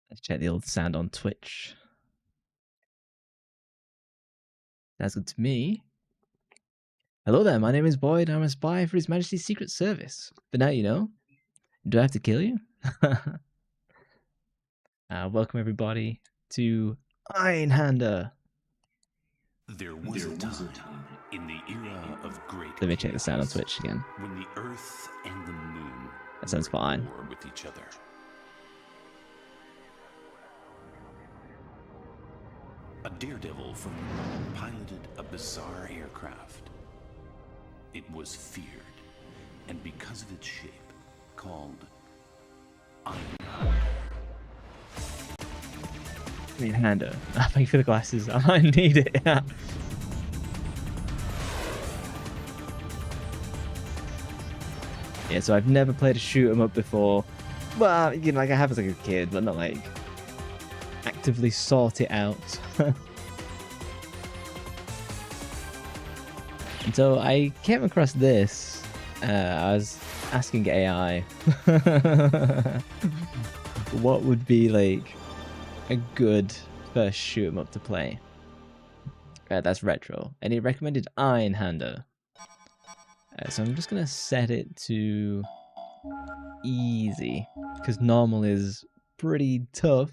Let's check the old sound on Twitch. That's good to me. Hello there, my name is Boyd. I'm a spy for His Majesty's Secret Service. But now you know. Do I have to kill you? Welcome everybody to Einhänder. There was a time in the era of great Let me check the sound on Twitch again. when the Earth and the Moon That sounds fine. were with each other. A daredevil from the moon piloted a bizarre aircraft. It was feared, and because of its shape, called Einhänder. Einhänder. Thank you for the glasses. I might need it. Yeah, so I've never played a shoot 'em up before. Well, you know, like I have as like a kid, but not like actively sought it out. And so I came across this. I was asking AI what would be like a good first shoot 'em up to play. That's retro, and it recommended Einhänder. So I'm just gonna set it to easy because normal is pretty tough.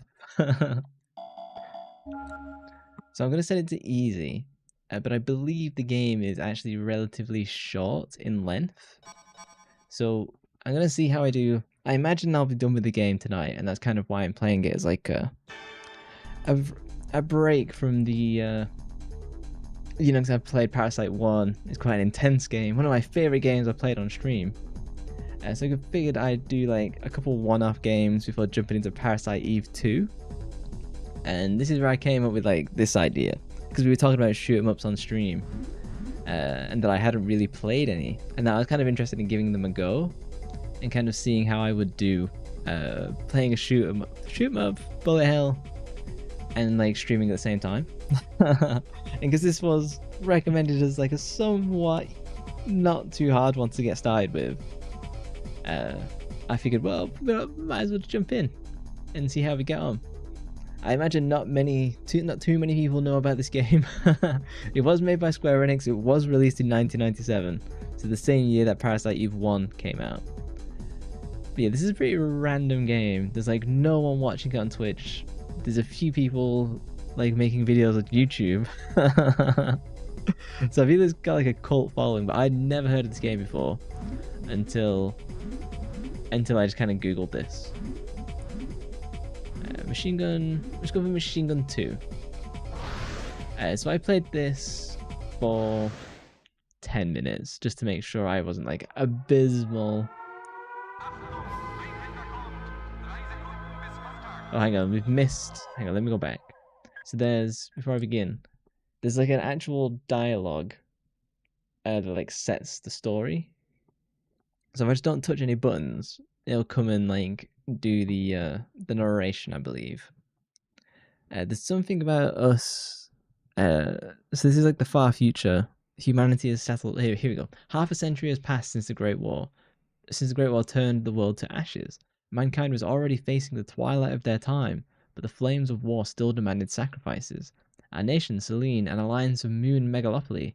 So I'm gonna set it to easy, but I believe the game is actually relatively short in length. So I'm gonna see how I do. I imagine I'll be done with the game tonight, and that's kind of why I'm playing it as like a break from the you know, because I've played Parasite 1. It's quite an intense game. One of my favorite games I've played on stream. So I figured I'd do like a couple one-off games before jumping into Parasite Eve 2. And this is where I came up with like this idea, because we were talking about shoot 'em ups on stream, and that I hadn't really played any, and that I was kind of interested in giving them a go, and kind of seeing how I would do playing a shoot 'em up, bullet hell, and like streaming at the same time. And because this was recommended as like a somewhat not too hard one to get started with, I figured, well, might as well jump in and see how we get on. I imagine not too many people know about this game. It was made by Square Enix. It was released in 1997, so the same year that Parasite Eve 1 came out. But yeah, this is a pretty random game. There's like no one watching it on Twitch. There's a few people like making videos on YouTube. So I feel it's got like a cult following, but I'd never heard of this game before until I just kind of googled this. Machine gun. Let's go for Machine Gun 2. So I played this for 10 minutes just to make sure I wasn't like abysmal. Oh, hang on, we've missed. Hang on, let me go back. So there's, before I begin, there's like an actual dialogue that like sets the story. So if I just don't touch any buttons, it'll come and like do the narration, I believe. There's something about us. So this is like the far future. Humanity has settled. Here we go. Half a century has passed since the Great War. Since the Great War turned the world to ashes, mankind was already facing the twilight of their time, but the flames of war still demanded sacrifices. Our nation, Selene, an alliance of Moon megalopoly,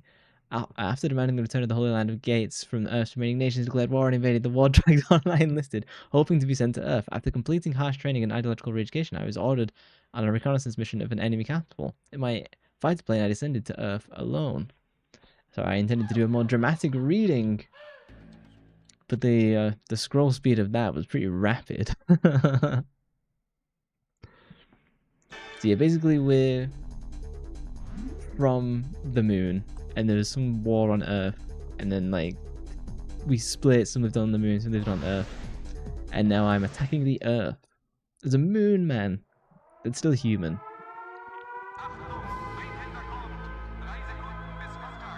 after demanding the return of the Holy Land of Gates from the Earth's remaining nations, declared war and invaded. The war dragged on, and I enlisted, hoping to be sent to Earth. After completing harsh training and ideological re-education, I was ordered on a reconnaissance mission of an enemy capital. In my fighter plane, I descended to Earth alone. So I intended to do a more dramatic reading, but the scroll speed of that was pretty rapid. So yeah, basically we're from the moon, and there's some war on Earth, and then like we split. Some lived on the moon, some lived on Earth, and now I'm attacking the Earth. There's a moon man that's still human.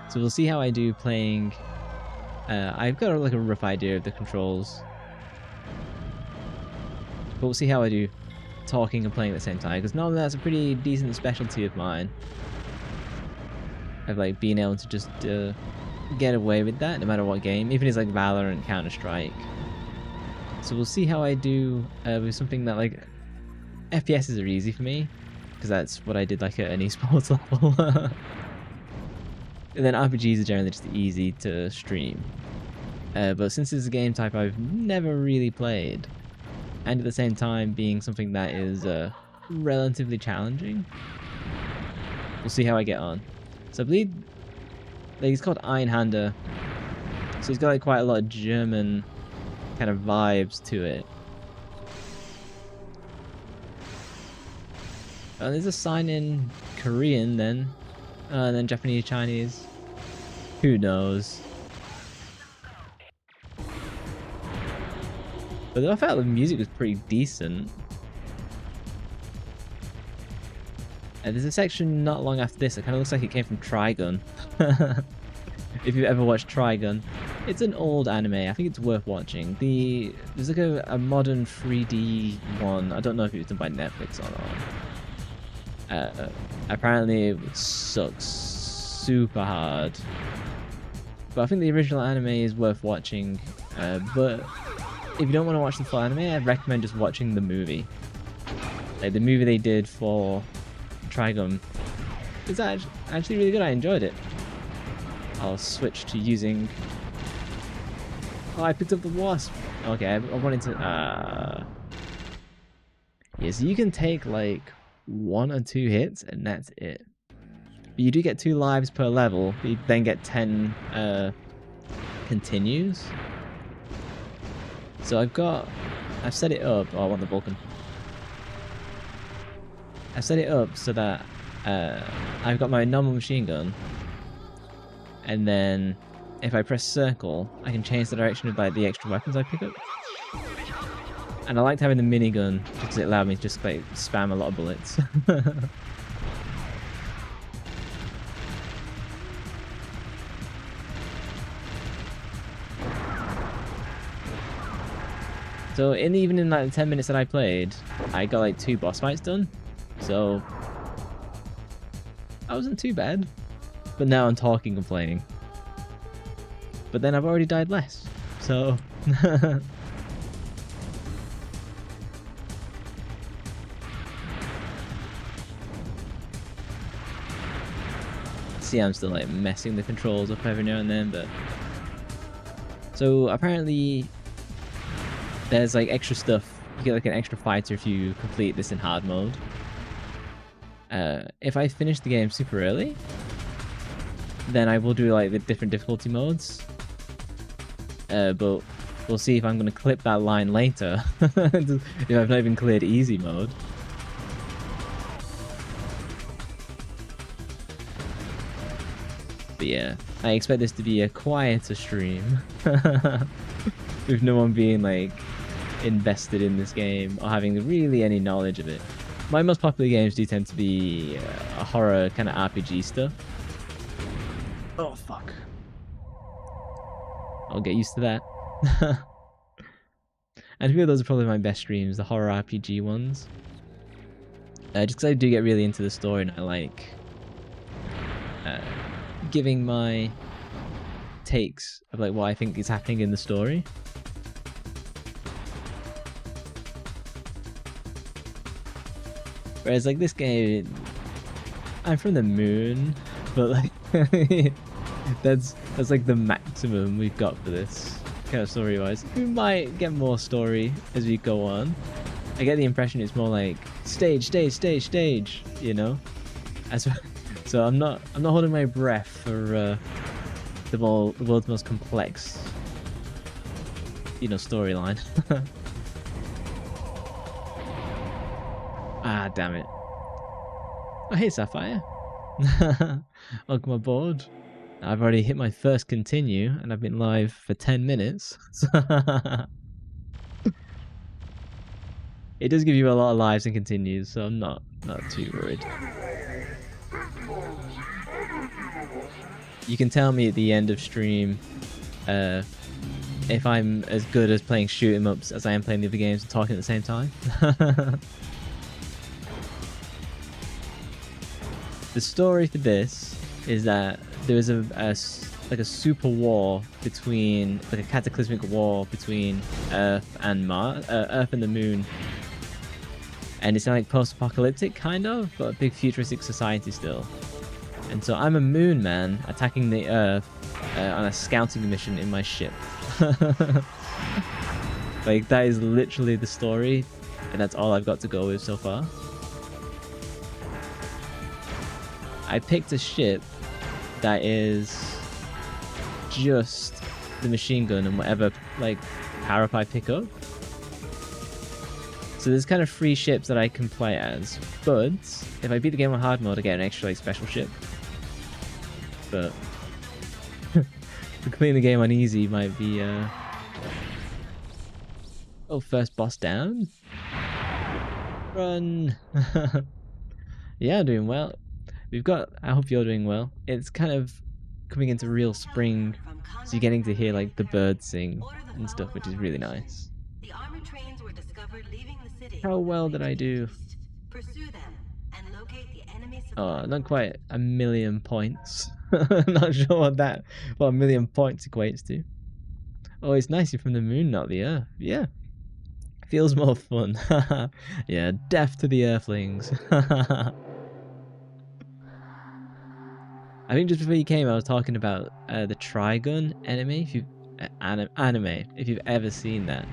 So we'll see how I do playing I've got like a rough idea of the controls, but we'll see how I do talking and playing at the same time, because normally that's a pretty decent specialty of mine. Of like being able to just get away with that no matter what game, even if it's like Valorant, Counter-Strike. So we'll see how I do with something that like FPSs are easy for me, because that's what I did like at an esports level. And then RPGs are generally just easy to stream. But since it's a game type I've never really played, and at the same time being something that is relatively challenging, we'll see how I get on. So I believe like, he's called Einhänder, so he's got like quite a lot of German kind of vibes to it. There's a sign in Korean then, and then Japanese, Chinese. Who knows? But I felt the music was pretty decent. There's a section not long after this that kind of looks like it came from Trigun. If you've ever watched Trigun, it's an old anime. I think it's worth watching. There's like a modern 3D one. I don't know if it was done by Netflix or not. Apparently it sucks super hard. But I think the original anime is worth watching. But if you don't want to watch the full anime, I recommend just watching the movie. Like the movie they did for Trigun is actually really good. I enjoyed it. I'll switch to using... Oh, I picked up the wasp. Okay, I wanted to... Yeah, so you can take like 1 or 2 hits and that's it. But you do get 2 lives per level, but you then get 10 continues. So I've set it up... Oh, I want the Vulcan. I've set it up so that I've got my normal machine gun, and then if I press circle, I can change the direction of like the extra weapons I pick up. And I liked having the minigun because it allowed me to just like spam a lot of bullets. So even in like the 10 minutes that I played, I got like 2 boss fights done. So I wasn't too bad. But now I'm talking and playing. But then I've already died less. So see, I'm still like messing the controls up every now and then, but so apparently there's like extra stuff. You get like an extra fighter if you complete this in hard mode. If I finish the game super early, then I will do like the different difficulty modes. But we'll see if I'm going to clip that line later if I've not even cleared easy mode. But yeah, I expect this to be a quieter stream with no one being like invested in this game or having really any knowledge of it. My most popular games do tend to be horror kind of RPG stuff. Oh fuck. I'll get used to that. And I feel those are probably my best streams, the horror RPG ones. Just because I do get really into the story and I like giving my takes of like what I think is happening in the story. Whereas like this game, I'm from the moon, but like that's like the maximum we've got for this kind of story wise. We might get more story as we go on. I get the impression it's more like stage, you know. So I'm not holding my breath for the world's most complex, you know, storyline. Ah, damn it. Oh, hey, Sapphire. Welcome aboard. I've already hit my first continue, and I've been live for 10 minutes. It does give you a lot of lives and continues, so I'm not too worried. You can tell me at the end of stream if I'm as good as playing shoot 'em ups as I am playing the other games and talking at the same time. The story for this is that there was like a super war between, like a cataclysmic war between Earth and Earth and the Moon, and it's like post-apocalyptic kind of, but a big futuristic society still. And so I'm a moon man attacking the Earth on a scouting mission in my ship. Like, that is literally the story, and that's all I've got to go with so far. I picked a ship that is just the machine gun and whatever like power up I pick up. So there's kind of 3 ships that I can play as, but if I beat the game on hard mode I get an extra like special ship. But completing the game on easy might be oh, first boss down. Run. Yeah, I'm doing well. We've got, I hope you're doing well. It's kind of coming into real spring, so you're getting to hear like the birds sing and stuff, which is really nice. How well did I do? Oh, not quite 1,000,000 points. Not sure what 1,000,000 points equates to. Oh, it's nice you're from the moon, not the Earth. Yeah. Feels more fun. Yeah, death to the Earthlings. I think just before you came, I was talking about the Trigun enemy, if you've anime, if you've ever seen that.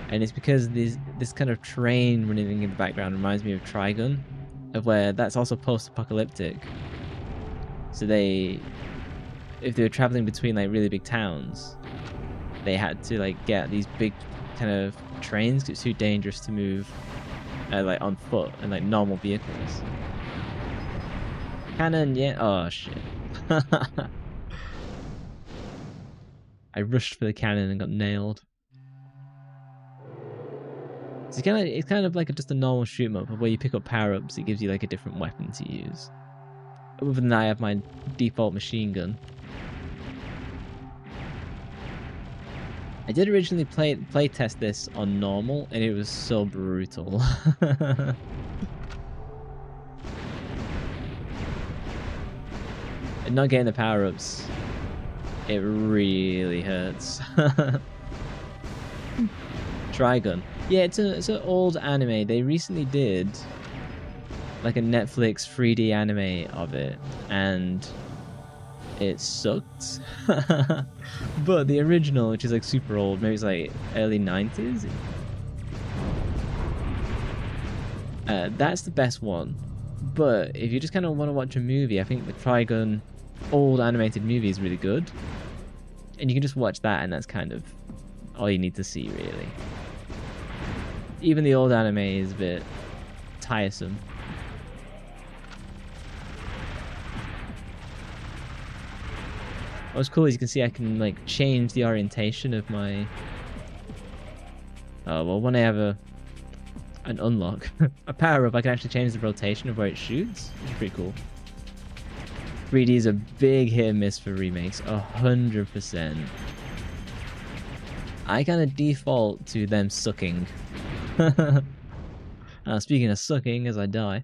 And it's because this kind of train running in the background reminds me of Trigun, of where that's also post-apocalyptic. So if they were traveling between like really big towns, they had to like get these big kind of trains because it's too dangerous to move like on foot and like normal vehicles. Cannon, yeah. Oh shit. I rushed for the cannon and got nailed. So it's kind of like just a normal shoot 'em up where you pick up power-ups. It gives you like a different weapon to use. Other than that, I have my default machine gun. I did originally play test this on normal, and it was so brutal. And not getting the power-ups, it really hurts. Trigun. Yeah, it's an old anime. They recently did like a Netflix 3D anime of it, and it sucked. But the original, which is like super old, maybe it's like early 90s, that's the best one. But if you just kind of want to watch a movie, I think the Trigun old animated movie is really good, and you can just watch that, and that's kind of all you need to see, really. Even the old anime is a bit tiresome. What's cool is you can see I can like change the orientation of my... Oh, well, when I have an unlock, a power-up, I can actually change the rotation of where it shoots, which is pretty cool. 3D is a big hit and miss for remakes, 100%. I kind of default to them sucking. Speaking of sucking, as I die,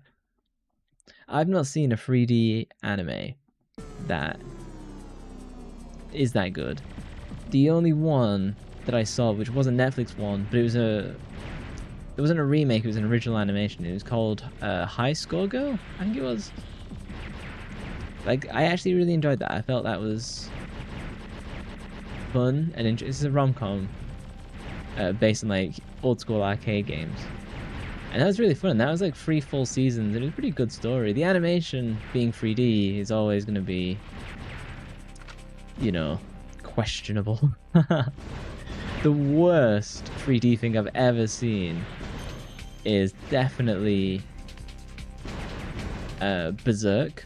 I've not seen a 3D anime that is that good. The only one that I saw, which was a Netflix one, but it wasn't a remake, it was an original animation. It was called High Score Girl, I think it was. Like, I actually really enjoyed that. I felt that was fun and this is a rom-com based on like old school arcade games, and that was really fun. That was like 3 full seasons, and it was a pretty good story. The animation being 3D is always going to be, you know, questionable. The worst 3D thing I've ever seen is definitely Berserk.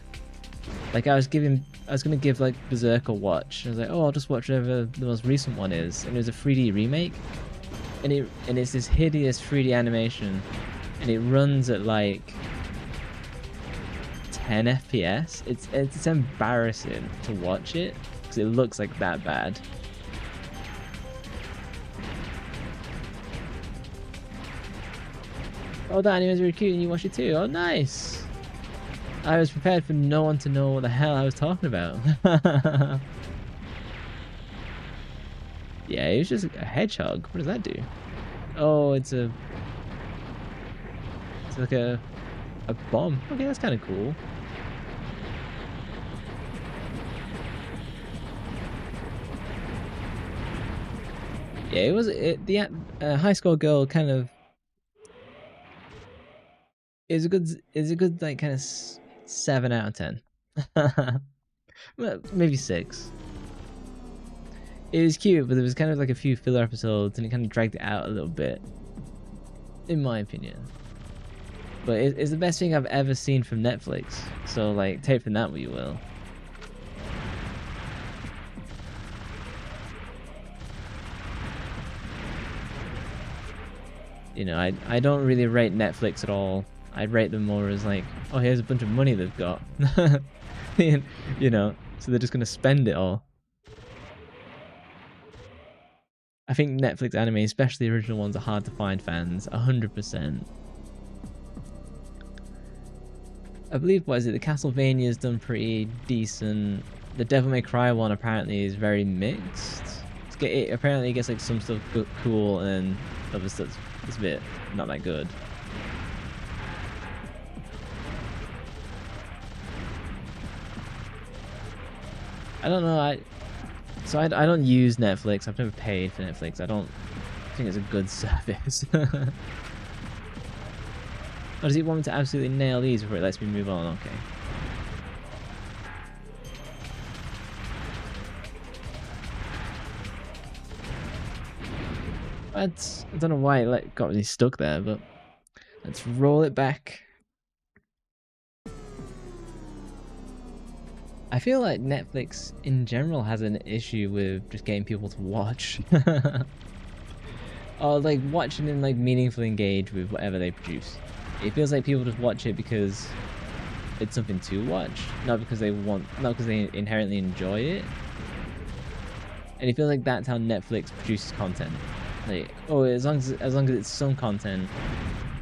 Like, I was gonna give like Berserk a watch. I was like, oh, I'll just watch whatever the most recent one is, and it was a 3D remake, and it's this hideous 3D animation, and it runs at like 10 FPS. It's embarrassing to watch it because it looks like that bad. Oh, that anime is really cute and you watch it too. Oh, nice. I was prepared for no one to know what the hell I was talking about. Yeah, it was just a hedgehog. What does that do? Oh, it's like a bomb. Okay, that's kind of cool. Yeah, the high school girl kind of is a good like kind of 7 out of 10. Well, maybe 6. It was cute, but there was kind of like a few filler episodes, and it kind of dragged it out a little bit, in my opinion. But it's the best thing I've ever seen from Netflix. So like, take from that what you will. You know, I don't really rate Netflix at all. I'd rate them more as like, oh, here's a bunch of money they've got. You know, so they're just gonna spend it all. I think Netflix anime, especially the original ones, are hard to find fans. 100%. I believe, what is it? The Castlevania's done pretty decent. The Devil May Cry one apparently is very mixed. Apparently it gets like some stuff cool and then other stuff is a bit not that good. I don't know. I don't use Netflix. I've never paid for Netflix. I don't think it's a good service. Or does he want me to absolutely nail these before it lets me move on? Okay. I don't know why it got me stuck there, but let's roll it back. I feel like Netflix in general has an issue with just getting people to watch. Or like watching and like meaningfully engage with whatever they produce. It feels like people just watch it because it's something to watch, not because they inherently enjoy it. And it feels like that's how Netflix produces content. Like, oh, as long as it's some content,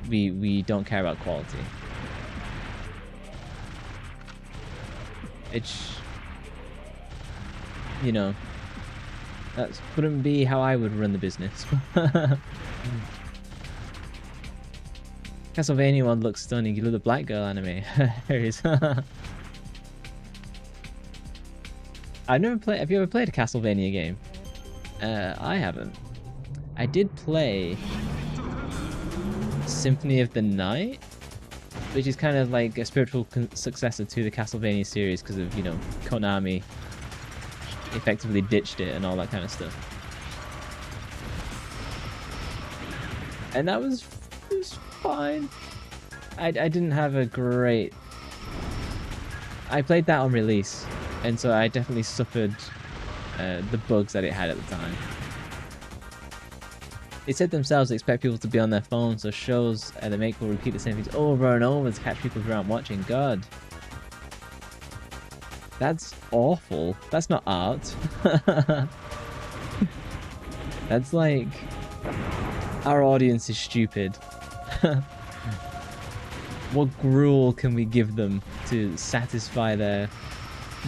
we don't care about quality. It's, you know, that wouldn't be how I would run the business. Castlevania one looks stunning. You love the Black Girl anime. There it is. I've never played. Have you ever played a Castlevania game? I haven't. I did play Symphony of the Night, which is kind of like a spiritual successor to the Castlevania series because of, you know, Konami effectively ditched it and all that kind of stuff. And that was fine. I didn't have a great... I played that on release, and so I definitely suffered the bugs that it had at the time. They said themselves they expect people to be on their phones, so shows they make will repeat the same things over and over to catch people who aren't watching. God. That's awful. That's not art. That's like... Our audience is stupid. What gruel can we give them to satisfy their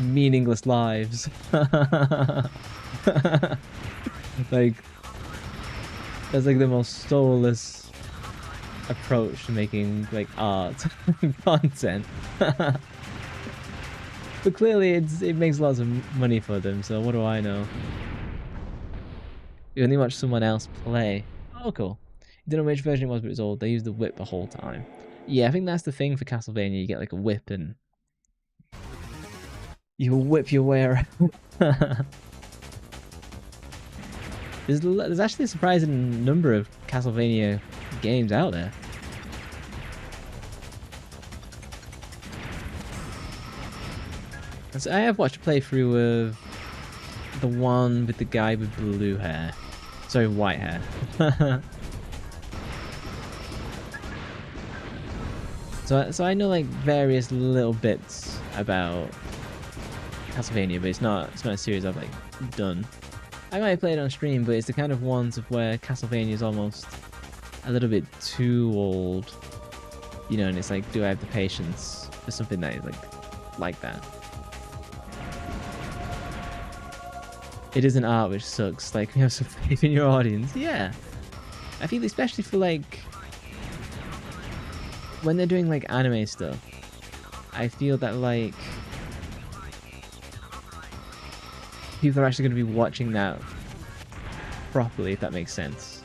meaningless lives? Like... That's like the most soulless approach to making like art content. But clearly it makes lots of money for them, so what do I know? You only watch someone else play. Oh, cool. You don't know which version it was, but it's old. They use the whip the whole time. Yeah, I think that's the thing for Castlevania. You get like a whip and you whip your way around. There's actually a surprising number of Castlevania games out there. So I have watched a playthrough of the one with the guy with blue hair. Sorry, white hair. So I know like various little bits about Castlevania, but it's not a series I've like done. I might play it on stream, but it's the kind of ones of where Castlevania is almost a little bit too old, you know, and it's like, do I have the patience for something that is like that? It is an art which sucks. Like, you have some faith in your audience. Yeah. I feel especially for like when they're doing like anime stuff, I feel that like people are actually going to be watching that properly, if that makes sense.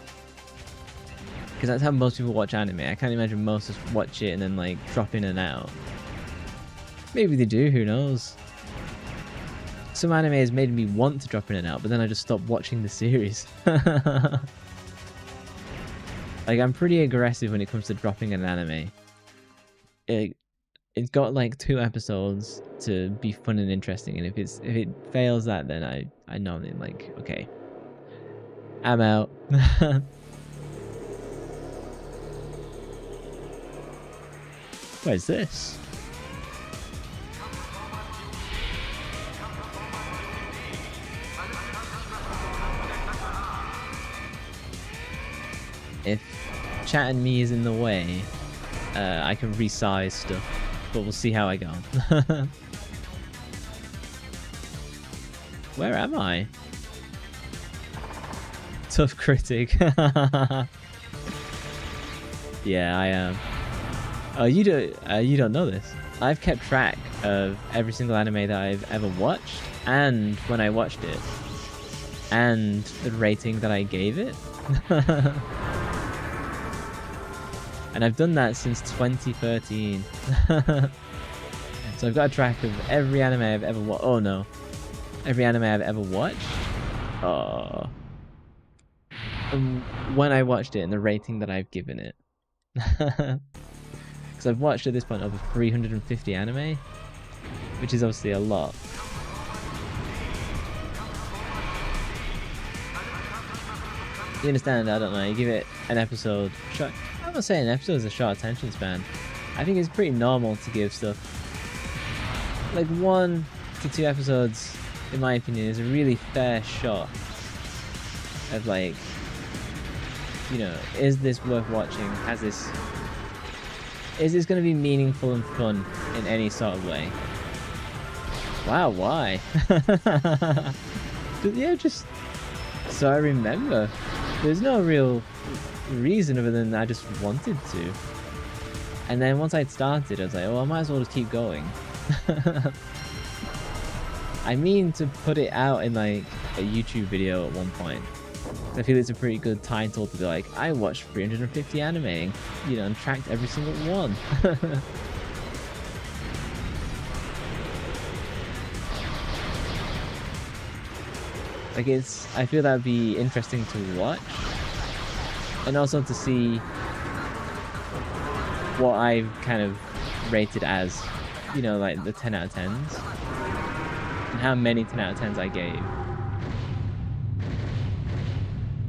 Because that's how most people watch anime. I can't imagine most just watch it and then like drop in and out. Maybe they do, who knows? Some anime has made me want to drop in and out, but then I just stopped watching the series. Like, I'm pretty aggressive when it comes to dropping an anime. It's got like 2 episodes to be fun and interesting, and if it fails that, then I normally like, okay, I'm out. What is this? If chat and me is in the way, I can resize stuff, but we'll see how I go. Where am I? Tough critic. Yeah, I am. Oh, you don't know this. I've kept track of every single anime that I've ever watched, and when I watched it, and the rating that I gave it. And I've done that since 2013. So I've got a track of every anime I've ever watched. Oh no. Every anime I've ever watched. Oh. When I watched it and the rating that I've given it. Because I've watched at this point over 350 anime, which is obviously a lot. You understand? I don't know. You give it an episode. I'm not saying an episode is a short attention span. I think it's pretty normal to give stuff like 1 to 2 episodes, in my opinion, is a really fair shot of like, you know, is this worth watching? Is this going to be meaningful and fun in any sort of way? Wow, why? Yeah, just so I remember. There's no real reason other than I just wanted to. And then once I'd started, I was like, oh, I might as well just keep going. I mean to put it out in like a YouTube video at one point. I feel it's a pretty good title to be like, I watched 350 anime, you know, and tracked every single one. Like, I feel that would be interesting to watch, and also to see what I've kind of rated as, you know, like the 10 out of 10s, and how many 10 out of 10s I gave,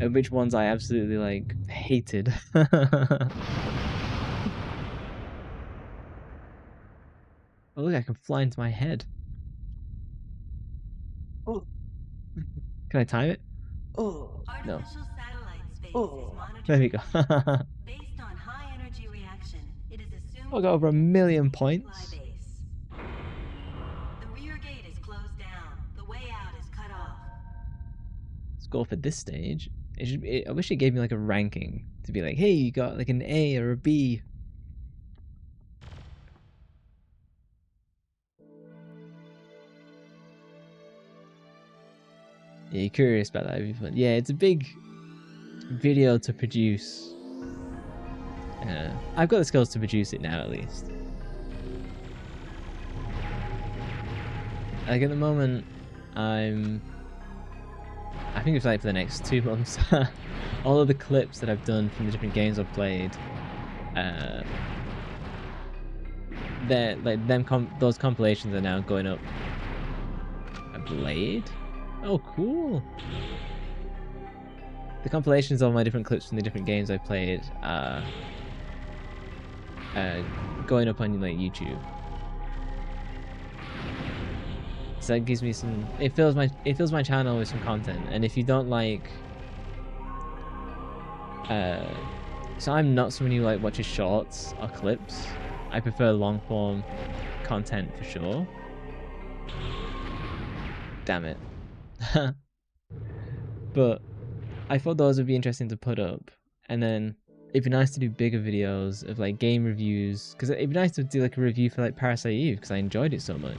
and which ones I absolutely like hated. Oh look, I can fly into my head. Oh. Can I time it? Oh, no. Oh, there we go. Based on high energy reaction, it is assumed I got over 1 million points. The rear gate is closed down. The way out is cut off. Let's go for this stage. I wish it gave me like a ranking to be like, hey, you got like an A or a B. Yeah, you're curious about that, it'd be fun. Yeah, it's a big video to produce. I've got the skills to produce it now, at least. Like, at the moment, I think it's like for the next 2 months, all of the clips that I've done from the different games I've played, they're like those compilations are now going up. A Blade? Oh, cool! The compilations of my different clips from the different games I've played are going up on like YouTube. So that gives me some. It fills my channel with some content. And if you don't like So I'm not someone who like watches shorts or clips. I prefer long form content for sure. Damn it. But I thought those would be interesting to put up, and then it'd be nice to do bigger videos of like game reviews, because it'd be nice to do like a review for like Parasite Eve, because I enjoyed it so much.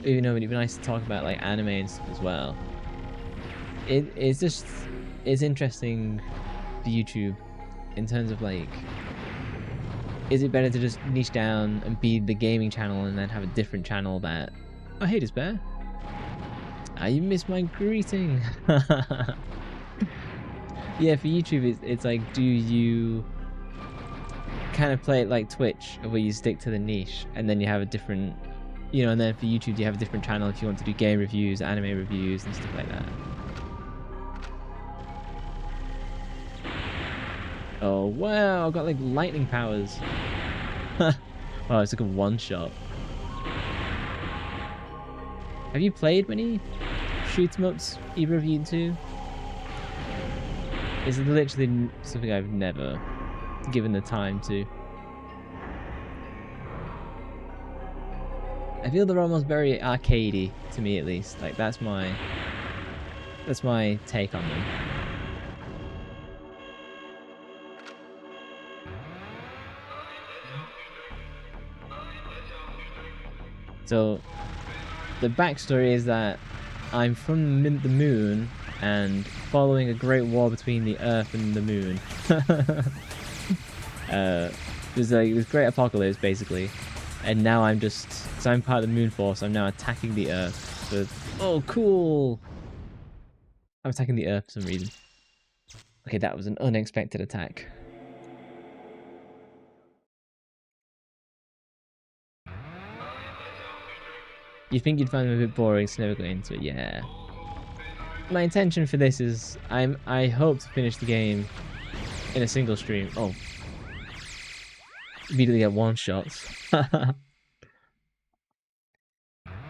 Even though it'd be nice to talk about like anime and stuff as well. It's interesting for YouTube in terms of like, is it better to just niche down and be the gaming channel and then have a different channel that, oh hey Despair, you missed my greeting. Yeah, for YouTube it's like, do you kind of play it like Twitch, where you stick to the niche and then you have a different, you know, and then for YouTube you have a different channel if you want to do game reviews, anime reviews and stuff like that. Oh wow, I've got like lightning powers. Oh, it's like a one shot. Have you played many shoot 'em ups, either of you two? It's literally something I've never given the time to. I feel they're almost very arcadey to me, at least. Like that's my take on them. So the backstory is that I'm from the moon and following a great war between the Earth and the moon. There's like this great apocalypse basically, and now I'm just, so I'm part of the moon force. I'm now attacking the Earth. So, oh cool! I'm attacking the Earth for some reason. Okay, that was an unexpected attack. You think you'd find them a bit boring, so never got into it. Yeah. My intention for this is I hope to finish the game in a single stream. Oh. Immediately get one shots. Yeah,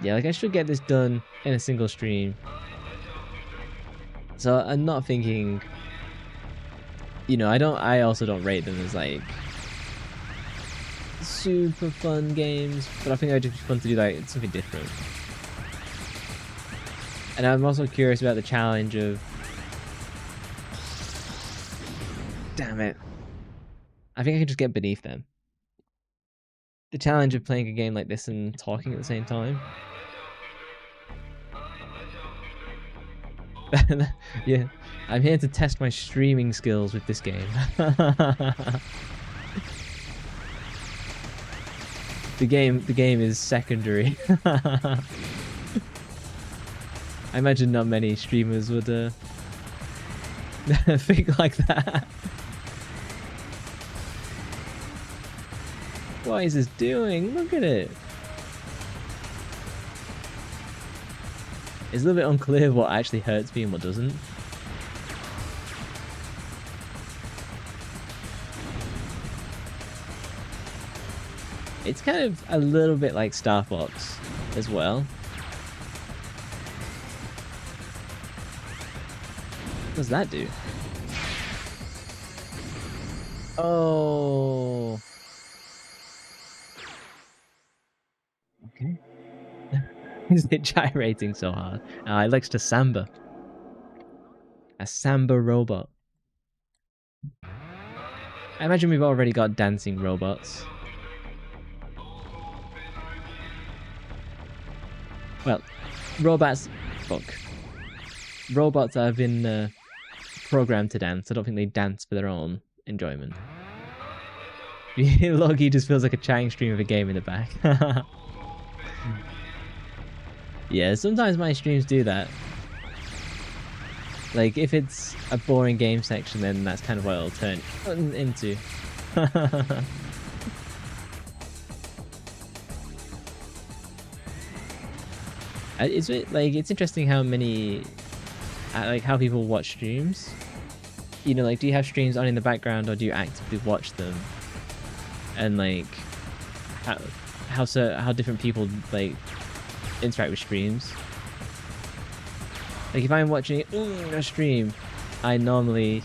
like I should get this done in a single stream. So I'm not thinking, you know, I also don't rate them as like super fun games, but I think it'd just be fun to do like something different. And I'm also curious about the challenge of, damn it, I think I can just get beneath them. The challenge of playing a game like this and talking at the same time. Yeah, I'm here to test my streaming skills with this game. The game is secondary. I imagine not many streamers would think like that. What is this doing? Look at it. It's a little bit unclear what actually hurts me and what doesn't. It's kind of a little bit like Star Fox as well. What does that do? Oh. Okay. Is it gyrating so hard? It likes to samba. A samba robot. I imagine we've already got dancing robots. Well, robots that have been programmed to dance. I don't think they dance for their own enjoyment. Loki just feels like a chatting stream of a game in the back. Yeah, sometimes my streams do that. Like, if it's a boring game section, then that's kind of what it'll turn into. It's interesting how many, like how people watch streams. You know, like, do you have streams on in the background or do you actively watch them? And like, how different people like interact with streams. Like if I'm watching a stream, I normally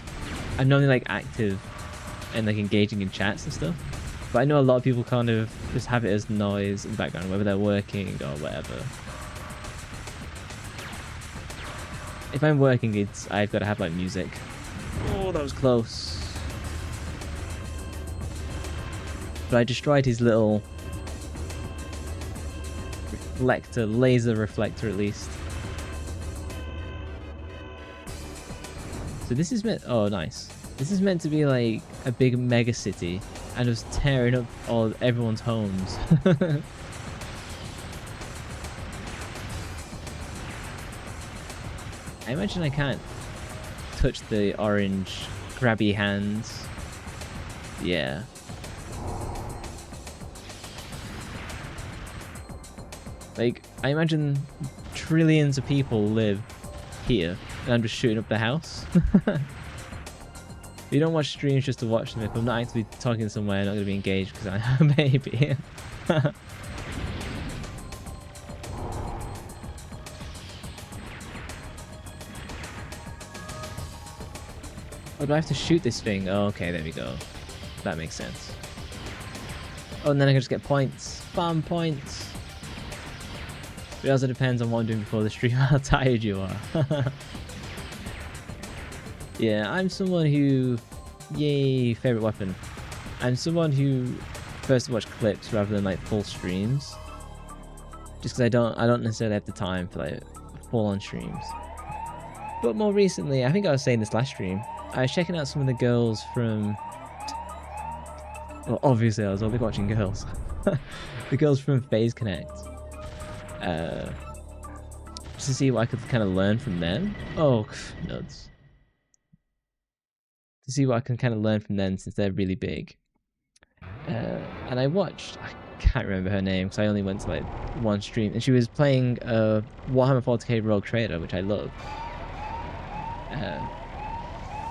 I'm normally like active and like engaging in chats and stuff. But I know a lot of people kind of just have it as noise in the background, whether they're working or whatever. If I'm working, I've got to have like music. Oh, that was close. But I destroyed his little laser reflector at least. So this is meant, oh nice. This is meant to be like a big mega city and just tearing up everyone's homes. I imagine I can't touch the orange grabby hands. Yeah. Like, I imagine trillions of people live here, and I'm just shooting up the house. You don't watch streams just to watch them. If I'm not actively talking somewhere, I'm not going to be engaged because I maybe. Oh, do I have to shoot this thing? Oh, okay, there we go. That makes sense. Oh, and then I can just get points. Farm points. It also depends on what I'm doing before the stream, how tired you are. Yeah, I'm someone who... Yay, favorite weapon. I'm someone who prefers to watch clips rather than like full streams. Just because I don't necessarily have the time for like full-on streams. But more recently, I think I was saying this last stream, I was checking out some of the girls from... Well, obviously I was only watching girls. The girls from FaZe Connect. Just to see what I could kind of learn from them. Oh, nuts. To see what I can kind of learn from them since they're really big. And I watched, I can't remember her name because I only went to like one stream, and she was playing Warhammer 40k Rogue Trader, which I love.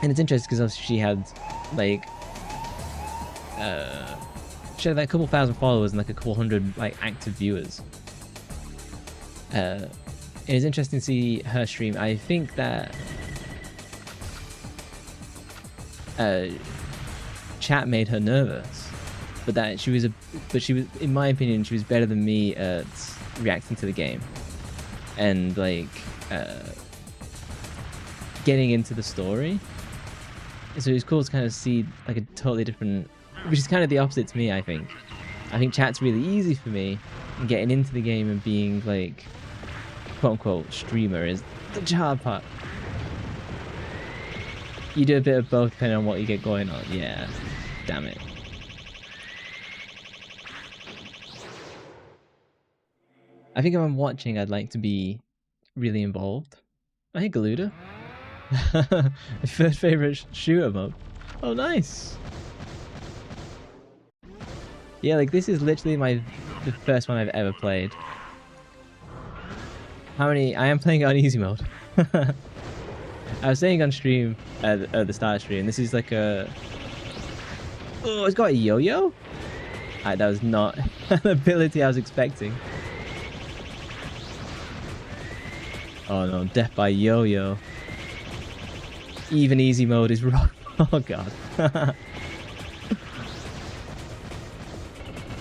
And it's interesting because she had like a couple thousand followers and like a couple hundred like active viewers. It is interesting to see her stream. I think that chat made her nervous, but she was, in my opinion, she was better than me at reacting to the game and like getting into the story. So it was cool to kind of see like a totally different, which is kind of the opposite to me. I think chat's really easy for me, and getting into the game and being like quote unquote streamer is the hard part. You do a bit of both depending on what you get going on. Yeah, damn it. I think if I'm watching, I'd like to be really involved. I think Galuda. First favorite shooter mode. Oh, nice. Yeah, like this is literally the first one I've ever played. How many? I am playing it on easy mode. I was saying on stream, at the start of stream, this is like a... Oh, it's got a yo-yo? That was not an ability I was expecting. Oh no, death by yo-yo. Even easy mode is wrong. Oh god.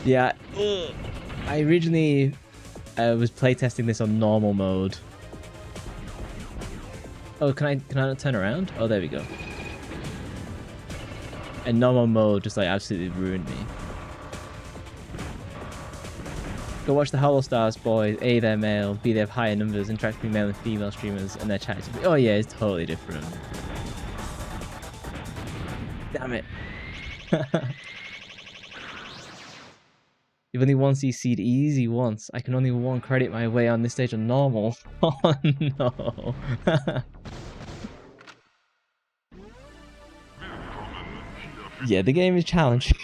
Yeah, I originally was playtesting this on normal mode. Oh, can I not turn around? Oh, there we go. And normal mode just like absolutely ruined me. Go watch the Hollow Stars boys. A, they're male. B, they have higher numbers. Interact with male and female streamers, and their chat is... Oh yeah, it's totally different. Damn it. You've only once CC'd easy once. I can only one credit my way on this stage on normal. Oh no. Yeah, the game is challenging.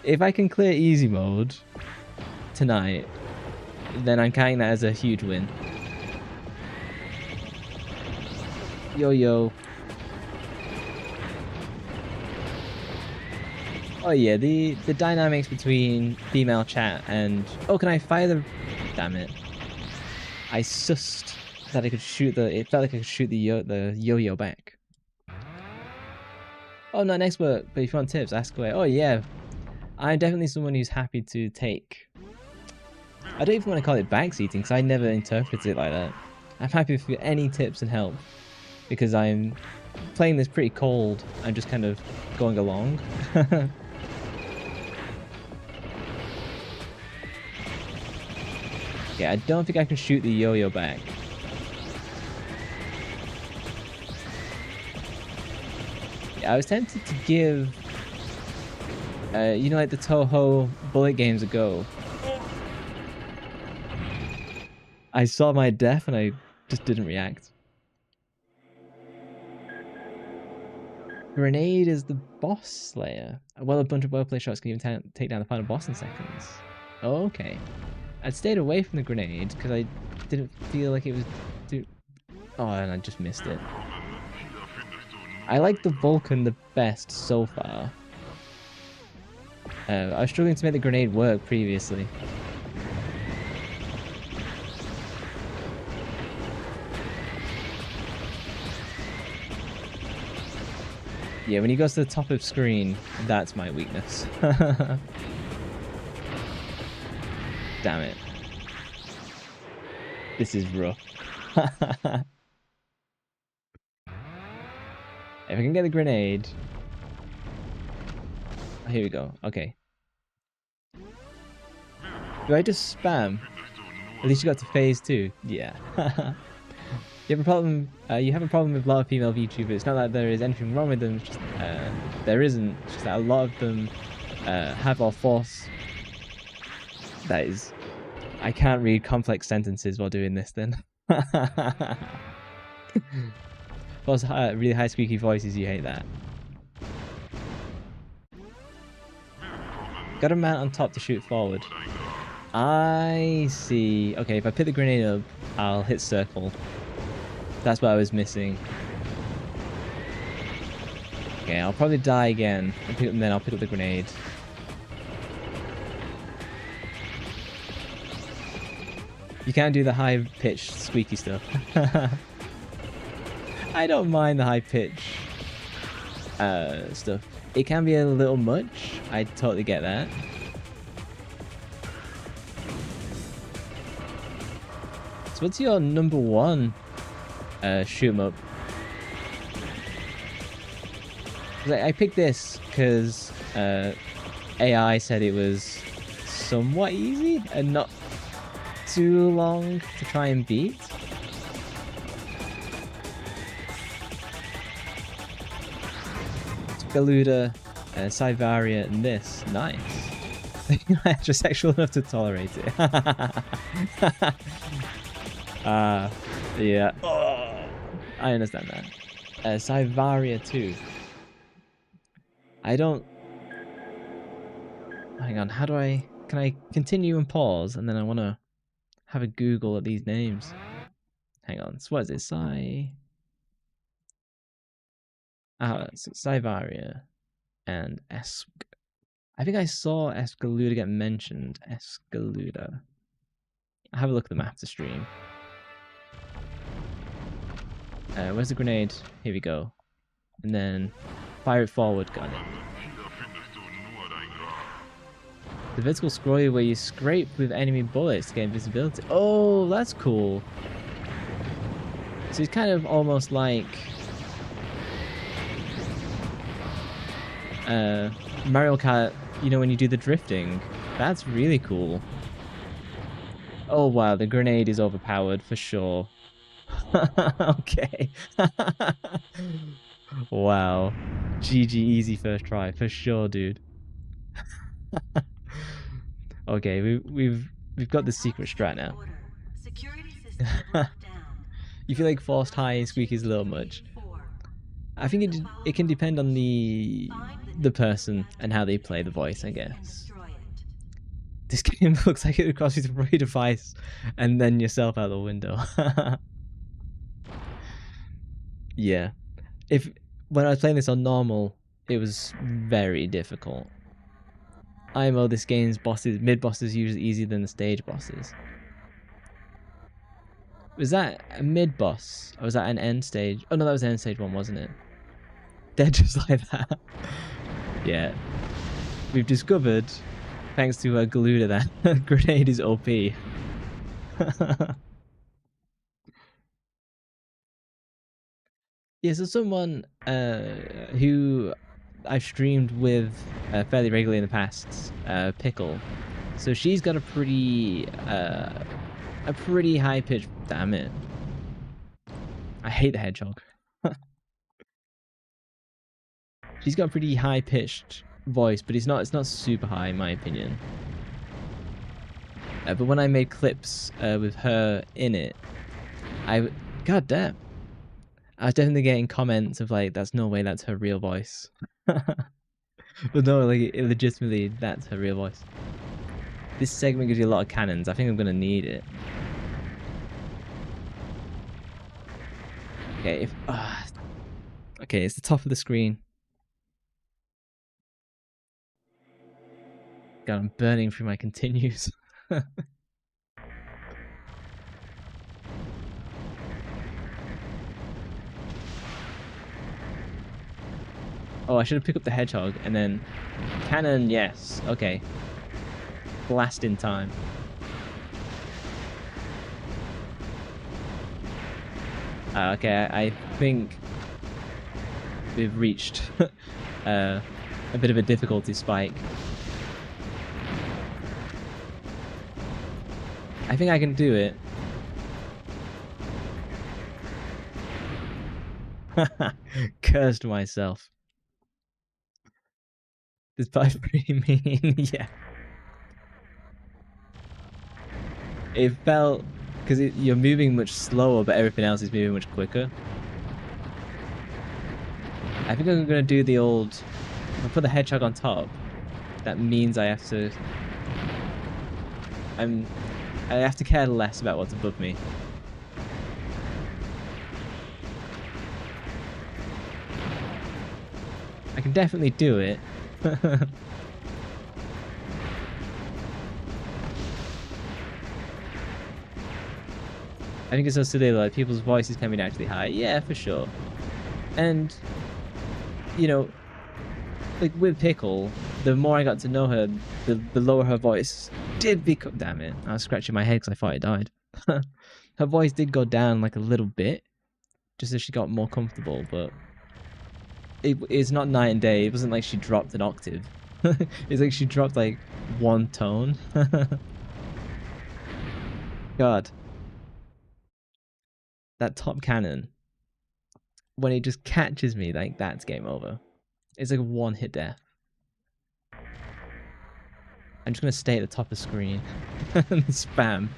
If I can clear easy mode tonight, then I'm counting that as a huge win. Yo. Oh yeah, the dynamics between female chat and... Oh, can I fire the... Damn it. I sussed that I could shoot the... It felt like I could shoot the yo-yo back. Oh, I'm not an expert, but if you want tips, ask away. Oh yeah, I'm definitely someone who's happy to take. I don't even want to call it backseating because I never interpreted it like that. I'm happy for any tips and help because I'm playing this pretty cold. I'm just kind of going along. Yeah, I don't think I can shoot the yo-yo back. Yeah, I was tempted to give, you know, like the Toho bullet games a go. I saw my death and I just didn't react. Grenade is the boss slayer. Well, a bunch of well-placed shots can even take down the final boss in seconds. Oh, okay. I'd stayed away from the grenade because I didn't feel like it was too... Oh, and I just missed it. I like the Vulcan the best so far. I was struggling to make the grenade work previously. Yeah, when he goes to the top of screen, that's my weakness. Damn it. This is rough. If I can get the grenade... Oh, here we go. Okay. Do I just spam? At least you got to phase 2. Yeah. You have a problem. You have a problem with a lot of female VTubers. It's not that there is anything wrong with them. It's just, there isn't. It's just that a lot of them have or force. That is. I can't read complex sentences while doing this. Then. Plus, really high squeaky voices. You hate that. Got a mount on top to shoot forward. I see. Okay, if I pick the grenade up, I'll hit circle. That's what I was missing. Okay, I'll probably die again, and then I'll pick up the grenade. You can't do the high-pitched, squeaky stuff. I don't mind the high-pitch stuff. It can be a little much. I totally get that. So what's your number one shoot 'em up? I picked this because AI said it was somewhat easy and not too long to try and beat. Galuda, Cyvaria, and this. Nice. Heterosexual enough to tolerate it. Yeah. Oh, I understand that. Cyvaria too. I don't... Hang on, how do I... Can I continue and pause? And then I want to have a Google at these names. Hang on, so what is it? Cyvaria and I think I saw Escaluda get mentioned. Escaluda. I'll have a look at the map to stream. Where's the grenade? Here we go. And then fire it forward, got it. The vertical scroll where you scrape with enemy bullets to get invisibility. Oh, that's cool. So it's kind of almost like Mario Kart, you know, when you do the drifting. That's really cool. Oh wow, the grenade is overpowered for sure. Okay. Wow. GG, easy first try for sure, dude. Okay, we've got the secret strat now. You feel like forced high squeak is a little much. I think it can depend on the person and how they play the voice, I guess. This game looks like it would cost you to throw your device and then yourself out the window. Yeah. When I was playing this on normal, it was very difficult. IMO, this game's mid-bosses usually easier than the stage bosses. Was that a mid-boss? Or was that an end stage? Oh no, that was the end stage one, wasn't it? Dead just like that. Yeah. We've discovered, thanks to Galuda, that grenade is OP. Yeah, so someone who I've streamed with fairly regularly in the past, Pickle. So she's got a pretty high pitch. Damn it! I hate the hedgehog. She's got a pretty high pitched voice, but it's not super high in my opinion. But when I made clips with her in it, god damn, I was definitely getting comments of like, "That's no way, that's her real voice." But no, like legitimately, that's her real voice. This segment gives you a lot of cannons. I think I'm gonna need it. Okay, okay, it's the top of the screen. God, I'm burning through my continues. Oh, I should have picked up the hedgehog and then cannon. Yes, okay. Blast in time. Okay, I think we've reached a bit of a difficulty spike. I think I can do it. Cursed myself. This part's pretty mean, yeah. It felt... because you're moving much slower, but everything else is moving much quicker. I think I'm gonna do the old... if I put the hedgehog on top, that means I have to... I have to care less about what's above me. I can definitely do it. I think it's so silly, like, people's voices can be naturally high. Yeah, for sure. And, you know, like, with Pickle, the more I got to know her, the lower her voice did become... damn it, I was scratching my head because I thought I died. Her voice did go down, like, a little bit, just as she got more comfortable, but... it's not night and day. It wasn't like she dropped an octave. It's like she dropped, like, one tone. God. That top cannon, when it just catches me, like, that's game over. It's like a one-hit death. I'm just gonna stay at the top of the screen and spam.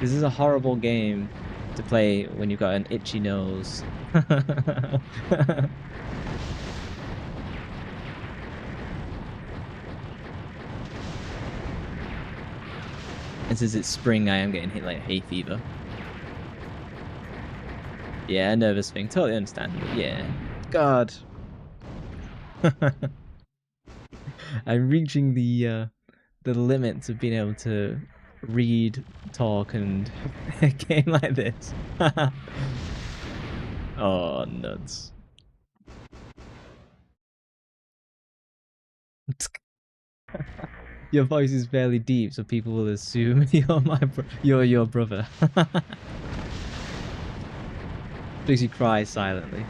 This is a horrible game to play when you've got an itchy nose. And since it's spring, I am getting hit like hay fever. Yeah, a nervous thing, totally understandable. Yeah, God. I'm reaching the limits of being able to read, talk, and a game like this. Oh, nuts. Your voice is fairly deep, so people will assume you're your brother. Makes you cry silently.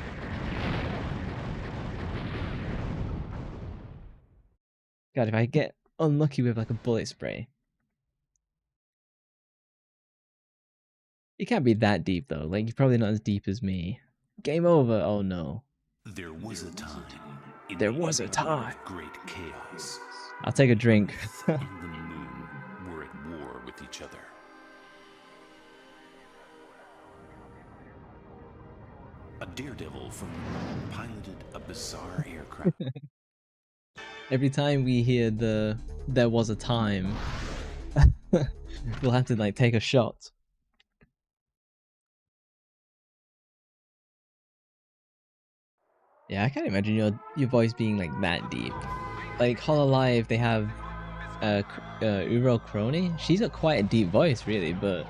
God, if I get unlucky with like a bullet spray. It can't be that deep though. Like, you're probably not as deep as me. Game over. Oh no. There was a time. There was a time. Great chaos. I'll take a drink. And the moon were at war with each other. A daredevil from piloted a bizarre aircraft. Every time we hear the "there was a time," we'll have to like take a shot. Yeah, I can't imagine your voice being like that deep. Like Hololive, they have Uro Crony. She's got quite a deep voice, really, but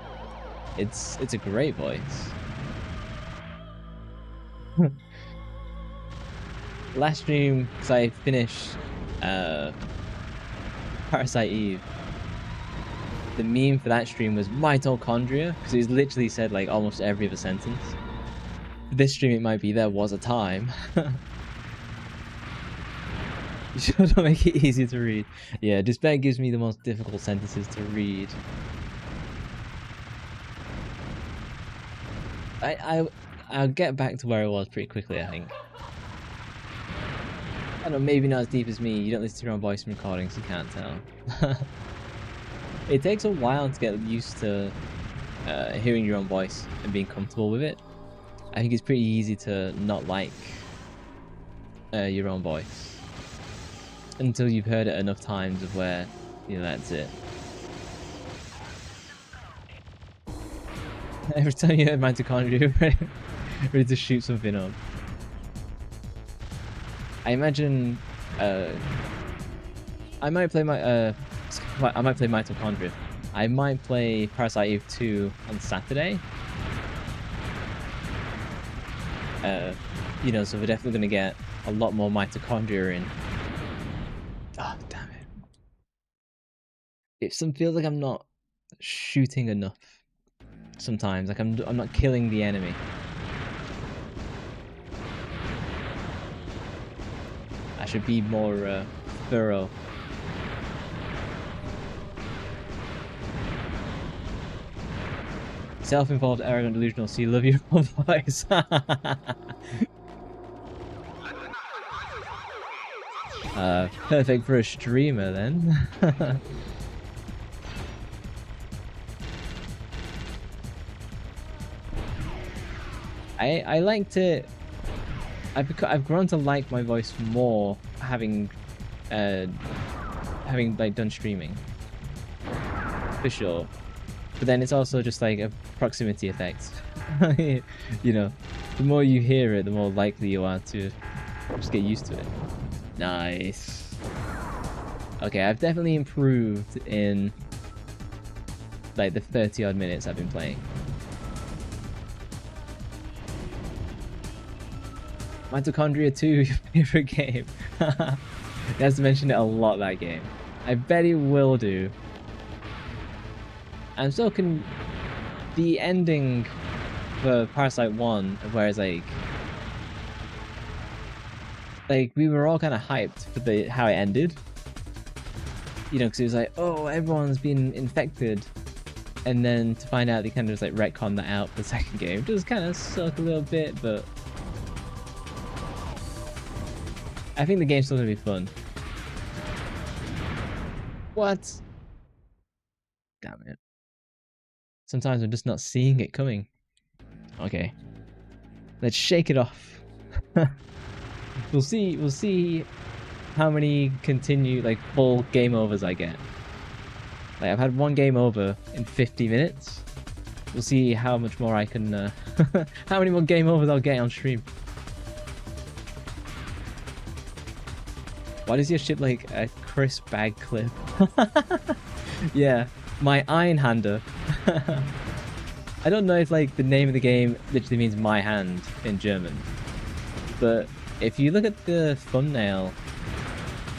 It's a great voice. Last stream, because I finished Parasite Eve, the meme for that stream was mitochondria, because it was literally said like almost every other sentence. For this stream it might be there was a time. You should make it easier to read. Yeah, Despair gives me the most difficult sentences to read. I'll get back to where I was pretty quickly, I think. I don't know, maybe not as deep as me. You don't listen to your own voice in recordings, you can't tell. It takes a while to get used to hearing your own voice and being comfortable with it. I think it's pretty easy to not like your own voice until you've heard it enough times of where, you know, that's it. Every time you hear mitochondria, ready to shoot something up. I imagine I might play mitochondria. I might play Parasite Eve 2 on Saturday. You know, so we're definitely gonna get a lot more mitochondria in. Oh, damn it. It feels like I'm not shooting enough sometimes. Like I'm not killing the enemy. I should be more thorough. Self-involved, arrogant, delusional, so you love your own voice. Perfect for a streamer then. I liked it. I've grown to like my voice more having like done streaming, for sure. But then it's also just like a proximity effect. You know, the more you hear it, the more likely you are to just get used to it. Nice. Okay, I've definitely improved in like the 30 odd minutes I've been playing. Mitochondria 2, your favorite game. He has to mention it a lot, that game. I bet he will do. And so can the ending for Parasite 1, whereas like we were all kind of hyped for how it ended, you know, because it was like, oh, everyone's been infected, and then to find out they kind of just like retcon that out for the second game. It does kind of suck a little bit, but I think the game's still gonna be fun. What? Damn it. Sometimes I'm just not seeing it coming. Okay. Let's shake it off. We'll see how many full game overs I get. Like, I've had one game over in 50 minutes. We'll see how much more I can how many more game overs I'll get on stream. Why does your ship like a crisp bag clip? Yeah, my Einhänder. I don't know if like the name of the game literally means my hand in German, but if you look at the thumbnail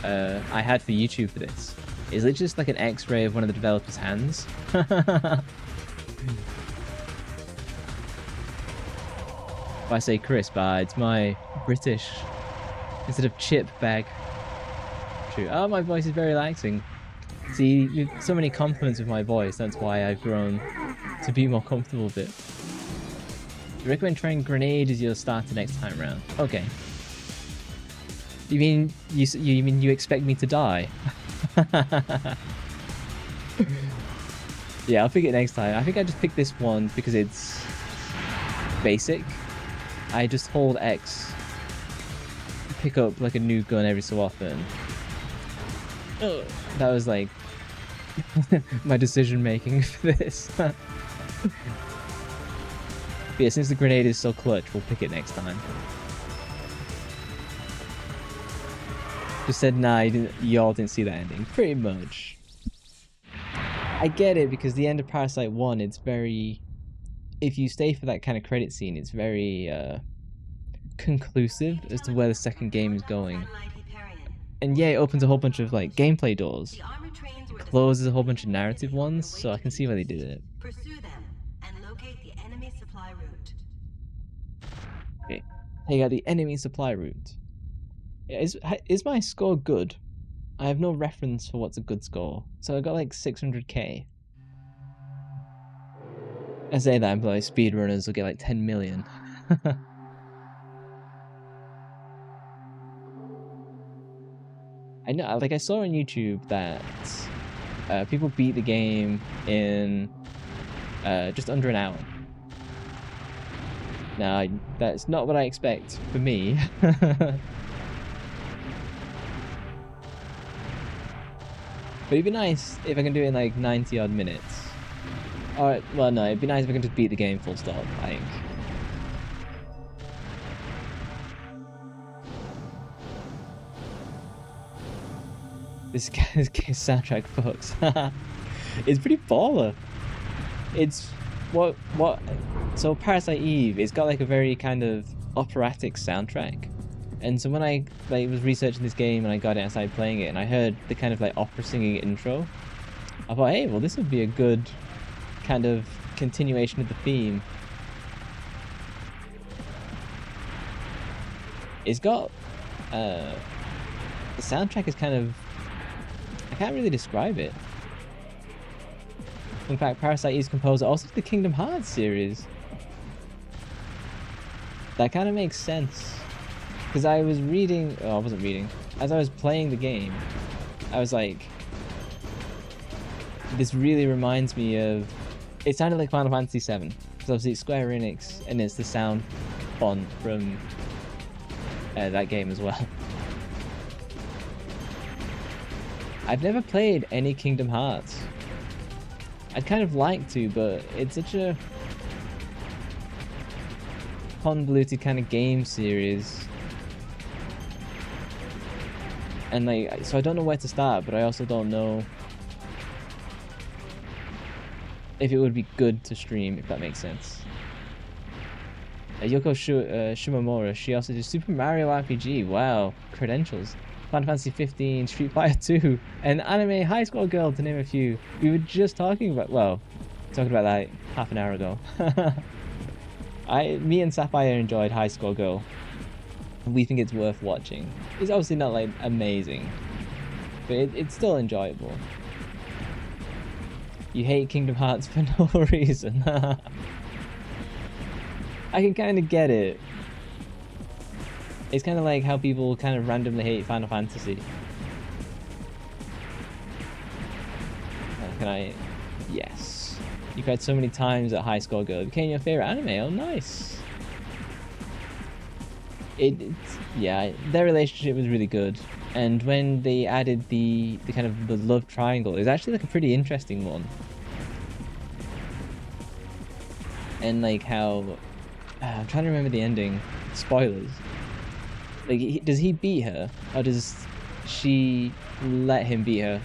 I had for YouTube for this, it's literally just like an X-ray of one of the developers' hands. If I say crisp, it's my British instead of chip bag. True. Oh, my voice is very relaxing. See, so many compliments with my voice, that's why I've grown to be more comfortable with it. You recommend trying grenade as your starter next time round? Okay. You mean you expect me to die? Yeah, I'll pick it next time. I think I just picked this one because it's basic. I just hold X, pick up like a new gun every so often. That was like my decision making for this. But yeah, since the grenade is so clutch, we'll pick it next time. Just said, nah, y'all didn't see that ending. Pretty much. I get it, because the end of Parasite 1, it's very if you stay for that kind of credit scene, it's very conclusive as to where the second game is going. And yeah, it opens a whole bunch of like gameplay doors. It closes a whole bunch of narrative ones, so I can see why they did it. Pursue them and locate the enemy supply route. Okay, take out the enemy supply route. Yeah, is my score good? I have no reference for what's a good score, so I got like 600k. I say that, but like speedrunners will get like 10 million. I know, like I saw on YouTube that people beat the game in just under an hour. Now, that's not what I expect for me. But it'd be nice if I can do it in like 90 odd minutes. Alright, well no, it'd be nice if I can just beat the game full stop, I think. This guy's soundtrack fucks. It's pretty baller. It's so Parasite Eve, it's got like a very kind of operatic soundtrack. And so when I like was researching this game and I got it and started playing it and I heard the kind of like opera singing intro, I thought, hey, well this would be a good kind of continuation of the theme. It's got the soundtrack is kind of, I can't really describe it. In fact, Parasite Eve's composer also did the Kingdom Hearts series. That kind of makes sense. Because I was reading, oh, I wasn't reading. As I was playing the game, I was like, this really reminds me of, it sounded like Final Fantasy VII. Because obviously it's Square Enix, and it's the sound font from that game as well. I've never played any Kingdom Hearts. I'd kind of like to, but it's such a convoluted kind of game series. And like, so I don't know where to start, but I also don't know if it would be good to stream, if that makes sense. Yoko Shimomura, she also did Super Mario RPG, wow, credentials. Final Fantasy 15, Street Fighter 2, and Anime High Score Girl, to name a few. We were just talking about, well, talking about that half an hour ago. Me and Sapphire enjoyed High Score Girl. We think it's worth watching. It's obviously not like amazing, but it's still enjoyable. You hate Kingdom Hearts for no reason. I can kind of get it. It's kind of like how people kind of randomly hate Final Fantasy. Can I? Yes. You cried so many times at High Score Girl. It became your favorite anime. Oh, nice. Yeah, their relationship was really good. And when they added the kind of the love triangle, it was actually like a pretty interesting one. And like how, I'm trying to remember the ending. Spoilers. Like, does he beat her, or does she let him beat her?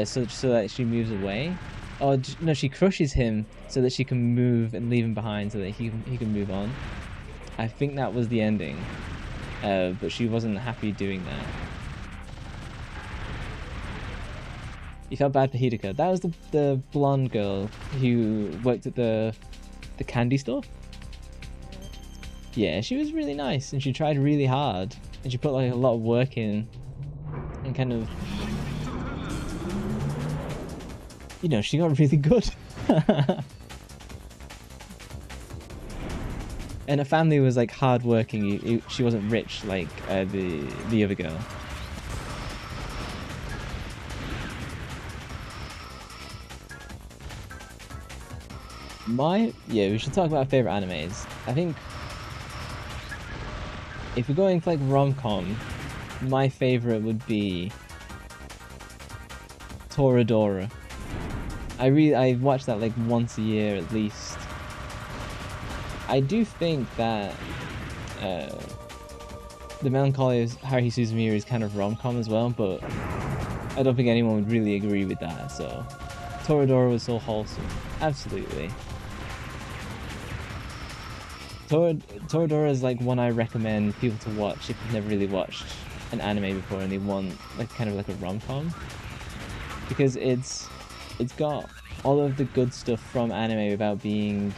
So that she moves away, or no, she crushes him so that she can move and leave him behind, so that he can move on. I think that was the ending, but she wasn't happy doing that. You felt bad for Hideka. That was the blonde girl who worked at the candy store. Yeah, she was really nice, and she tried really hard, and she put like a lot of work in, and kind of, you know, she got really good. And her family was like hard-working. She wasn't rich like the other girl. Yeah, we should talk about favorite animes. I think if we're going for like rom-com, my favorite would be Toradora. I watch that like once a year at least. I do think that the Melancholy of Haruhi Suzumiya is kind of rom-com as well, but I don't think anyone would really agree with that, so Toradora was so wholesome. Absolutely. Toradora is like one I recommend people to watch if you've never really watched an anime before and they want like kind of like a rom-com, because it's got all of the good stuff from anime without being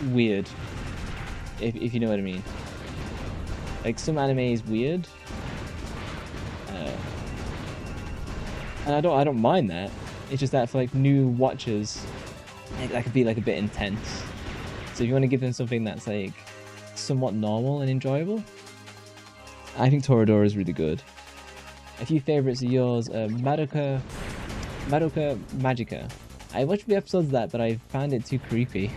weird, if you know what I mean. Like some anime is weird, and I don't mind that. It's just that for like new watchers, that could be like a bit intense. So if you want to give them something that's like somewhat normal and enjoyable, I think Toradora is really good. A few favorites of yours: Madoka Magica. I watched a few episodes of that, but I found it too creepy.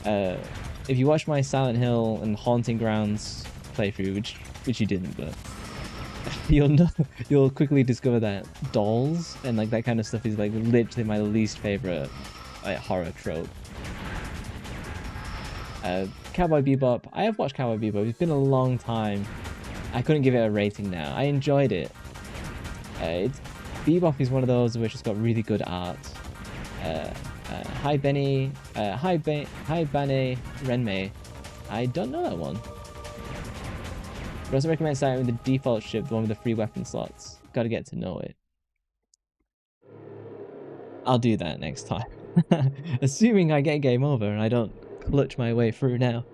If you watch my Silent Hill and Haunting Grounds playthrough, which you didn't, but you'll quickly discover that dolls and like that kind of stuff is like literally my least favorite like horror trope. Cowboy Bebop. I have watched Cowboy Bebop. It's been a long time. I couldn't give it a rating now. I enjoyed it. Bebop is one of those which has got really good art. Hi Bane Renmei. I don't know that one. But I also recommend starting with the default ship, the one with the 3 weapon slots. Gotta get to know it. I'll do that next time. Assuming I get game over and I don't clutch my way through now.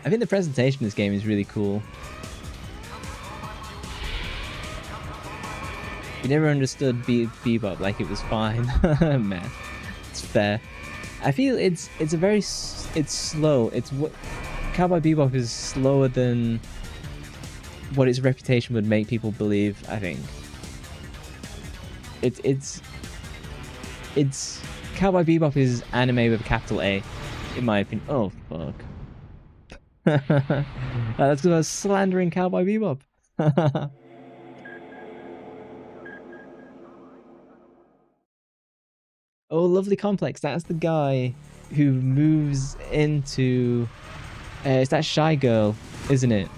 I think the presentation of this game is really cool. You never understood Bebop, like it was fine. Man, it's fair. I feel it's slow. Cowboy Bebop is slower than what its reputation would make people believe. I think it's Cowboy Bebop is anime with a capital A, in my opinion. Oh fuck. That's because I was slandering Cowboy Bebop. Oh, Lovely Complex. That's the guy who moves into... it's that shy girl, isn't it?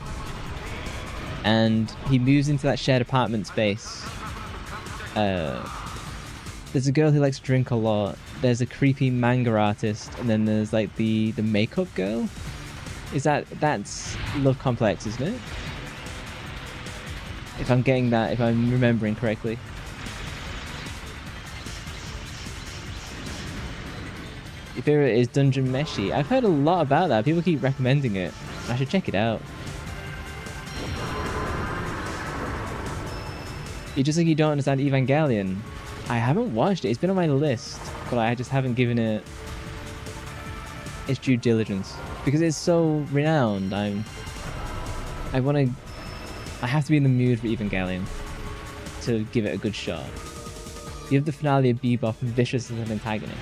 And he moves into that shared apartment space. There's a girl who likes to drink a lot. There's a creepy manga artist. And then there's like the makeup girl. That's Love Complex, isn't it? If I'm remembering correctly. Your favorite is Dungeon Meshi. I've heard a lot about that. People keep recommending it. I should check it out. You're just like you don't understand Evangelion. I haven't watched it. It's been on my list, but I just haven't given it its due diligence because it's so renowned. I have to be in the mood for Evangelion to give it a good shot. You have the finale of Bebop and Vicious as an antagonist.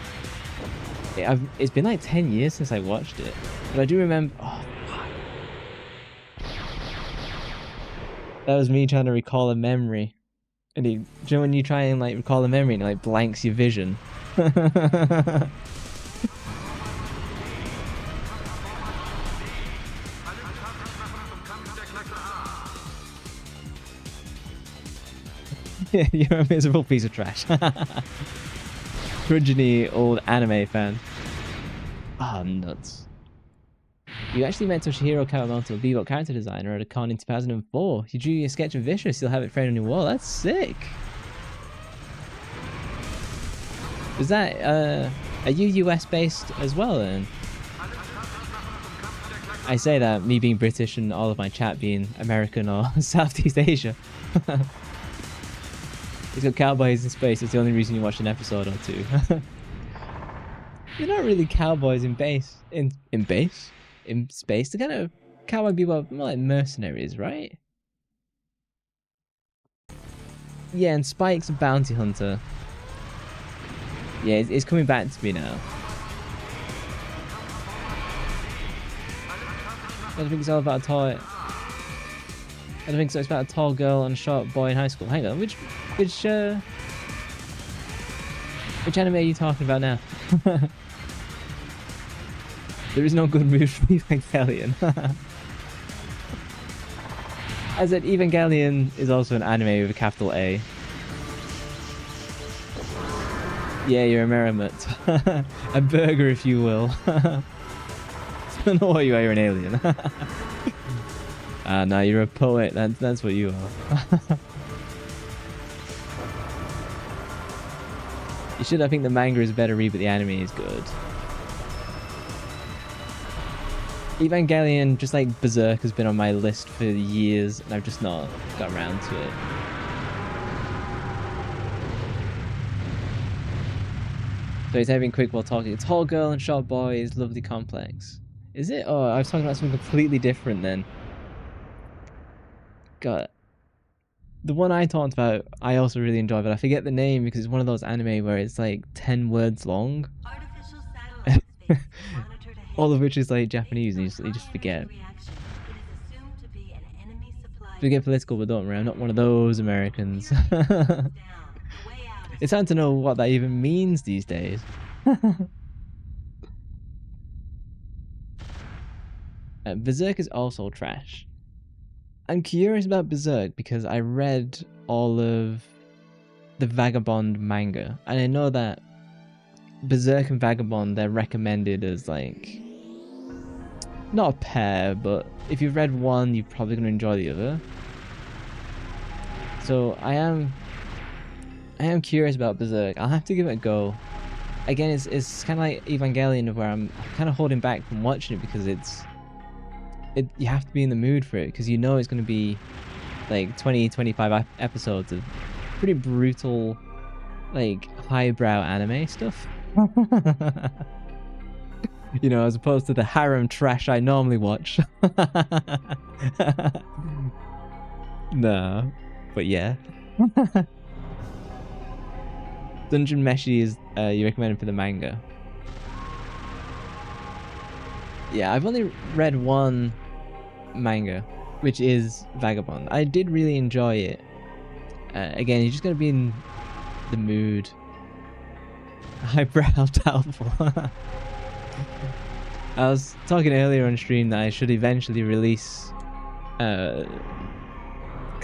It's been like 10 years since I watched it, but I do remember. Oh, that was me trying to recall a memory. And do you know when you try and like recall a memory and it like blanks your vision? Yeah, you're a miserable piece of trash. Grudgeny old anime fan. Ah, oh, nuts. You actually met Toshihiro Kawamoto, a Bebop character designer, at a con in 2004. You drew your sketch of Vicious, you'll have it framed on your wall. That's sick. Is that, are you US based as well then? I say that, me being British and all of my chat being American or Southeast Asia. It's got cowboys in space, it's the only reason you watched an episode or two. They're not really cowboys in base. In space? They're kind of Cowboy Bebop, more like mercenaries, right? Yeah, and Spike's a bounty hunter. Yeah, it's coming back to me now. I don't think it's all about a toy. I don't think so. It's about a tall girl and a short boy in high school. Hang on, which anime are you talking about now? There is no good move from Evangelion. I said Evangelion is also an anime with a capital A. Yeah, you're a merimut. A burger, if you will. I don't know what you are, you're an alien. No, you're a poet. That's what you are. You should. I think the manga is better read, but the anime is good. Evangelion, just like Berserk, has been on my list for years, and I've just not got around to it. So he's having quick while talking. A tall girl and short boy is lovely complex. Is it? Oh, I was talking about something completely different then. God. The one I talked about, I also really enjoy, but I forget the name because it's one of those anime where it's like 10 words long. Artificial satellite space monitored ahead. All of which is like Japanese, and you just forget. It is assumed to be an enemy supply. We get political, but don't worry, I'm not one of those Americans. Down. The way out. It's hard to know what that even means these days. Berserk is also trash. I'm curious about Berserk because I read all of the Vagabond manga, and I know that Berserk and Vagabond, they're recommended as like not a pair, but if you've read one, you're probably going to enjoy the other. So I am curious about Berserk. I'll have to give it a go. Again, it's kind of like Evangelion, where I'm kind of holding back from watching it because you have to be in the mood for it, because you know it's going to be like 20-25 episodes of pretty brutal, like highbrow anime stuff. You know, as opposed to the harem trash I normally watch. No, but yeah. Dungeon Meshi is you recommended for the manga. Yeah, I've only read one manga, which is Vagabond. I did really enjoy it. Again, you just gotta be in the mood. Highbrow doubtful. I was talking earlier on stream that I should eventually release, because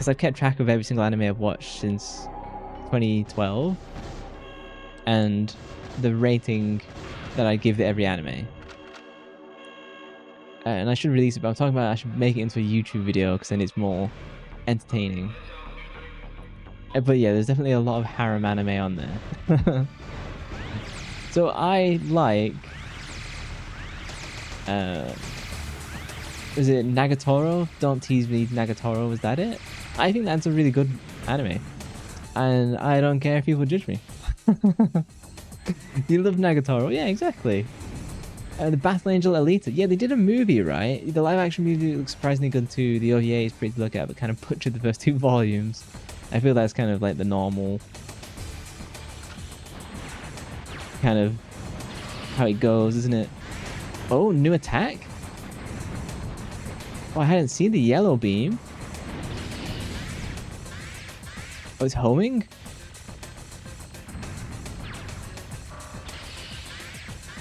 I've kept track of every single anime I've watched since 2012, and the rating that I give to every anime. And I should release it, but I'm talking about I should make it into a YouTube video because then it's more entertaining. But yeah, there's definitely a lot of harem anime on there. So I like... is it Nagatoro? Don't Tease Me, Nagatoro, was that it? I think that's a really good anime. And I don't care if people judge me. You love Nagatoro? Yeah, exactly. The Battle Angel Alita. Yeah, they did a movie, right? The live action movie looks surprisingly good too. The OVA is pretty to look at, but kind of butchered the first 2 volumes. I feel that's kind of like the normal kind of how it goes, isn't it? Oh, new attack? Oh, I hadn't seen the yellow beam. Oh, it's homing?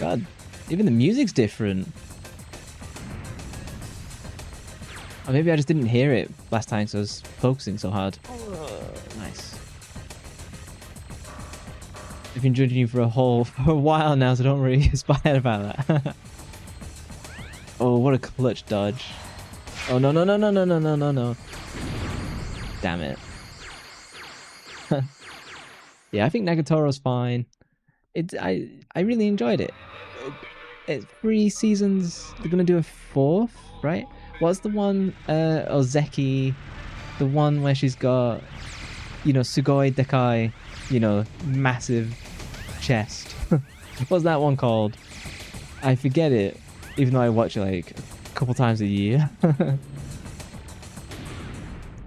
God, even the music's different. Or maybe I just didn't hear it last time because I was focusing so hard. Oh, nice. I've been judging you for a while now, so don't really inspire about that. Oh, what a clutch dodge. Oh, no, no, no, no, no, no, no, no, no. Damn it. Yeah, I think Nagatoro's fine. I really enjoyed it. It's 3 seasons. They're gonna do a 4th, right? What's the one, Ozeki, the one where she's got, you know, Sugoi Dekai, you know, massive chest. What's that one called? I forget it, even though I watch it like a couple times a year.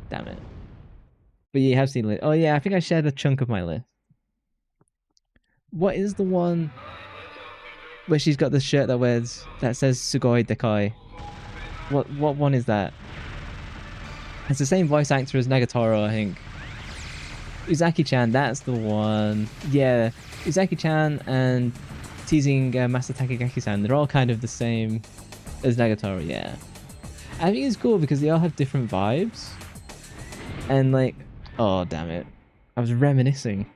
Damn it. But yeah, you have seen it. Oh yeah, I think I shared a chunk of my list. What is the one where she's got the shirt that says Sugoi Dekai? What one is that? It's the same voice actor as Nagatoro, I think. Uzaki-chan, that's the one. Yeah, Uzaki-chan and teasing Master Takagaki-san, they're all kind of the same as Nagatoro, yeah. I think it's cool because they all have different vibes. And like, oh damn it. I was reminiscing.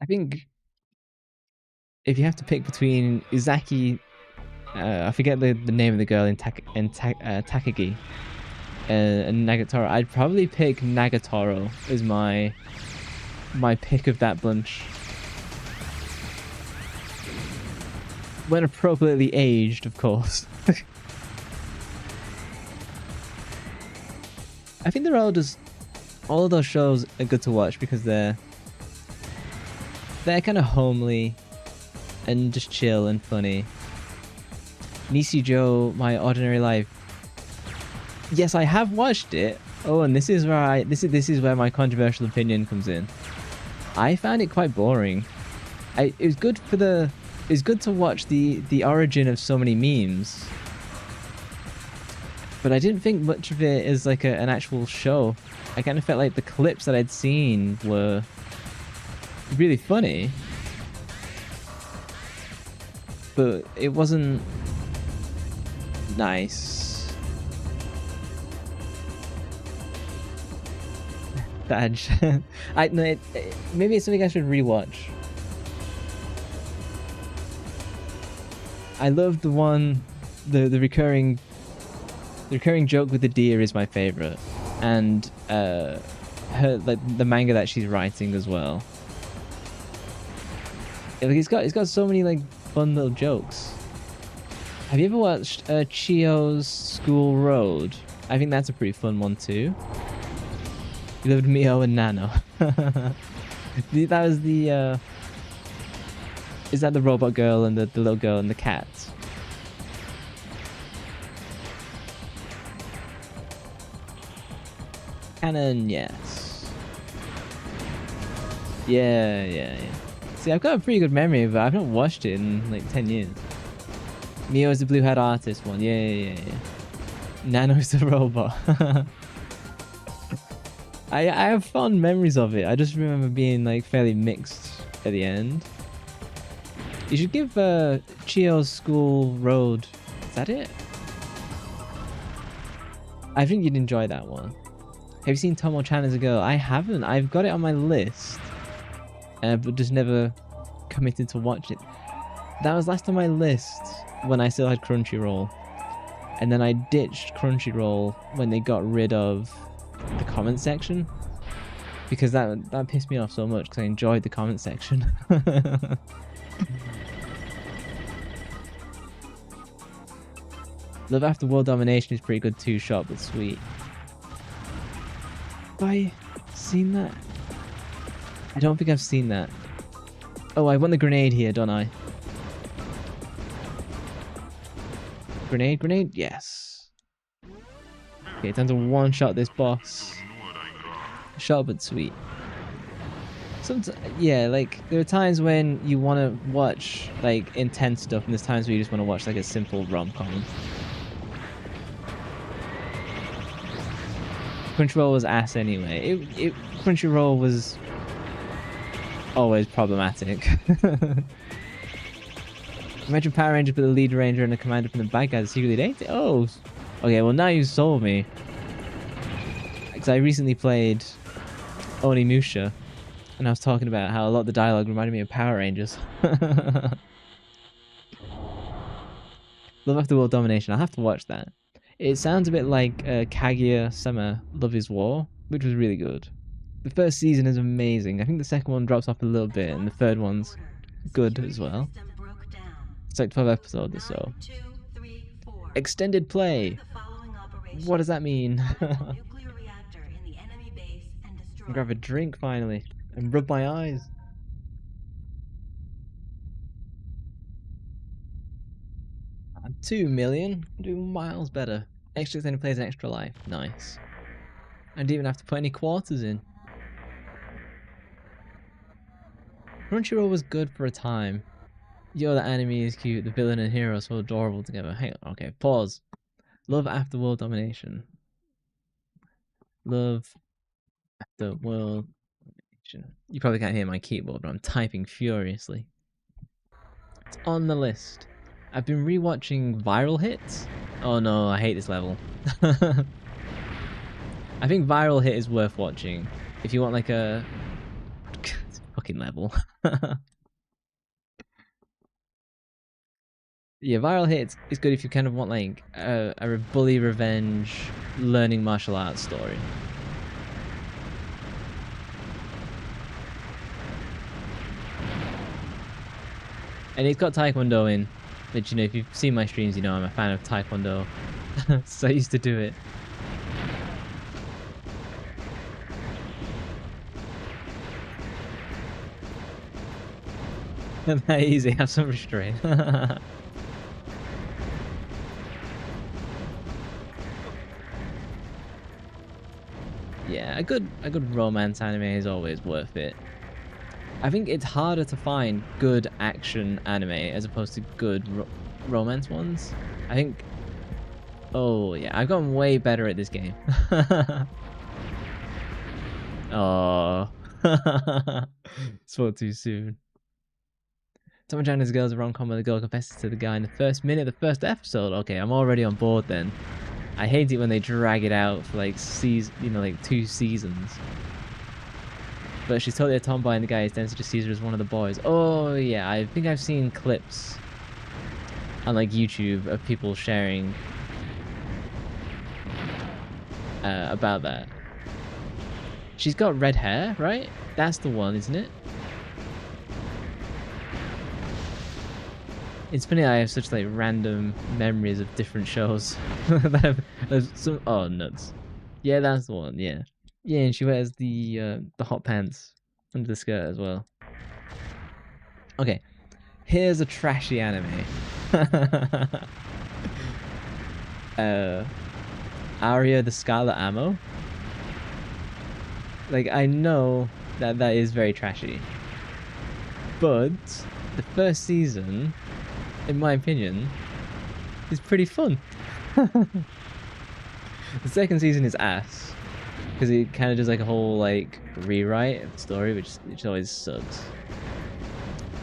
I think if you have to pick between Izaki, I forget the name of the girl in Takagi, and Nagatoro, I'd probably pick Nagatoro as my pick of that bunch. When appropriately aged, of course. I think they're all of those shows are good to watch because they're kind of homely and just chill and funny. Nishijo, My Ordinary Life. Yes, I have watched it. Oh, and this is where this is where my controversial opinion comes in. I found it quite boring. It was good to watch the origin of so many memes. But I didn't think much of it as like an actual show. I kind of felt like the clips that I'd seen were really funny. But it wasn't nice. Badge. Maybe it's something I should rewatch. I love the one, the recurring joke with the deer is my favorite, and her like the manga that she's writing as well. Like it's got so many like fun little jokes. Have you ever watched Chio's School Road? I think that's a pretty fun one too. You loved Mio and Nano. That was the is that the robot girl and the little girl and the cat? Canon, yes. Yeah. See, I've got a pretty good memory, but I've not watched it in like 10 years. Mio is the blue-haired artist one. Yeah. Nano's the robot. I have fond memories of it. I just remember being like fairly mixed at the end. You should give Chio's School Road. Is that it? I think you'd enjoy that one. Have you seen Tomo-chan as a Girl? I haven't. I've got it on my list, but just never committed to watch it. That was last on my list when I still had Crunchyroll, and then I ditched Crunchyroll when they got rid of the comment section, because that pissed me off so much because I enjoyed the comment section. Love After World Domination is pretty good too, short but sweet. Have I seen that? I don't think I've seen that. Oh, I want the grenade here, don't I? Grenade? Yes. Okay, time to one-shot this boss. Short but sweet. Yeah, like, there are times when you want to watch, like, intense stuff, and there's times where you just want to watch, like, a simple rom-com. Crunchyroll was ass anyway. Crunchyroll was always problematic. Imagine Power Rangers with a lead ranger and a commander from the bad guys secretly dating. Oh, okay. Well, now you sold me. Because I recently played Onimusha, and I was talking about how a lot of the dialogue reminded me of Power Rangers. Love After World Domination. I'll have to watch that. It sounds a bit like Kaguya-sama Love is War, which was really good. The first season is amazing. I think the second one drops off a little bit, and the third one's good as well. It's like 12 episodes or so. Extended play. What does that mean? Grab a drink finally, and rub my eyes. 2 million? Do miles better. Extra extended plays an extra life. Nice. I didn't even have to put any quarters in. Crunchyroll was good for a time. Yo, the anime is cute. The villain and hero are so adorable together. Hang on. Okay, pause. Love After World Domination. Love After World Domination. You probably can't hear my keyboard, but I'm typing furiously. It's on the list. I've been rewatching Viral Hits. Oh no, I hate this level. I think Viral Hit is worth watching if you want like a fucking level. Yeah, Viral Hit is good if you kind of want like a bully revenge learning martial arts story. And it's got Taekwondo in, which, you know, if you've seen my streams, you know I'm a fan of Taekwondo. So I used to do it. That easy, have some restraint. Yeah, a good romance anime is always worth it. I think it's harder to find good action anime as opposed to good romance ones. I think... Oh, yeah, I've gotten way better at this game. Oh. Spoke too soon. Tomo-chan girl's a rom-com where the girl confesses to the guy in the first minute of the first episode. Okay, I'm already on board then. I hate it when they drag it out for like like 2 seasons. But she's totally a tomboy and the guy extends just sees her as one of the boys. Oh yeah, I think I've seen clips on like YouTube of people sharing about that. She's got red hair, right? That's the one, isn't it? It's funny I have such like random memories of different shows that have some. Oh nuts! Yeah, that's the one. Yeah, yeah, and she wears the hot pants under the skirt as well. Okay, here's a trashy anime. Aria the Scarlet Ammo. Like, I know that is very trashy, but the first season, in my opinion, is pretty fun. The second season is ass because it kind of does like a whole like rewrite of the story, which always sucks.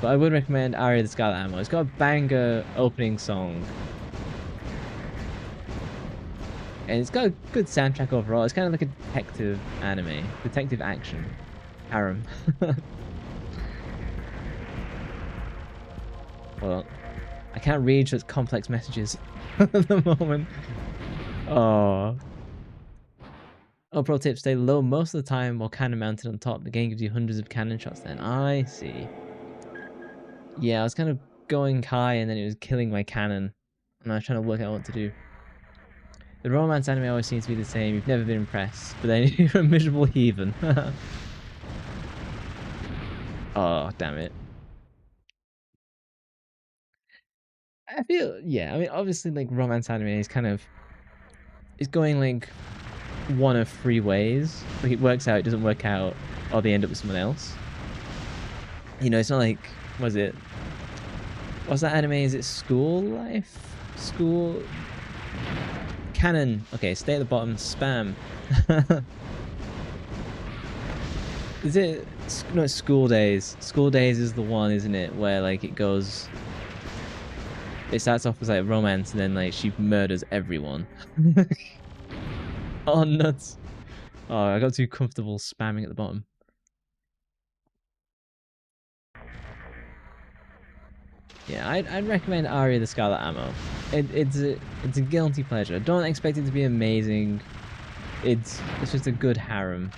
But I would recommend Aria the Scarlet Ammo. It's got a banger opening song, and it's got a good soundtrack overall. It's kind of like a detective anime, detective action, harem. Well, I can't read such complex messages at the moment. Oh. Oh, pro tip, stay low most of the time while cannon mounted on top. The game gives you hundreds of cannon shots then. I see. Yeah, I was kind of going high and then it was killing my cannon. And I was trying to work out what to do. The romance anime always seems to be the same. You've never been impressed. But then you're a miserable heathen. Oh, damn it. I feel, yeah, I mean, obviously, like, romance anime is kind of, it's going, like, one of 3 ways. Like, it works out, it doesn't work out, or they end up with someone else. You know, it's not like, what's that anime? Is it School Life? School... Canon. Okay, stay at the bottom, spam. Is it... No, it's School Days. School Days is the one, isn't it? Where, like, it goes... It starts off as like romance and then like she murders everyone. Oh nuts. Oh, I got too comfortable spamming at the bottom. Yeah, I'd recommend Aria the Scarlet Ammo. It's a guilty pleasure. Don't expect it to be amazing. It's just a good harem.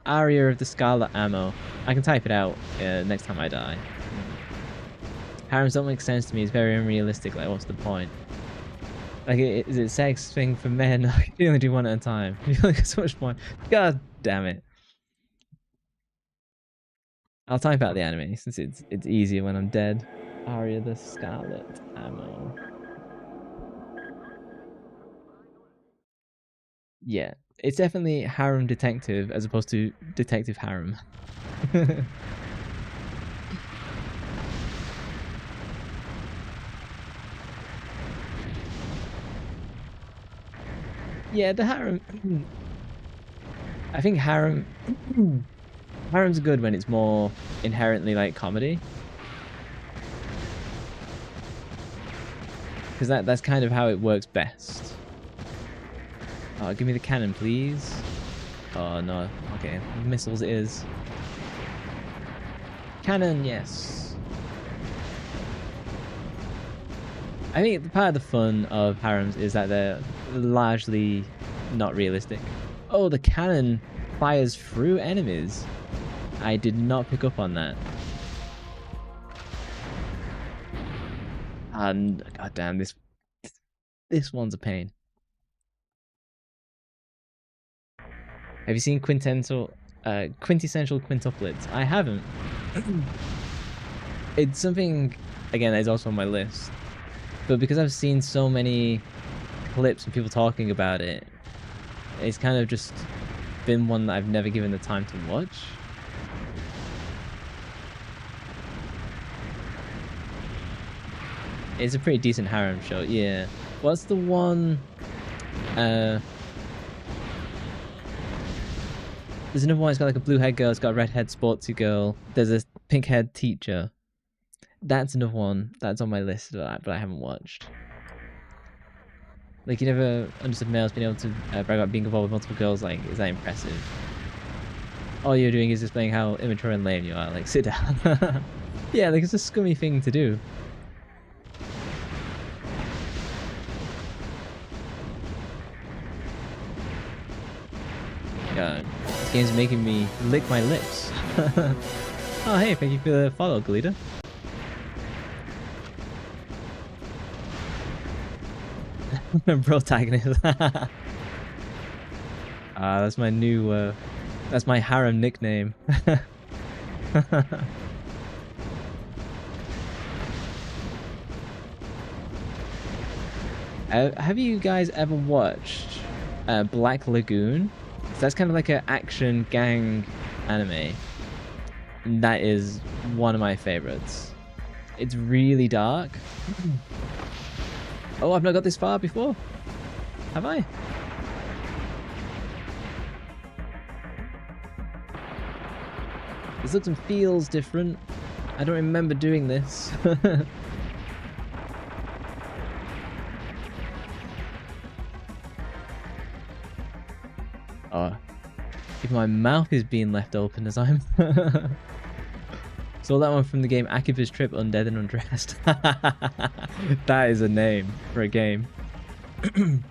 Aria of the Scarlet Ammo. I can type it out next time I die. Harems don't make sense to me. It's very unrealistic. Like, what's the point? Like, is it sex thing for men? You only do one at a time. You only got so much point. God damn it! I'll type out the anime since it's easier when I'm dead. Aria the Scarlet Ammo. Yeah. It's definitely harem detective as opposed to detective harem. Yeah, the harem... I think harem... Harem's good when it's more inherently like comedy. Because that's kind of how it works best. Oh, give me the cannon, please. Oh, no. Okay, missiles it is. Cannon, yes. I think part of the fun of harems is that they're largely not realistic. Oh, the cannon fires through enemies. I did not pick up on that. And goddamn, this one's a pain. Have you seen quintessential quintuplets? I haven't. It's something again that is also on my list, but because I've seen so many clips and people talking about it, it's kind of just been one that I've never given the time to watch. It's a pretty decent harem show, yeah. What's the one? There's another one. It's got like a blue haired girl. It's got a red haired sportsy girl. There's a pink haired teacher. That's another one that's on my list, but I haven't watched. Like, you never understood males being able to brag about being involved with multiple girls. Like, is that impressive? All you're doing is displaying how immature and lame you are. Like, sit down. Yeah, like, it's a scummy thing to do. This game's making me lick my lips. Oh, hey, thank you for the follow, Galita. Protagonist. That's my new, that's my harem nickname. Have you guys ever watched Black Lagoon? That's kind of like an action gang anime. And that is one of my favorites. It's really dark. Oh, I've not got this far before. Have I? This looks and feels different. I don't remember doing this. Oh, if my mouth is being left open as I'm... Saw that one from the game Akiba's Trip, Undead and Undressed. That is a name for a game. Do you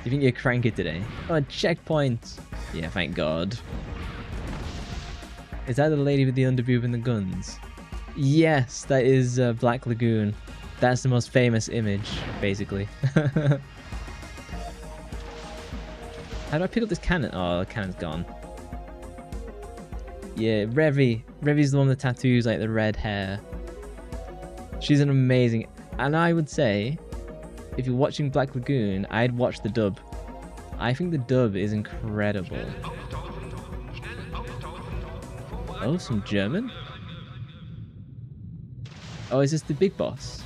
think you're cranky today? Oh, checkpoint! Yeah, thank God. Is that the lady with the underboob and the guns? Yes, that is Black Lagoon. That's the most famous image, basically. How do I pick up this cannon? Oh, the cannon's gone. Yeah, Revy. Revy's the one with the tattoos, like the red hair. She's an amazing... And I would say, if you're watching Black Lagoon, I'd watch the dub. I think the dub is incredible. Oh, some German? Oh, is this the big boss?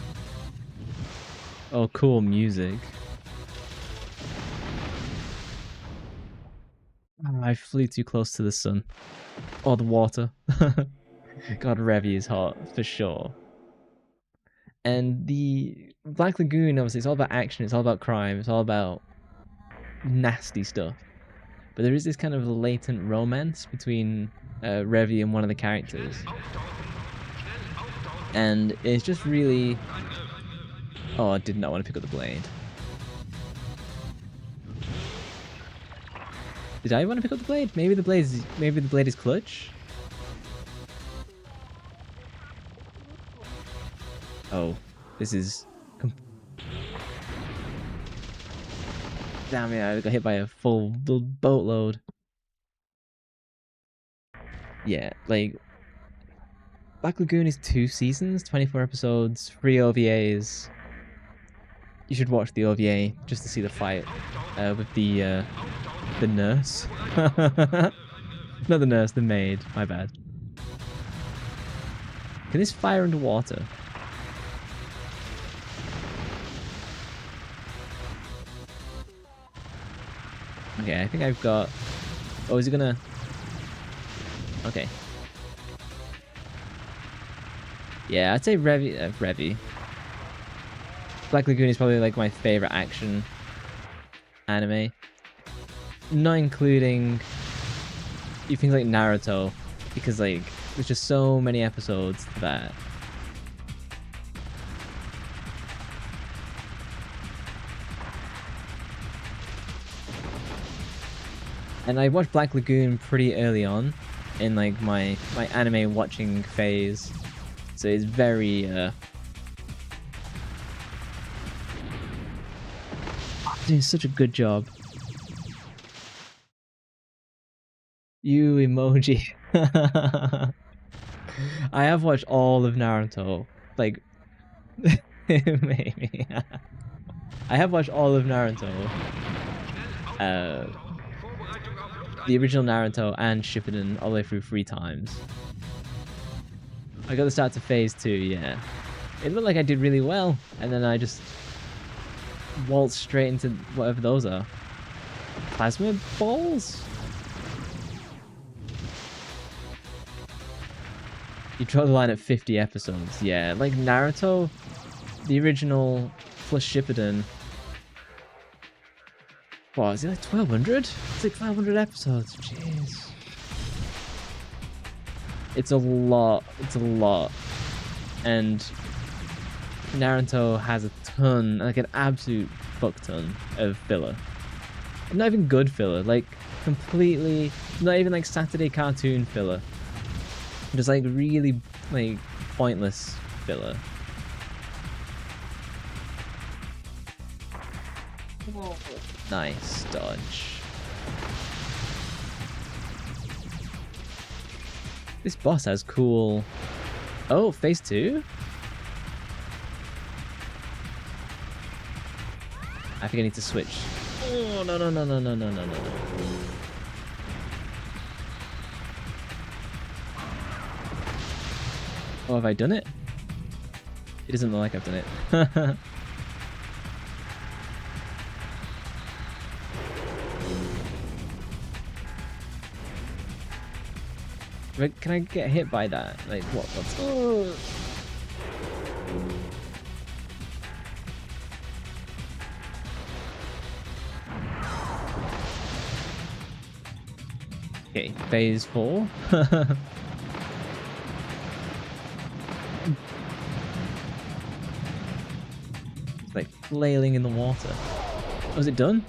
Oh, cool music. Oh, I flew too close to the sun. Or the water. God, Revy is hot, for sure. And the Black Lagoon, obviously, it's all about action, it's all about crime, it's all about nasty stuff. But there is this kind of latent romance between Revy and one of the characters. And it's just really... Oh, I did not want to pick up the blade. Did I want to pick up the blade? Maybe the blade is clutch. Oh, this is... Damn it, I got hit by a full boatload. Yeah, like... Black Lagoon is 2 seasons, 24 episodes, 3 OVAs. You should watch the OVA just to see the fight with the nurse. Not the nurse, the maid. My bad. Can this fire underwater? Okay, I think I've got... Oh, is it gonna... Okay. Yeah, I'd say Revy. Black Lagoon is probably like my favorite action anime. Not including things like Naruto, because like there's just so many episodes that and I watched Black Lagoon pretty early on in like my anime watching phase, so it's very doing such a good job. You emoji. I have watched all of Naruto. Like, maybe. I have watched all of Naruto. The original Naruto and Shippuden all the way through 3 times. I got the start to phase 2, yeah. It looked like I did really well, and then I just waltzed straight into whatever those are. Plasma balls? You draw the line at 50 episodes, yeah. Like Naruto, the original plus Shippuden. What, is it like 1200? It's like 1200 episodes, jeez. It's a lot, And Naruto has a ton, like an absolute fuck ton of filler. Not even good filler, like completely, not even like Saturday cartoon filler. Just like really like pointless filler. Nice dodge. This boss has cool. Oh, phase 2? I think I need to switch. Oh, no. Oh, have I done it? It doesn't look like I've done it. But can I get hit by that? Like, what's... Oh. Okay, phase 4. It's like flailing in the water. Was it done?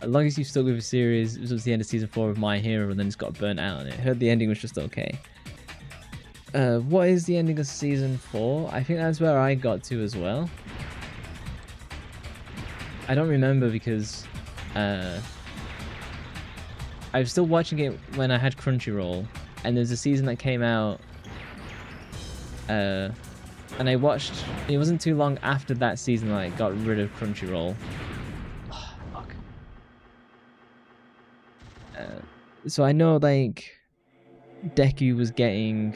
As long as you've stuck with a series, it was the end of season 4 of My Hero and then it's got burnt out on it. Heard the ending was just okay. What is the ending of season 4? I think that's where I got to as well. I don't remember because I was still watching it when I had Crunchyroll, and there's a season that came out, and I watched. It wasn't too long after that season that I got rid of Crunchyroll. Oh, fuck. So I know like Deku was getting.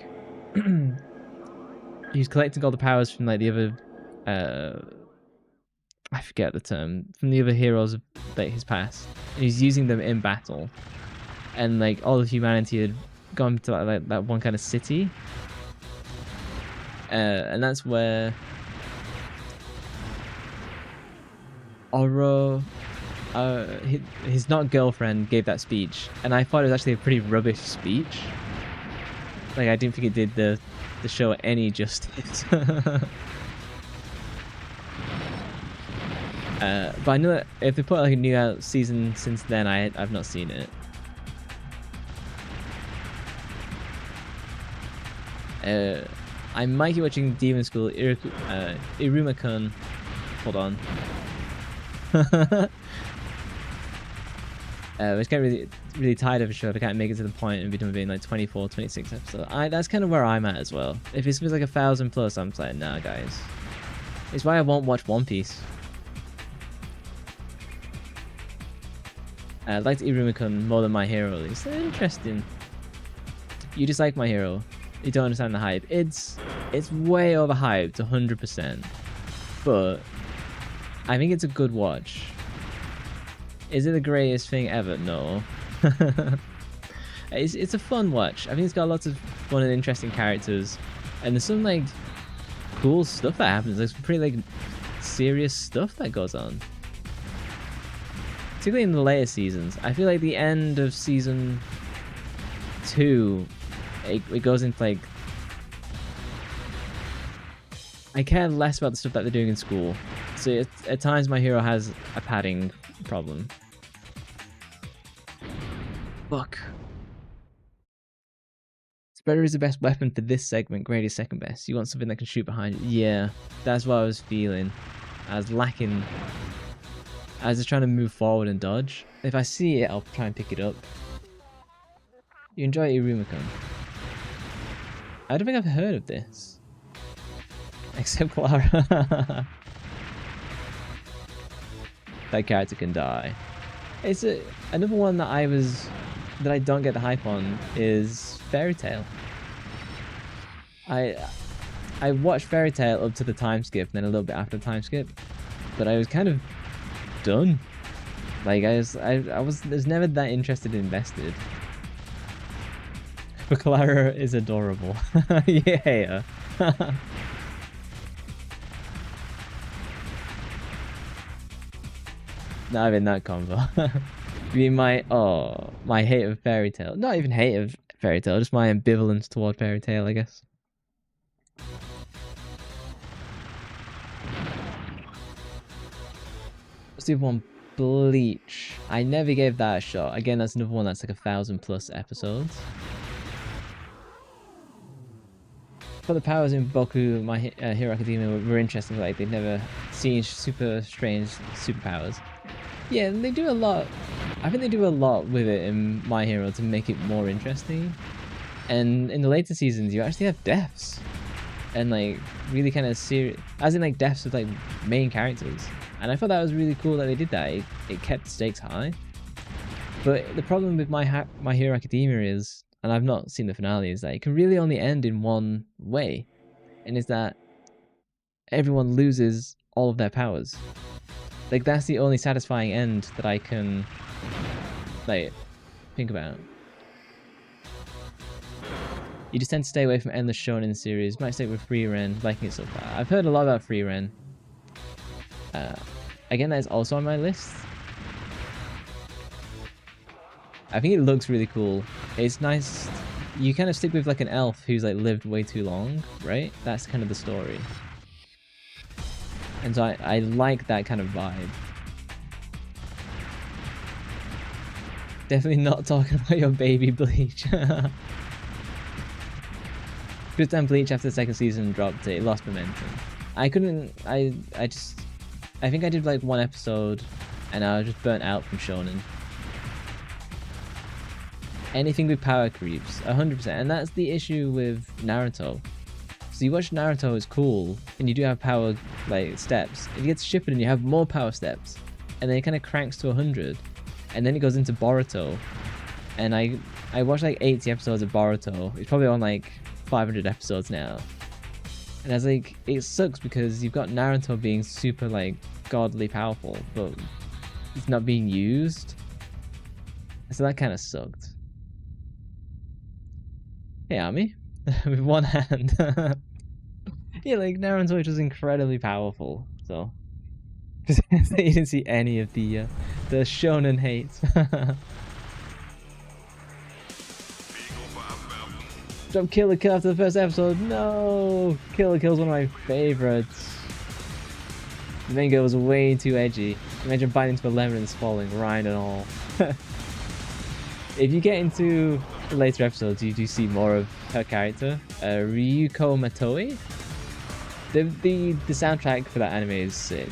He was collecting all the powers from like the other. I forget the term, from the other heroes of like his past, and he's using them in battle, and like all of humanity had gone to like that one kind of city, and that's where Oro, his not girlfriend, gave that speech, and I thought it was actually a pretty rubbish speech. Like I didn't think it did the show any justice. But I know that if they put like a new out season since then, I've not seen it. I might be watching Demon School. Iruma-kun. Hold on. I was getting really tired of a show if I can't make it to the point and be done being like 24, 26 episodes. That's kind of where I'm at as well. If it's like 1,000 plus, I'm like, nah, guys. It's why I won't watch One Piece. I liked Iruma-kun more than My Hero. It's interesting. You dislike My Hero. You don't understand the hype. It's way overhyped, 100%. But I think it's a good watch. Is it the greatest thing ever? No. It's a fun watch. I think it's got lots of fun and interesting characters, and there's some like cool stuff that happens. There's some pretty like serious stuff that goes on, particularly in the later seasons. I feel like the end of season 2, it goes into like, I care less about the stuff that they're doing in school. So at times my hero has a padding problem. Fuck. Spreader is the best weapon for this segment, Grade is second best. You want something that can shoot behind you? Yeah, that's what I was feeling. I was lacking. I was just trying to move forward and dodge. If I see it, I'll try and pick it up. You enjoy Iruma-kun? I don't think I've heard of this. Except Clara. That character can die. It's another one that I don't get the hype on is Fairy Tail. I watched Fairy Tail up to the time skip, and then a little bit after the time skip, but I was kind of done. Like I was never that interested in invested. But Clara is adorable. Yeah. Not even that convo. You mean my hate of Fairy Tail? Not even hate of Fairy Tail, just my ambivalence toward Fairy Tail, I guess. Let's do one. Bleach. I never gave that a shot. Again, that's another one that's like 1,000+ episodes. But the powers in Boku, My Hero Academia, were interesting. Like they've never seen super strange superpowers. Yeah, they do a lot. I think they do a lot with it in My Hero to make it more interesting. And in the later seasons, you actually have deaths, and like really kind of serious, as in like deaths of like main characters. And I thought that was really cool that they did that. It kept the stakes high. But the problem with My Hero Academia is, and I've not seen the finale, is that it can really only end in one way, and is that everyone loses all of their powers. Like that's the only satisfying end that I can like think about. You just tend to stay away from endless shonen series. Might stick with Free Ren, liking it so far. I've heard a lot about Free Ren. Again, that is also on my list. I think it looks really cool. It's nice. You kind of stick with like an elf who's like lived way too long, right? That's kind of the story. And so I like that kind of vibe. Definitely not talking about your baby Bleach. Good time Bleach after the second season dropped it lost momentum. I couldn't, I think I did like one episode and I was just burnt out from shonen. Anything with power creeps, 100%, and that's the issue with Naruto. So you watch Naruto, it's cool, and you do have power like steps. It gets Shippuden and you have more power steps, and then it kind of cranks to 100, and then it goes into Boruto. And I watched like 80 episodes of Boruto. It's probably on like 500 episodes now. And I was like, it sucks because you've got Naruto being super like godly powerful, but it's not being used. So that kind of sucked. Hey, Ami. With one hand. Yeah, like Naruto was incredibly powerful, so you didn't see any of the shonen hate. Drop Killer Kill after the first episode. No, Killer Kill's one of my favorites. The main girl was way too edgy. Imagine biting into a lemon and swallowing rind and all. If you get into the later episodes, you do see more of her character, Ryuko Matoi. The soundtrack for that anime is sick.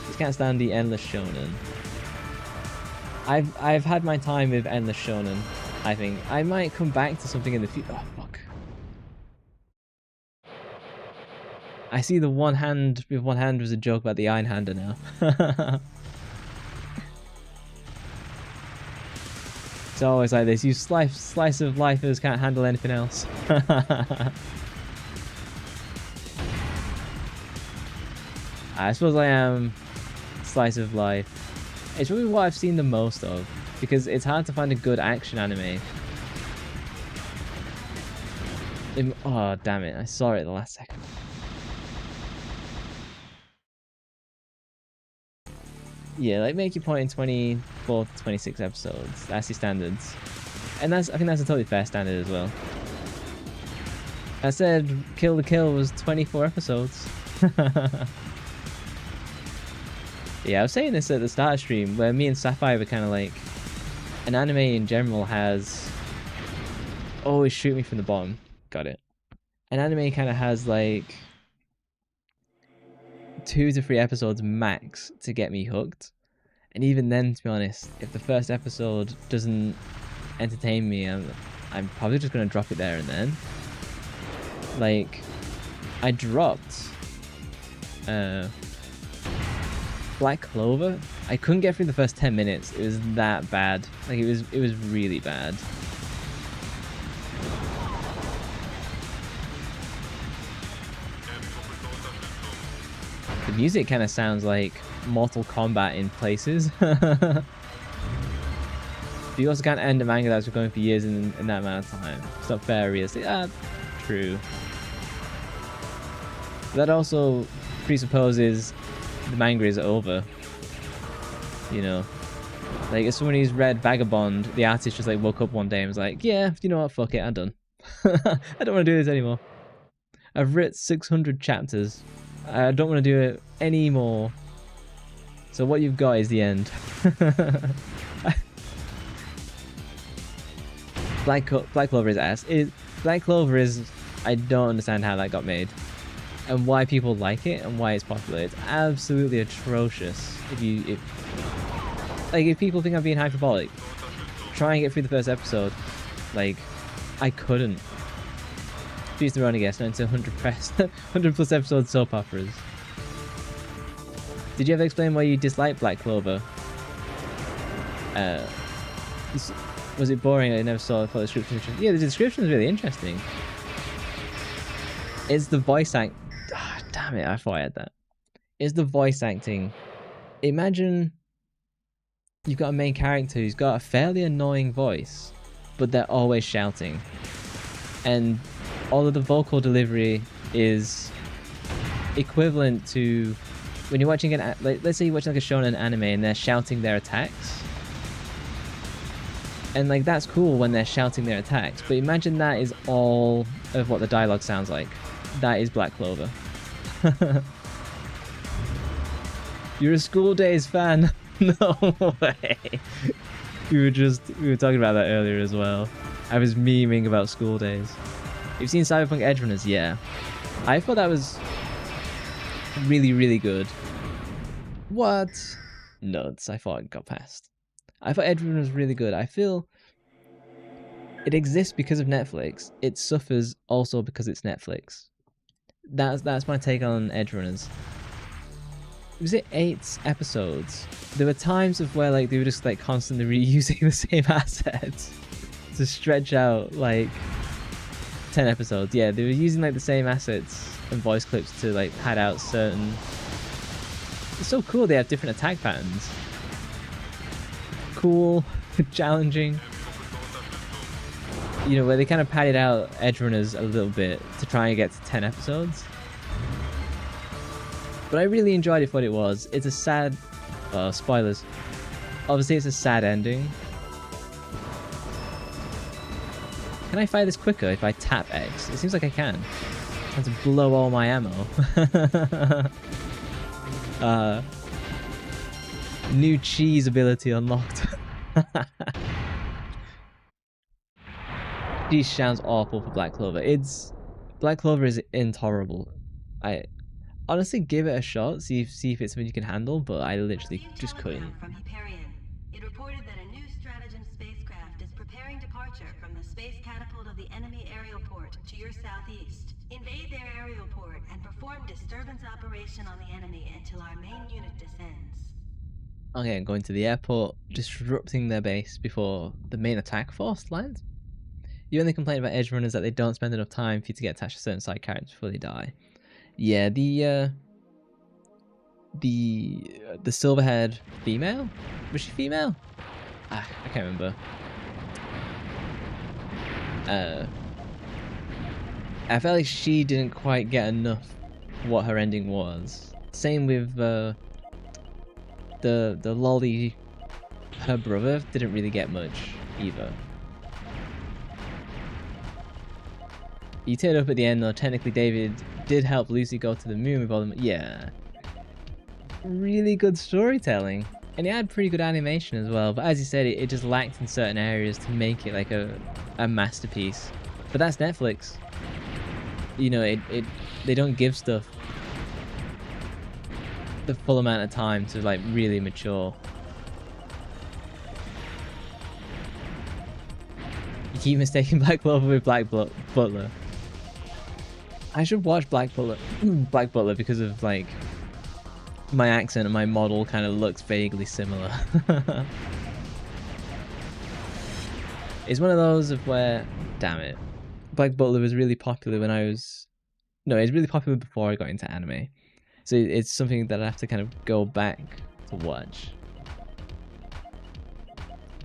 Just can't stand the endless shonen. I've had my time with endless shonen. I think I might come back to something in the future. Oh fuck! I see the one hand with one hand was a joke about the Einhänder now. It's always like this. You slice of lifers can't handle anything else. I suppose I am slice of life. It's probably what I've seen the most of, because it's hard to find a good action anime. Oh, damn it. I saw it at the last second. Yeah, like make your point in 24 to 26 episodes. That's your standards. And I think that's a totally fair standard as well. I said Kill the Kill was 24 episodes. Yeah, I was saying this at the start of stream, where me and Sapphire were kind of like, an anime in general has... Always shoot me from the bottom. Got it. An anime kind of has like 2 to 3 episodes max to get me hooked. And even then, to be honest, if the first episode doesn't entertain me, I'm probably just going to drop it there and then. Like, I dropped Black Clover. I couldn't get through the first 10 minutes. It was that bad. Like, it was really bad. The music kind of sounds like Mortal Kombat in places. You also can't end a manga that's been going for years in that amount of time. It's not fair, realistic. True. That also presupposes the manga is over. You know, like as someone who's read Vagabond, the artist just like woke up one day and was like, "Yeah, you know what? Fuck it, I'm done. I don't want to do this anymore. I've written 600 chapters. I don't want to do it anymore. So what you've got is the end." Black Clover is ass. Black Clover is... I don't understand how that got made. And why people like it and why it's popular. It's absolutely atrocious. If people think I'm being hyperbolic, try and get through the first episode. Like, I couldn't. Choose their own, I guess, not into 100 plus episodes soap operas. Did you ever explain why you dislike Black Clover? Was it boring? I never saw the description. Yeah, the description is really interesting. It's the voice act. Oh, damn it, I thought I had that. It's the voice acting. Imagine you've got a main character who's got a fairly annoying voice, but they're always shouting. And all of the vocal delivery is equivalent to when you're watching let's say you're watching like a shonen anime and they're shouting their attacks. And like that's cool when they're shouting their attacks, but imagine that is all of what the dialogue sounds like. That is Black Clover. You're a School Days fan? No way. We were talking about that earlier as well. I was memeing about School Days. You've seen Cyberpunk Edge Runners? Yeah. I thought that was really, really good. What? Nuts. I thought it got past. I thought Edge Runners was really good. I feel it exists because of Netflix. It suffers also because it's Netflix. That's my take on Edge Runners. Was it 8 episodes? There were times of where like they were just like constantly reusing the same assets to stretch out like 10 episodes. Yeah, they were using like the same assets and voice clips to like pad out certain... It's so cool they have different attack patterns. Cool, challenging. You know, where they kind of padded out Edge Runners a little bit to try and get to 10 episodes. But I really enjoyed it for what it was. It's a sad... spoilers. Obviously it's a sad ending. Can I fire this quicker if I tap X? It seems like I can. I have to blow all my ammo. New cheese ability unlocked. This sounds awful for Black Clover. Black Clover is intolerable. I honestly give it a shot, see if it's something you can handle, but I literally just couldn't. From Hyperion. It reported that a new stratagem spacecraft is preparing departure from the space catapult of the enemy aerial port to your southeast. Invade their aerial port and perform disturbance operation on the enemy until our main unit descends. Okay, I'm going to the airport, disrupting their base before the main attack force lands. You only complain about Edge Runners that they don't spend enough time for you to get attached to certain side characters before they die. Yeah, the silver-haired female? Was she female? I can't remember. I felt like she didn't quite get enough what her ending was. Same with the lolly, her brother didn't really get much either. He turned up at the end though. Technically David did help Lucy go to the moon with all them. Yeah. Really good storytelling. And it had pretty good animation as well, but as you said, it just lacked in certain areas to make it like a masterpiece. But that's Netflix. You know, they don't give stuff the full amount of time to like really mature. You keep mistaking Black Clover with Black Butler. I should watch Black Butler because of like my accent and my model kind of looks vaguely similar. It's one of those of where, damn it, Black Butler was really popular when I was, no, it was really popular before I got into anime. So it's something that I have to kind of go back to watch.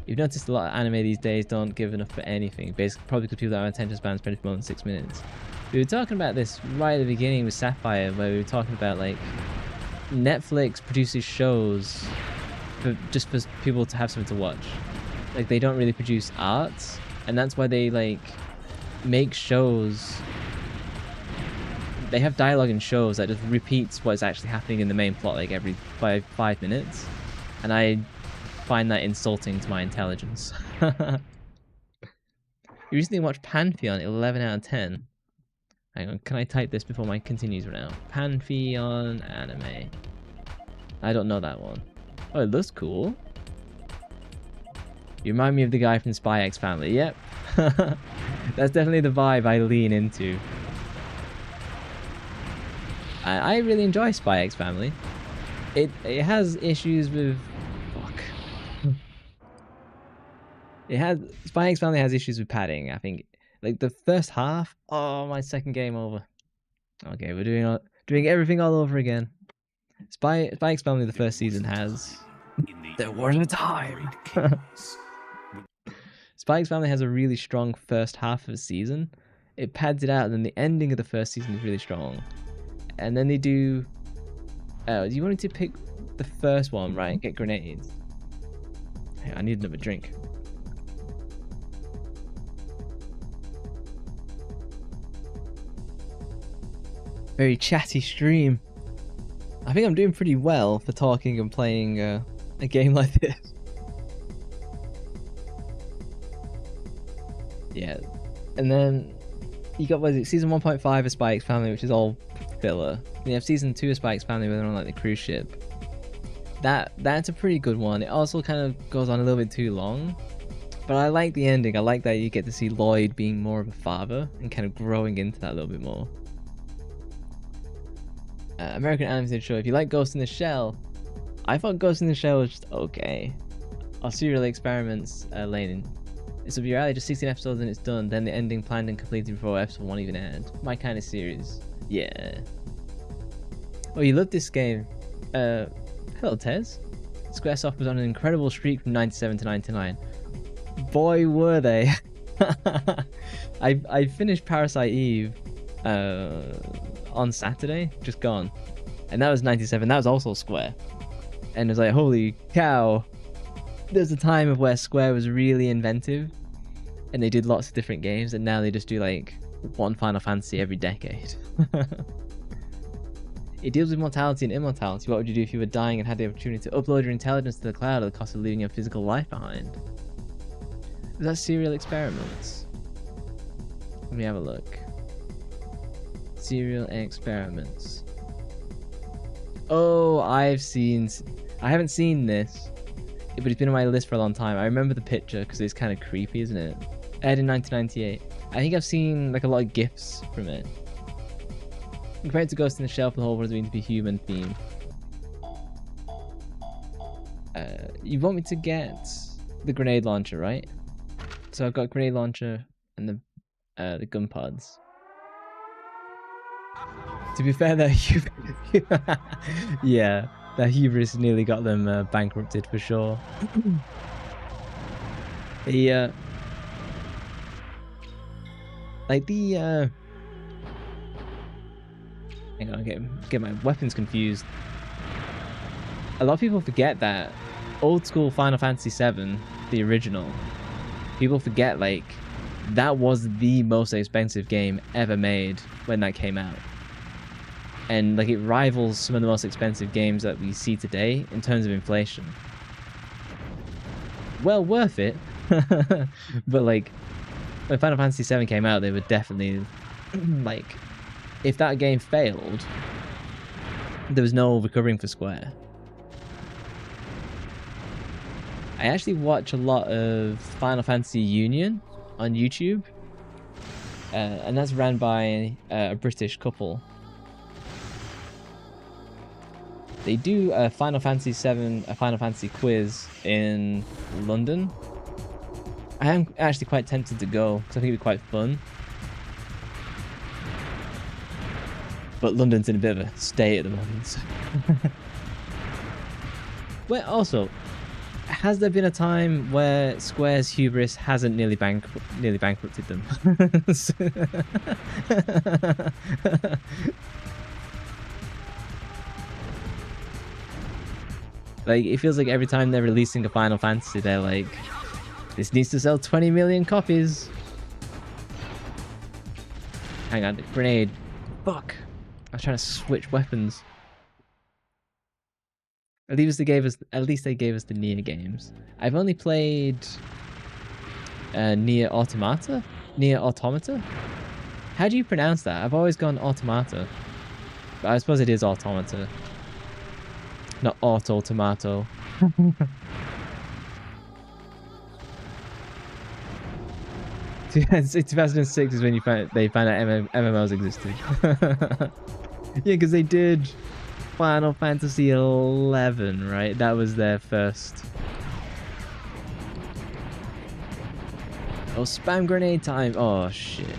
You've noticed a lot of anime these days don't give enough for anything, basically probably because people don't have attention spans for more than 6 minutes. We were talking about this right at the beginning with Sapphire, where we were talking about like Netflix produces shows just for people to have something to watch. Like they don't really produce art, and that's why they like make shows. They have dialogue in shows that just repeats what's actually happening in the main plot like every 5 minutes, and I find that insulting to my intelligence. You recently watched Pantheon, 11 out of 10. Hang on, can I type this before my continues run out? Pantheon anime. I don't know that one. Oh, it looks cool. You remind me of the guy from Spy X Family. Yep. That's definitely the vibe I lean into. I really enjoy Spy X Family. It has issues with... Fuck. Spy X Family has issues with padding, I think. Like the first half, oh, my second game over. Okay, we're doing everything all over again. Spy X Family, the first season has. There was a time. Spy X Family has a really strong first half of the season. It pads it out, and then the ending of the first season is really strong. And then they do. You wanted to pick the first one, right? Get grenades. Hey, I need another drink. Very chatty stream. I think I'm doing pretty well for talking and playing a game like this. Yeah, and then you got, what is it, season 1.5 of Spy X Family, which is all filler. You have season 2 of Spy X Family where they're on like the cruise ship. That's a pretty good one. It also kind of goes on a little bit too long, but I like the ending. I like that you get to see Lloyd being more of a father and kind of growing into that a little bit more. American Animated Show. If you like Ghost in the Shell, I thought Ghost in the Shell was just okay. Our Serial Experiments, Lane. It's up your alley, just 16 episodes and it's done. Then the ending planned and completed before episode 1 even aired. My kind of series. Yeah. Oh, you love this game. Hello, Tez. Squaresoft was on an incredible streak from 97 to 99. Boy, were they. I finished Parasite Eve on Saturday, just gone. And that was 97, that was also Square. And it was like, holy cow. There's a time of where Square was really inventive and they did lots of different games, and now they just do like one Final Fantasy every decade. It deals with mortality and immortality. What would you do if you were dying and had the opportunity to upload your intelligence to the cloud at the cost of leaving your physical life behind? Is that Serial Experiments? Let me have a look. Serial Experiments. Oh, I haven't seen this, but it's been on my list for a long time. I remember the picture because it's kind of creepy, isn't it? Aired in 1998. I think I've seen like a lot of GIFs from it. Compared to Ghost in the Shell, the whole world is going to be human themed. You want me to get the grenade launcher, right? So I've got grenade launcher and the gun pods. To be fair, that yeah, that hubris nearly got them bankrupted for sure. The like the hang on, get my weapons confused. A lot of people forget that old school Final Fantasy VII, the original, people forget like that was the most expensive game ever made when that came out. And like it rivals some of the most expensive games that we see today in terms of inflation. Well worth it. But like when Final Fantasy VII came out, they were definitely like, if that game failed, there was no recovering for Square. I actually watch a lot of Final Fantasy Union on YouTube, and that's ran by a British couple. They do a Final Fantasy VII, a Final Fantasy quiz in London. I am actually quite tempted to go because I think it'd be quite fun. But London's in a bit of a state at the moment. So. Well, also, has there been a time where Square's hubris hasn't nearly bankrupted them? Like, it feels like every time they're releasing a Final Fantasy, they're like, this needs to sell 20 million copies. Hang on, grenade. Fuck. I was trying to switch weapons. At least they gave us the Nier games. I've only played Nier Automata? Nier Automata? How do you pronounce that? I've always gone Automata. But I suppose it is Automata. Not Auto Tomato. 2006 is when they found out MMOs existed. Yeah, because they did Final Fantasy 11, right? That was their first. Oh, spam grenade time! Oh shit!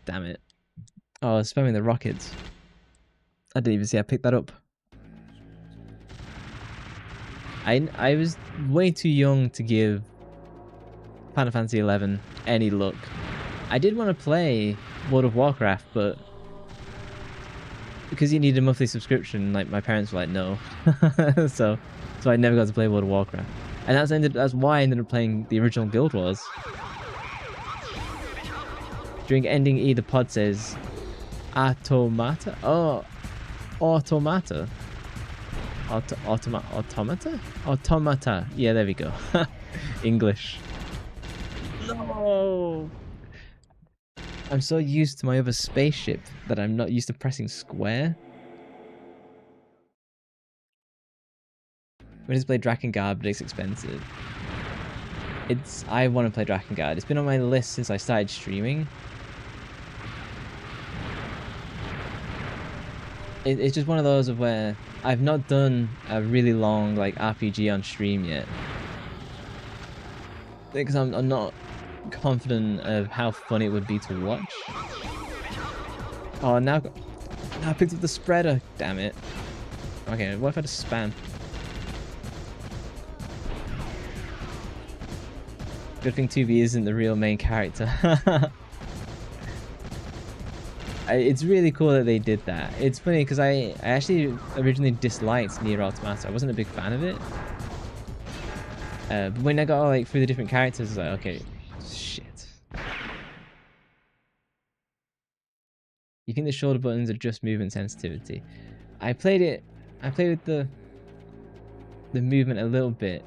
Damn it! Oh, spamming the rockets. I didn't even see I picked that up. I was way too young to give Final Fantasy 11 any luck. I did want to play World of Warcraft, but because you need a monthly subscription, like my parents were like, no. so I never got to play World of Warcraft, and that's why I ended up playing the original Guild Wars. During ending E, the pod says Automata. Oh, Automata. Automata? Automata. Yeah, there we go. English. No! I'm so used to my other spaceship that I'm not used to pressing square. We just play Drakengard, but it's expensive. I want to play Drakengard. It's been on my list since I started streaming. It's just one of those of where I've not done a really long like RPG on stream yet, because I'm not confident of how fun it would be to watch. Oh, now I picked up the spreader. Damn it. Okay, what if I just spam? Good thing 2B isn't the real main character. It's really cool that they did that. It's funny because I actually originally disliked Nier Automata. I wasn't a big fan of it. But when I got like through the different characters, I was like, okay, shit. You think the shoulder buttons are just movement sensitivity? I played with the movement a little bit.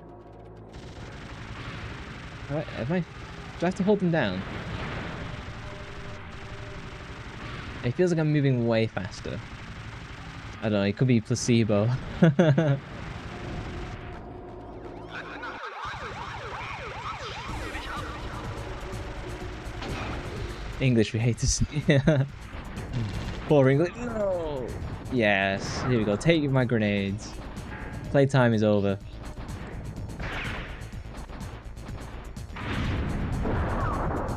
Do I have to hold them down? It feels like I'm moving way faster. I don't know, it could be placebo. English, we hate to see. Poor English. No! Yes, here we go. Take my grenades. Playtime is over.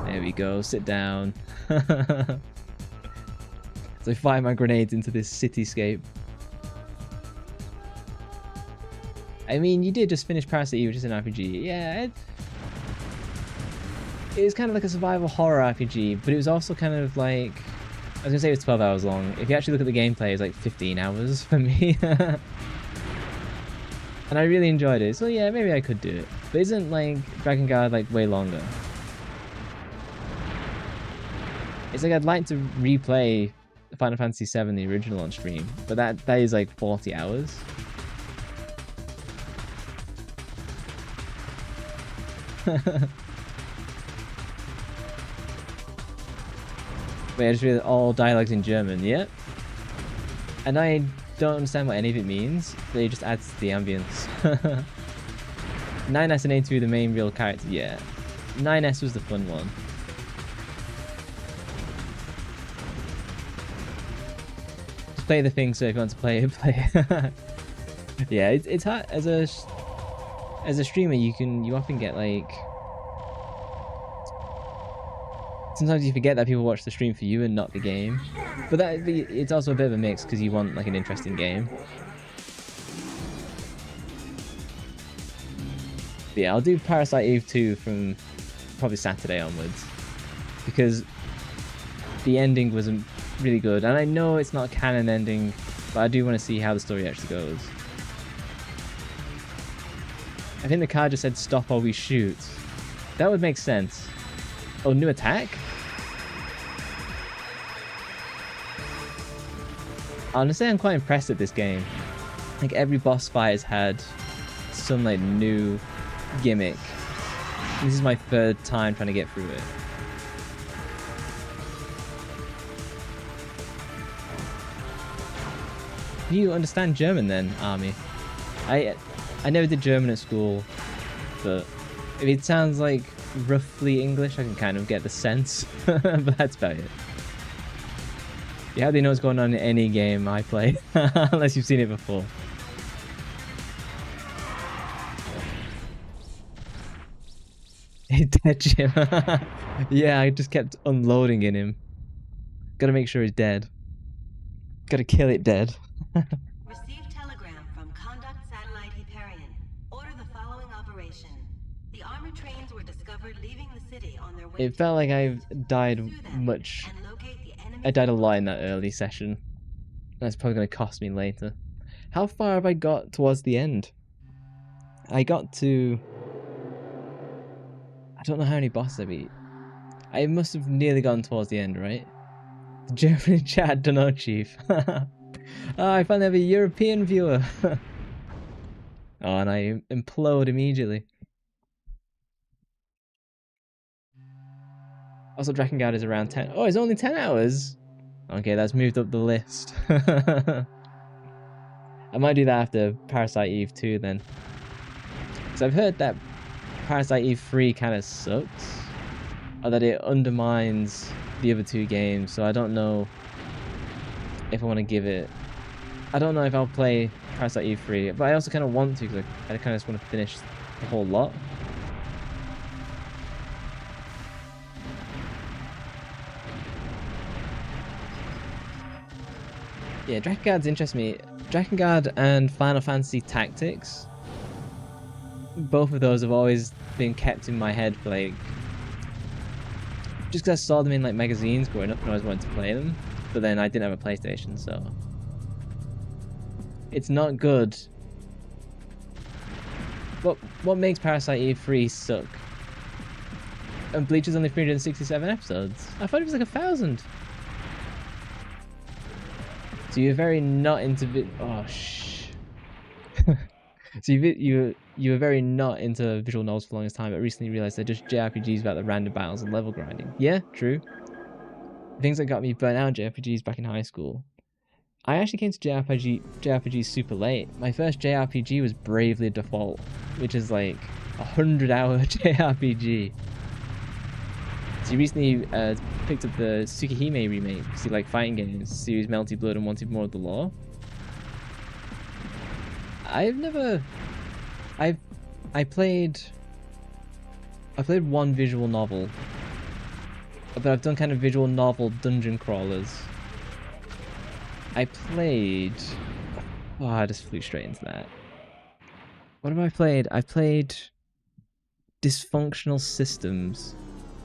There we go, sit down. So I fire my grenades into this cityscape. I mean, you did just finish Parasite Eve, which is an RPG. Yeah, it was kind of like a survival horror RPG, but it was also kind of like... I was gonna say it was 12 hours long. If you actually look at the gameplay, it's like 15 hours for me. And I really enjoyed it, so yeah, maybe I could do it. But isn't like Dragon Guard like way longer? It's like I'd like to replay Final Fantasy VII, the original, on stream, but that is like 40 hours. Wait, I just read all dialogues in German, yep. And I don't understand what any of it means, but it just adds to the ambience. 9S and A2 the main real character, yeah. 9S was the fun one. Just play the thing, so if you want to play it, play it. Yeah, it's hard as a streamer. You often get like, sometimes you forget that people watch the stream for you and not the game. But it's also a bit of a mix because you want like an interesting game. But yeah, I'll do Parasite Eve 2 from probably Saturday onwards, because the ending wasn't really good, and I know it's not a canon ending, but I do want to see how the story actually goes. I think the card just said stop or we shoot. That would make sense. Oh, new attack? Honestly, I'm quite impressed at this game. Like, every boss fight has had some like new gimmick. This is my third time trying to get through it. You understand German then, Army? I never did German at school, but if it sounds like roughly English, I can kind of get the sense, but that's about it. You hardly know what's going on in any game I play, unless you've seen it before. Dead Jim. Yeah, I just kept unloading in him. Gotta make sure he's dead. Gotta kill it dead. Received telegram from Conduct Satellite Hyperion. Order the following operation. The armored trains were discovered leaving the city on their way. It felt like I died much. I died a lot in that early session. That's probably going to cost me later. How far have I got towards the end? I got to... I don't know how many bosses I beat. I must have nearly gotten towards the end, right? The German chat, don't know, Chief. Oh, I finally have a European viewer. Oh, and I implode immediately. Also, Drakengard is around 10. Oh, it's only 10 hours? Okay, that's moved up the list. I might do that after Parasite Eve 2 then. Because I've heard that Parasite Eve 3 kind of sucks. Or that it undermines the other two games, so I don't know if I want to give it... I don't know if I'll play Parasite Eve 3, but I also kind of want to, because I kind of just want to finish the whole lot. Yeah, Drakengard's interests me. Drakengard and Final Fantasy Tactics, both of those have always been kept in my head for like... just because I saw them in like magazines growing up and I always wanted to play them, but then I didn't have a PlayStation, so... It's not good. What makes Parasite Eve 3 suck? And Bleach is only 367 episodes. I thought it was like 1,000. So you're very not into oh shh. So you were very not into visual novels for the longest time, but recently realized they're just JRPGs about the random battles and level grinding. Yeah, true. The things that got me burnt out JRPGs back in high school. I actually came to JRPGs super late. My first JRPG was Bravely Default, which is like a 100-hour JRPG. So you recently picked up the Tsukihime remake because you like fighting games, series Melty Blood, and wanted more of the lore. I played one visual novel, but I've done kind of visual novel dungeon crawlers. I played. Oh, I just flew straight into that. What have I played? I played Dysfunctional Systems,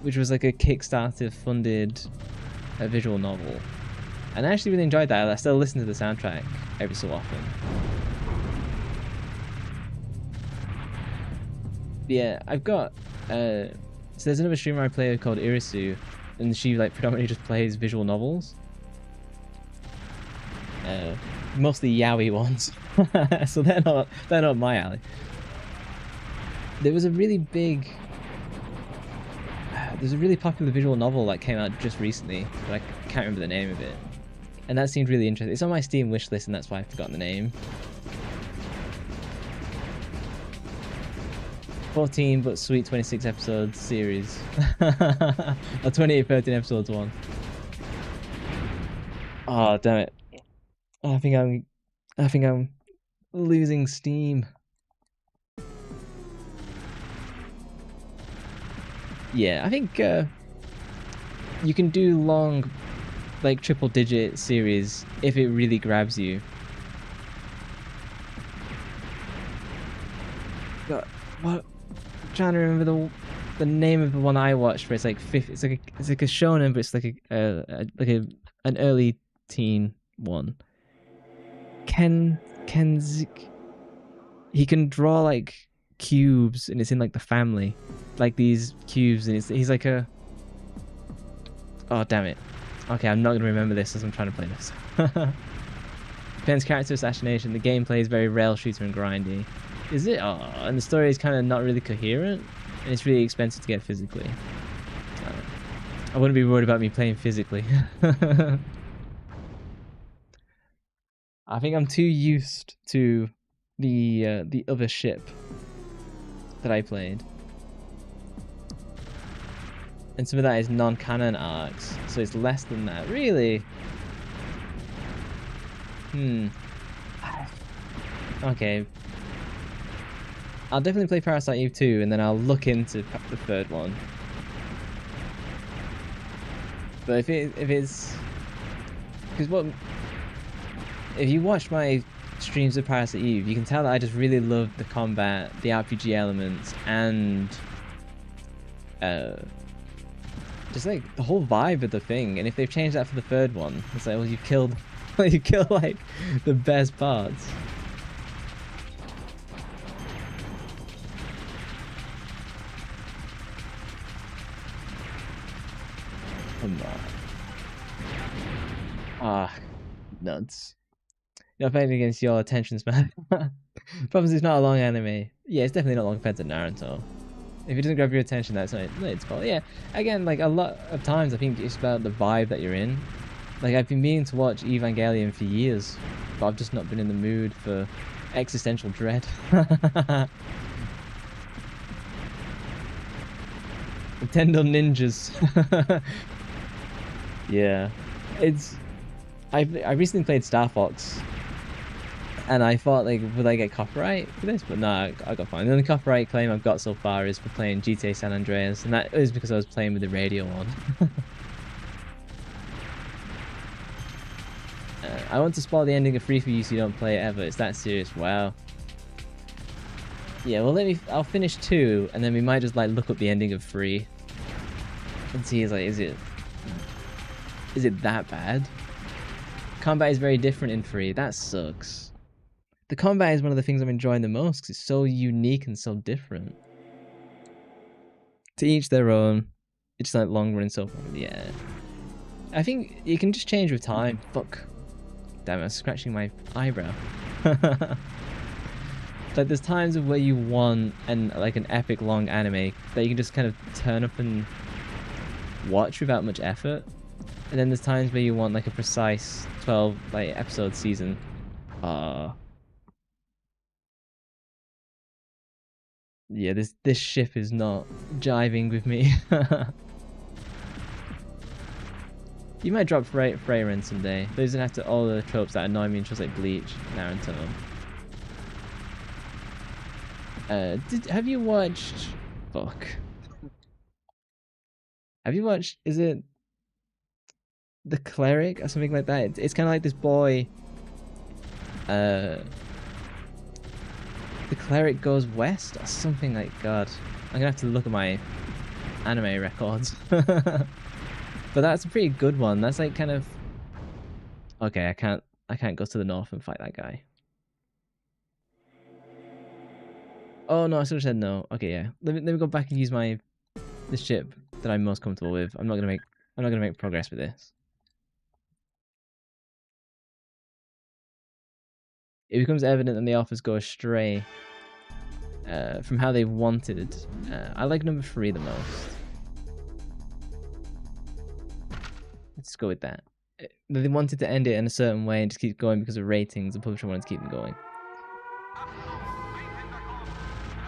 which was like a Kickstarter funded visual novel. And I actually really enjoyed that. I still listen to the soundtrack every so often. But yeah, I've got so there's another streamer I play called Irisu, and she like predominantly just plays visual novels. Mostly yaoi ones. So they're not my alley. There was a really big there's a really popular visual novel that came out just recently, but I can't remember the name of it. And that seemed really interesting. It's on my Steam wishlist, and that's why I've forgotten the name. 14 but sweet 26 episode series. A 28, 13 episodes one. Oh damn it. I think I'm losing steam. Yeah, I think you can do long, like triple digit series if it really grabs you. But what? I'm trying to remember the name of the one I watched. Where it's like it's like a shonen, but it's like an early teen one. Kenzik. He can draw like cubes, and it's in like the family, like these cubes, and he's like a. Oh damn it! Okay, I'm not gonna remember this as I'm trying to play this. Depends character assassination. The gameplay is very rail shooter and grindy. Is it? Oh, and the story is kind of not really coherent, and it's really expensive to get physically. I wouldn't be worried about me playing physically. I think I'm too used to the other ship that I played, and some of that is non-canon arcs, so it's less than that. Really? Okay. I'll definitely play Parasite Eve 2, and then I'll look into the third one. But if it's because if you watch my streams of Parasite Eve, you can tell that I just really love the combat, the RPG elements, and just like the whole vibe of the thing. And if they've changed that for the third one, it's like, well, you killed like the best parts. Come on. Ah, nuts. You're fighting against your attention span. Problem is, it's not a long anime. Yeah, it's definitely not long compared to Naruto. If it doesn't grab your attention, that's not its fault. Yeah, again, like a lot of times, I think it's about the vibe that you're in. Like, I've been meaning to watch Evangelion for years, but I've just not been in the mood for existential dread. Nintendo Ninjas. Yeah, I recently played Star Fox, and I thought, like, would I get copyright for this? But no, I got fine. The only copyright claim I've got so far is for playing GTA San Andreas, and that is because I was playing with the radio on. I want to spoil the ending of Free for you so you don't play it ever. It's that serious. Wow. Yeah, well, I'll finish 2, and then we might just like look up the ending of 3 and see, like, is it that bad? Combat is very different in 3. That sucks. The combat is one of the things I'm enjoying the most because it's so unique and so different. To each their own. It's like long run so far. Yeah. I think you can just change with time. Fuck. Damn, I'm scratching my eyebrow. Like, there's times of where you want like an epic long anime that you can just kind of turn up and watch without much effort. And then there's times where you want like a precise 12 like episode season. Yeah, this ship is not jiving with me. You might drop Freyren someday. Those don't have to all the tropes that annoy me in shows like Bleach, Naruto. Have you watched? Fuck. Have you watched? Is it the cleric or something like that. It's kind of like this boy. The cleric goes west or something like God. I'm gonna have to look at my anime records. But that's a pretty good one. That's like kind of okay. I can't go to the north and fight that guy. Oh no, I should have said no. Okay, yeah. Let me go back and use the ship that I'm most comfortable with. I'm not gonna make progress with this. It becomes evident that the authors go astray from how they wanted. I like number 3 the most. Let's go with that. They wanted to end it in a certain way and just keep going because of ratings. The publisher wanted to keep them going.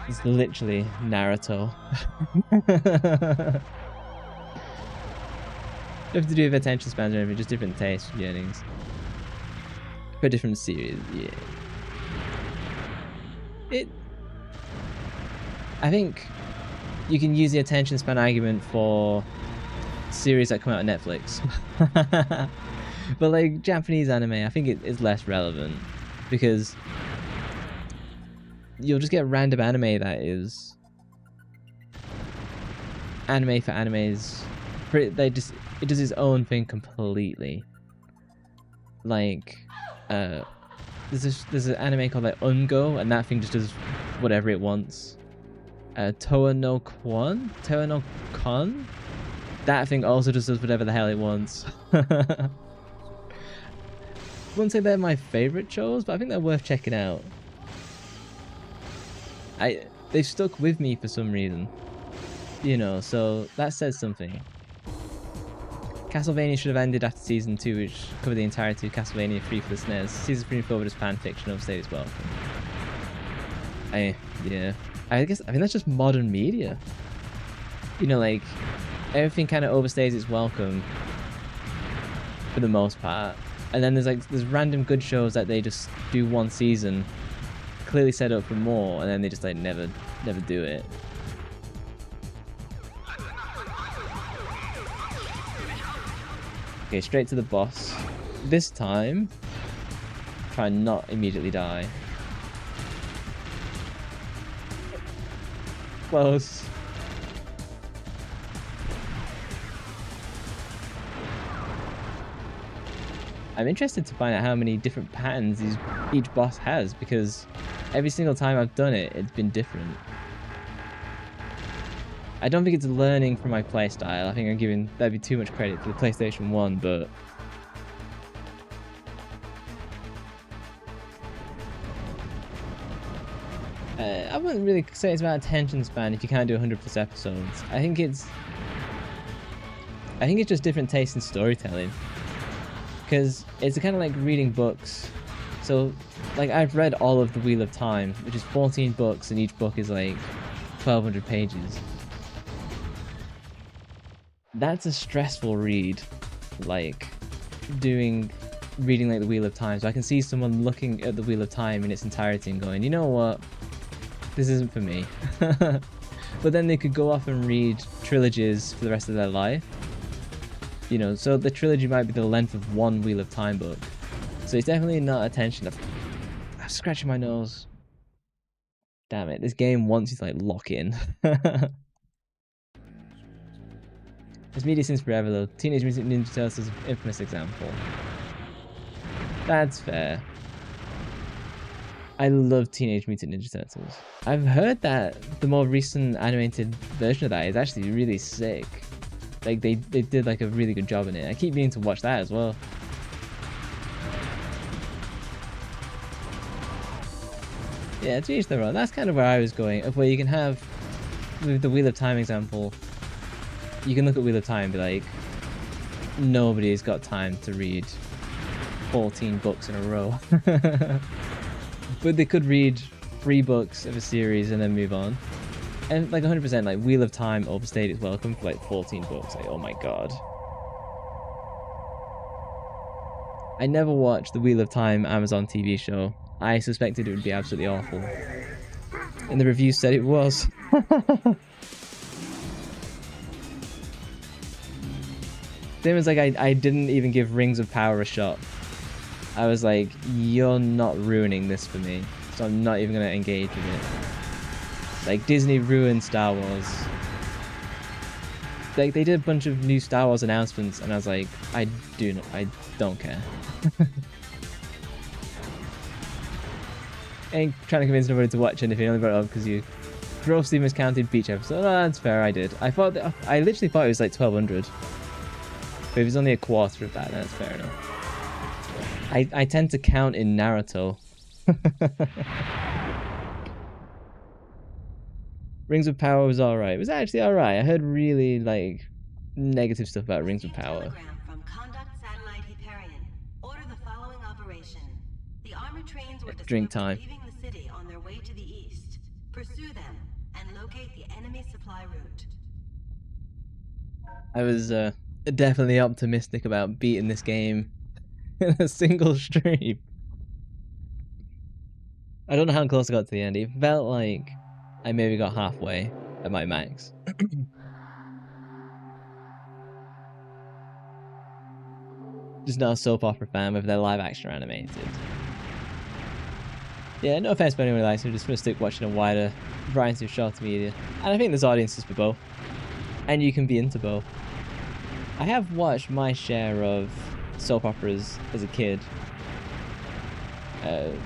It's literally Naruto. Nothing to do with attention spans or anything, just different tastes for yearnings. For a different series, yeah. I think you can use the attention span argument for series that come out on Netflix. But like Japanese anime, I think it is less relevant because you'll just get random anime that is anime for animes. It does its own thing completely. Like there's an anime called like Ungo, and that thing just does whatever it wants. Toa no Kon, that thing also just does whatever the hell it wants. I wouldn't say they're my favorite shows, but I think they're worth checking out. They've stuck with me for some reason, you know, so that says something. Castlevania should have ended after season 2, which covered the entirety of Castlevania 3 for the SNES. Season 3 and 4 were just fan fiction, overstayed as well. Yeah, I think that's just modern media. You know, like everything kind of overstays its welcome for the most part, and then there's random good shows that they just do one season, clearly set up for more, and then they just like never do it. Okay, straight to the boss. This time, try and not immediately die. Close. I'm interested to find out how many different patterns each boss has, because every single time I've done it, it's been different. I don't think it's learning from my playstyle. I think I'm giving that'd be too much credit for the PlayStation 1, but I wouldn't really say it's about attention span if you can't do 100+ episodes. I think it's just different tastes in storytelling. Because it's kind of like reading books. So, like, I've read all of The Wheel of Time, which is 14 books, and each book is like 1,200 pages. That's a stressful read, like reading like The Wheel of Time. So I can see someone looking at The Wheel of Time in its entirety and going, you know what, this isn't for me. But then they could go off and read trilogies for the rest of their life. You know, so the trilogy might be the length of one Wheel of Time book. So it's definitely not attention. I'm scratching my nose. Damn it, this game wants you to like lock in. It's media since forever though. Teenage Mutant Ninja Turtles is an infamous example. That's fair. I love Teenage Mutant Ninja Turtles. I've heard that the more recent animated version of that is actually really sick. Like they did like a really good job in it. I keep meaning to watch that as well. Yeah, to each their own. That's kind of where I was going. Of where you can have, with the Wheel of Time example, you can look at Wheel of Time and be like, nobody's got time to read 14 books in a row. But they could read 3 books of a series and then move on. And like 100%, like Wheel of Time overstayed its welcome for like 14 books. Like, oh my god. I never watched the Wheel of Time Amazon TV show. I suspected it would be absolutely awful. And the reviews said it was. Same as like I didn't even give Rings of Power a shot. I was like, you're not ruining this for me, so I'm not even gonna engage with it. Like Disney ruined Star Wars. Like they did a bunch of new Star Wars announcements, and I was like, I don't care. Ain't trying to convince nobody to watch anything. Only brought it up because you grossly miscounted Beach episode. Oh, that's fair. I did. I literally thought it was like 1200. But if it's only a quarter of that, that's fair enough. I tend to count in Naruto. Rings of Power was alright. It was actually alright. I heard really like negative stuff about Rings of Power. Telegram from Conduct Satellite Hyperion. Order the following operation. The armored trains were Drink discovered time. leaving the city on their way to the east. Pursue them and locate the enemy supply route. I was definitely optimistic about beating this game in a single stream. I don't know how close I got to the end. It felt like I maybe got halfway at my max. Just not a soap opera fan if they're live action or animated. Yeah, no offense to anyone who likes it, just gonna stick watching a wider variety of short media. And I think there's audiences for both. And you can be into both. I have watched my share of soap operas as a kid.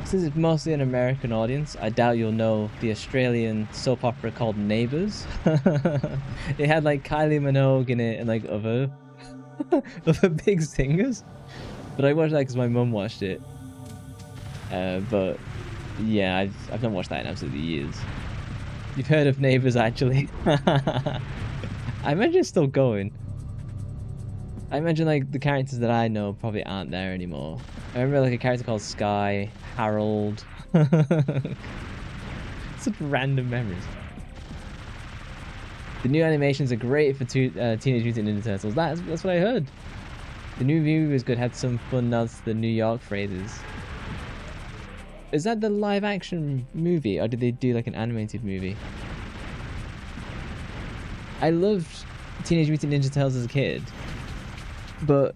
Since it's mostly an American audience, I doubt you'll know the Australian soap opera called Neighbours. It had like Kylie Minogue in it and like other big singers. But I watched that because my mum watched it. But yeah, I've not watched that in absolutely years. You've heard of Neighbours actually? I imagine it's still going. I imagine like the characters that I know probably aren't there anymore. I remember like a character called Sky, Harold. Such random memories. The new animations are great for Teenage Mutant Ninja Turtles. That's what I heard. The new movie was good, had some fun nods to the New York phrases. Is that the live action movie, or did they do like an animated movie? I loved Teenage Mutant Ninja Turtles as a kid, but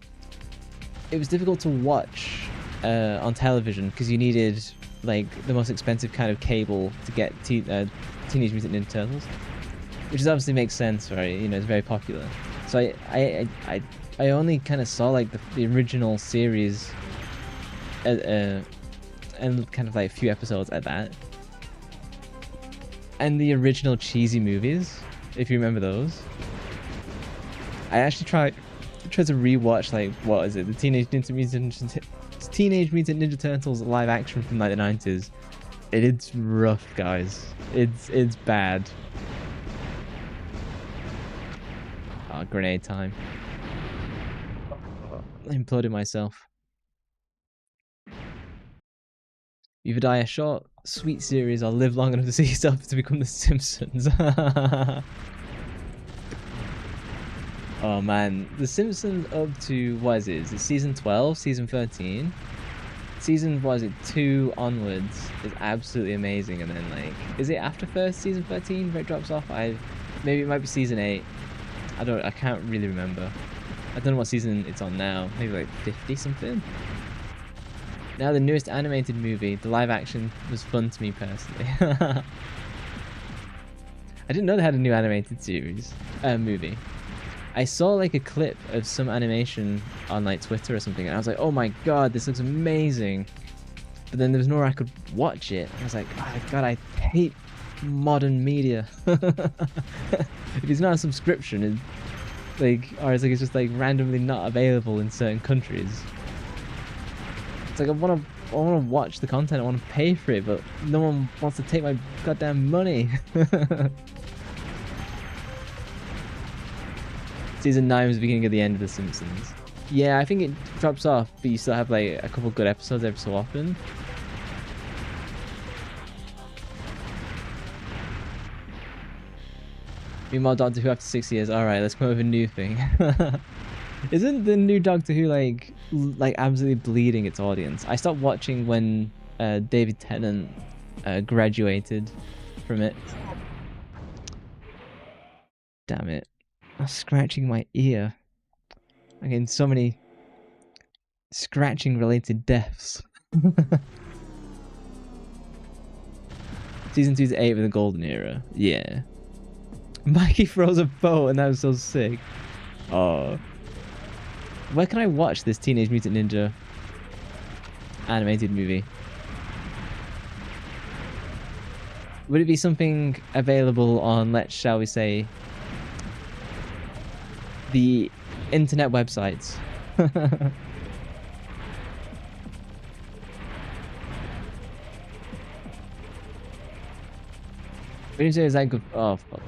it was difficult to watch on television because you needed like the most expensive kind of cable to get Teenage Mutant Ninja Turtles, which is obviously makes sense, right? You know, it's very popular. So I only kind of saw like the original series, and kind of like a few episodes at that, and the original cheesy movies, if you remember those. I actually tried to rewatch like what is it, the Teenage Mutant Ninja Turtles live action from like the 90s. It's rough, guys. It's bad. Oh, grenade time. I imploded myself. Either die a short, sweet series or live long enough to see yourself to become the Simpsons. Oh man, The Simpsons up to, what is it? Is it season 12, season 13? Season, what is it, 2 onwards is absolutely amazing, and then like, is it after first season 13 where it drops off? Maybe it might be season 8. I can't really remember. I don't know what season it's on now, maybe like 50 something? Now the newest animated movie, the live action was fun to me personally. I didn't know they had a new animated series, movie. I saw like a clip of some animation on like Twitter or something, and I was like, oh my god, this looks amazing. But then there was nowhere I could watch it. I was like, oh god, I hate modern media. If it's not a subscription, or it's like it's just like randomly not available in certain countries. It's like I want to watch the content, I want to pay for it, but no one wants to take my goddamn money. Season 9 was the beginning of the end of The Simpsons. Yeah, I think it drops off, but you still have like a couple good episodes every so often. Meanwhile, Doctor Who after 6 years. Alright, let's come up with a new thing. Isn't the new Doctor Who like absolutely bleeding its audience? I stopped watching when David Tennant graduated from it. Damn it. I'm scratching my ear. Again, so many scratching related deaths. Season 2's 8 with the golden era. Yeah. Mikey throws a boat and that was so sick. Oh. Where can I watch this Teenage Mutant Ninja animated movie? Would it be something available on, shall we say, the internet websites? What do you say is that good? Oh, fuck.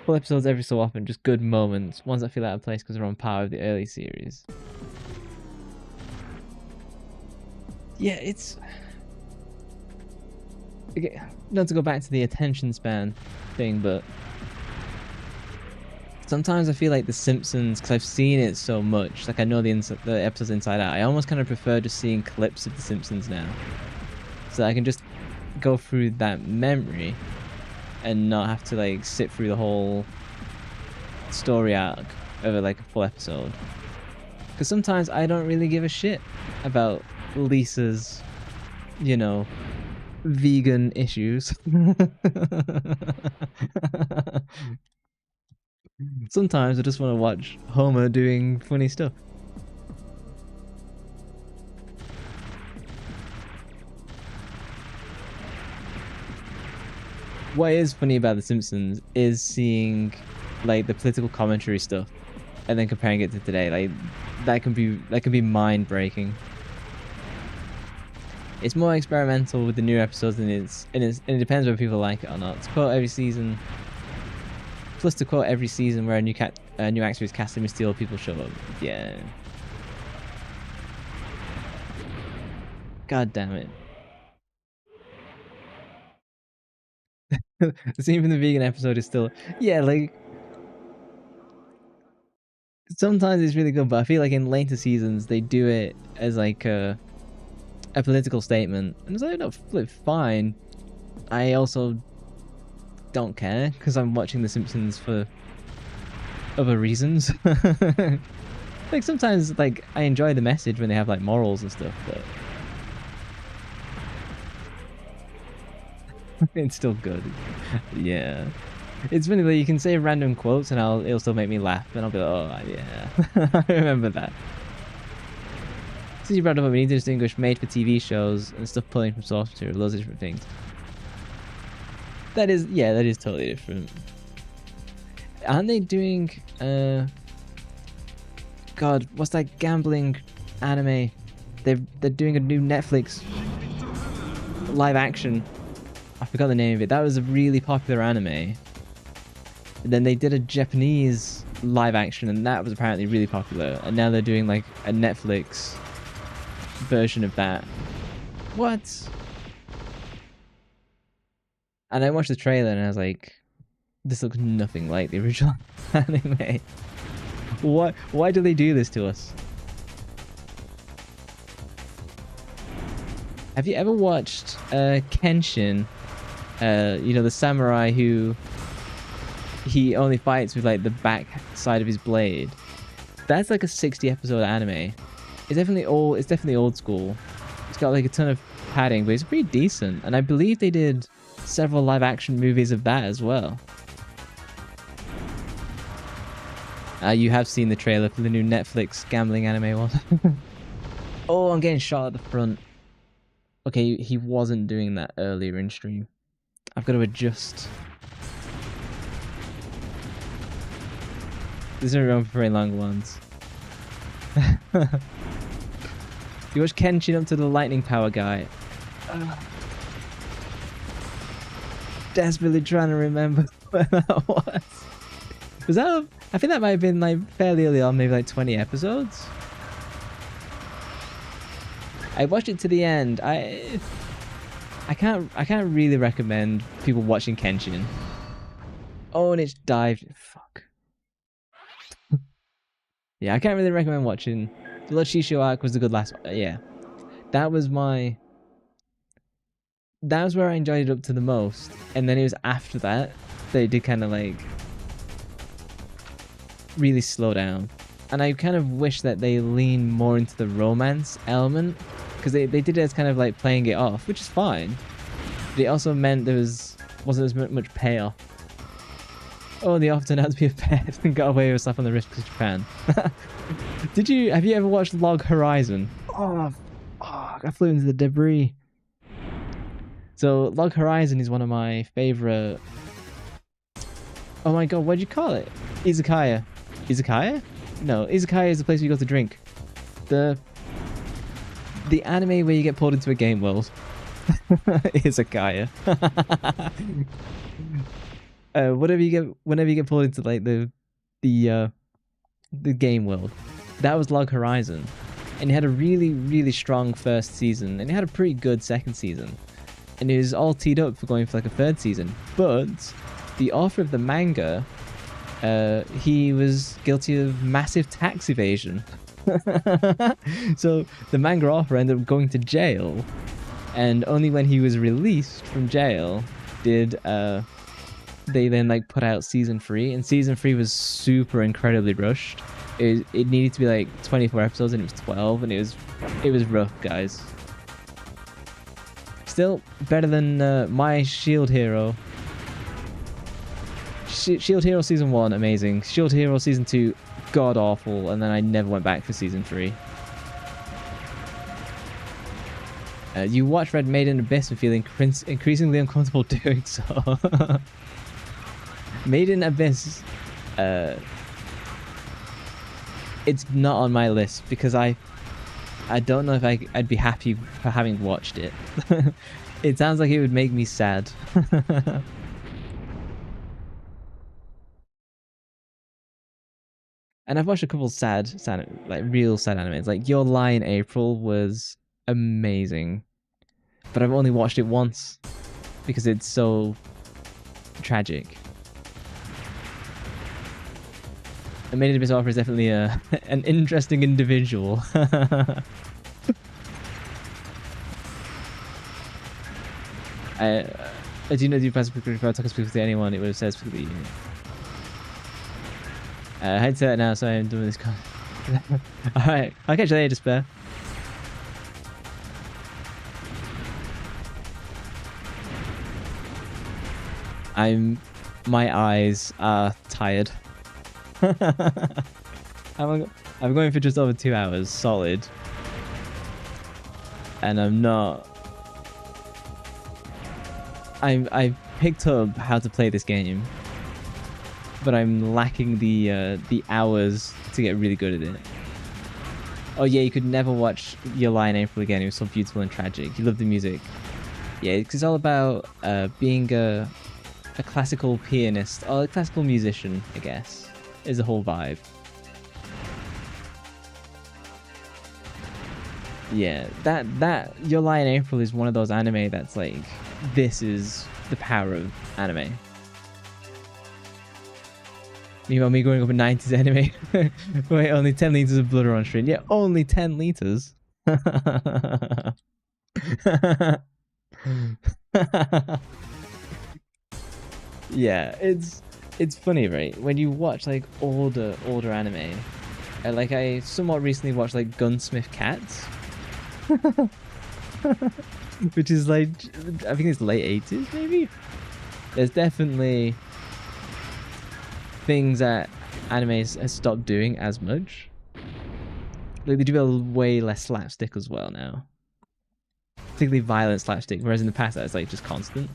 Full episodes every so often, just good moments. Ones that feel out of place because they're on par with the early series. Yeah, it's... Okay, not to go back to the attention span thing, but... Sometimes I feel like The Simpsons, because I've seen it so much, like I know the episodes inside out, I almost kind of prefer just seeing clips of The Simpsons now. So I can just go through that memory and not have to like sit through the whole story arc over like a full episode. Because sometimes I don't really give a shit about Lisa's, you know, vegan issues. Sometimes I just want to watch Homer doing funny stuff. What is funny about The Simpsons is seeing like the political commentary stuff and then comparing it to today. Like that can be mind breaking. It's more experimental with the new episodes than and it depends whether people like it or not. To quote every season, plus to quote every season where a new actor is cast in Mysterio, people show up. Yeah. God damn it. The scene from the vegan episode is still, yeah, like sometimes it's really good, but I feel like in later seasons they do it as like a political statement, and it's like, no, fine. I also don't care because I'm watching The Simpsons for other reasons. Like sometimes, like I enjoy the message when they have like morals and stuff, but it's still good. Yeah. It's funny that you can say random quotes and it'll still make me laugh, and I'll be like, oh yeah. I remember that. Since you brought up, we need to distinguish made for TV shows and stuff pulling from source material, loads of different things. That is totally different. Aren't they doing God, what's that gambling anime? They're doing a new Netflix live action. I forgot the name of it. That was a really popular anime. And then they did a Japanese live action, and that was apparently really popular. And now they're doing like a Netflix version of that. What? And I watched the trailer and I was like, this looks nothing like the original anime. Why do they do this to us? Have you ever watched Kenshin? You know, the samurai who he only fights with like the back side of his blade. That's like a 60 episode anime. It's definitely old school. It's got like a ton of padding, but it's pretty decent. And I believe they did several live action movies of that as well. You have seen the trailer for the new Netflix gambling anime one. Oh, I'm getting shot at the front. Okay, he wasn't doing that earlier in stream. I've got to adjust. This isn't wrong for very long ones. You watch Kenshin up to the lightning power guy. Desperately trying to remember where that was. Was that? I think that might have been like fairly early on, maybe like 20 episodes. I watched it to the end. I can't really recommend people watching Kenshin. Oh, and it's dived. Fuck. Yeah, I can't really recommend watching. The Lord Shisho arc was the good last one. Yeah. That was where I enjoyed it up to the most. And then it was after that they did kind of like really slow down. and I kind of wish that they lean more into the romance element, because they did it as kind of like playing it off, which is fine. But it also meant there wasn't as much payoff. Oh, they often had to be a pet and got away with stuff on the wrist because Japan. Have you ever watched Log Horizon? Oh, I flew into the debris. So Log Horizon is one of my favorite. Oh my god, what'd you call it? Izakaya. Izakaya? No, Izakaya is the place where you go to drink. The anime where you get pulled into a game world. Izakaya. Whenever you get pulled into like the game world, that was Log Horizon, and it had a really strong first season, and it had a pretty good second season, and it was all teed up for going for like a third season. But the author of the manga, he was guilty of massive tax evasion. So the manga author ended up going to jail, and only when he was released from jail did they then like put out season 3, and season 3 was super incredibly rushed. It needed to be like 24 episodes and it was 12, and it was rough, guys. Still better than my Shield Hero. Shield Hero season 1, amazing. Shield Hero season 2, god awful, and then I never went back for season 3. You watch Red Maiden Abyss and feel increasingly uncomfortable doing so. Made in Abyss, it's not on my list because I don't know if I'd be happy for having watched it. It sounds like it would make me sad. And I've watched a couple sad, like real sad animes. Like Your Lie in April was amazing, but I've only watched it once because it's so tragic. And Made in Abyss author is definitely an interesting individual. Do you know, do you pass if I talk specifically to anyone, it would have said specifically you. I had to say that now, so I'm doing this. Alright, I'll catch you later, Despair. My eyes are tired. I'm going for just over 2 hours solid, and I'm not. I picked up how to play this game, but I'm lacking the hours to get really good at it. Oh yeah, you could never watch Your Lie in April again. It was so beautiful and tragic. You love the music. Yeah, it's all about being a classical pianist or a classical musician, I guess. Is the whole vibe. Yeah, that Your Lie in April is one of those anime that's like, this is the power of anime. Meanwhile, me growing up in 90s anime, wait, only 10 liters of blood are on screen. Yeah, only 10 liters. Yeah, it's funny, right? When you watch like older anime, like I somewhat recently watched like Gunsmith Cats, which is like, I think it's late 80s maybe. There's definitely things that anime has stopped doing as much. Like they do a way less slapstick as well now, particularly violent slapstick, whereas in the past that was like just constant.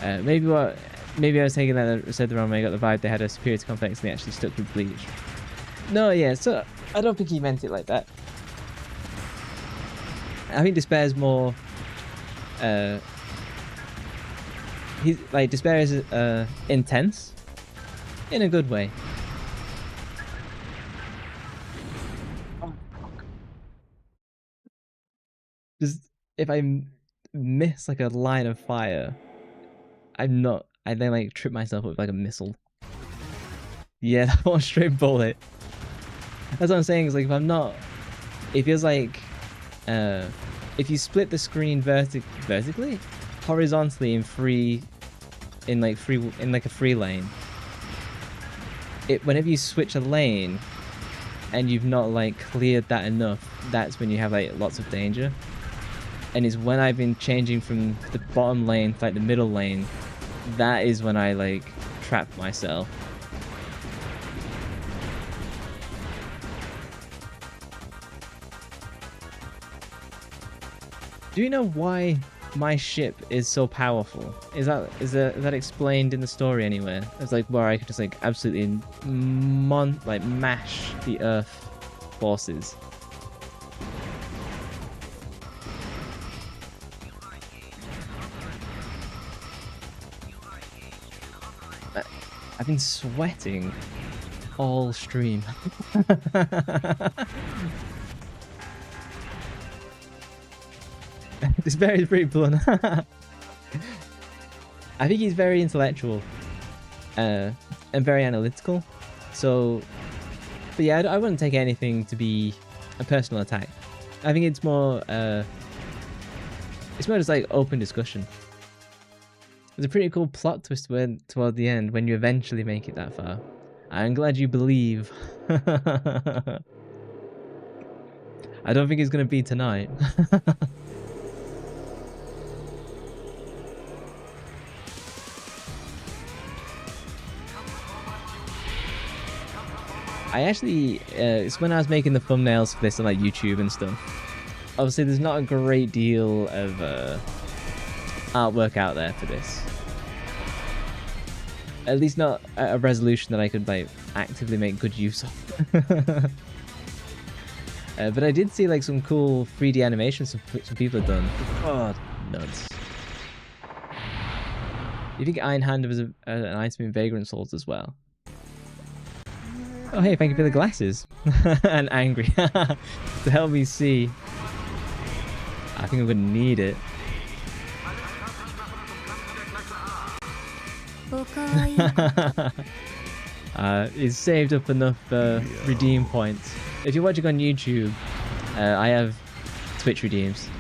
Maybe I was taking that and said the wrong way. I got the vibe they had a superiority complex and they actually stuck with Bleach. No, yeah, so I don't think he meant it like that. I think Despair's more. He's like, Despair is intense in a good way. Oh, fuck. Just if I miss like a line of fire, I then like trip myself with like a missile. Yeah, that one straight bullet. That's what I'm saying, is like if I'm not, it feels like if you split the screen vertically, horizontally in a free lane, whenever you switch a lane and you've not like cleared that enough, that's when you have like lots of danger. And it's when I've been changing from the bottom lane to like the middle lane, that is when I like trap myself. Do you know why my ship is so powerful? Is that explained in the story anywhere? It's like where I could just like absolutely mash the Earth forces. I've been sweating all stream. This bear is pretty blunt. I think he's very intellectual and very analytical. So, but yeah, I wouldn't take anything to be a personal attack. I think it's more just like open discussion. There's a pretty cool plot twist toward the end when you eventually make it that far. I'm glad you believe. I don't think it's gonna be tonight. I actually, it's when I was making the thumbnails for this on like YouTube and stuff. Obviously, there's not a great deal of artwork out there for this. At least not at a resolution that I could like actively make good use of. But I did see like some cool 3D animations some people have done. God, nuts. You think Einhänder was an item in Vagrant Souls as well? Oh hey, thank you for the glasses. And angry. To help me see. I think I'm gonna need it. It's saved up enough redeem points. If you're watching on YouTube, I have Twitch redeems.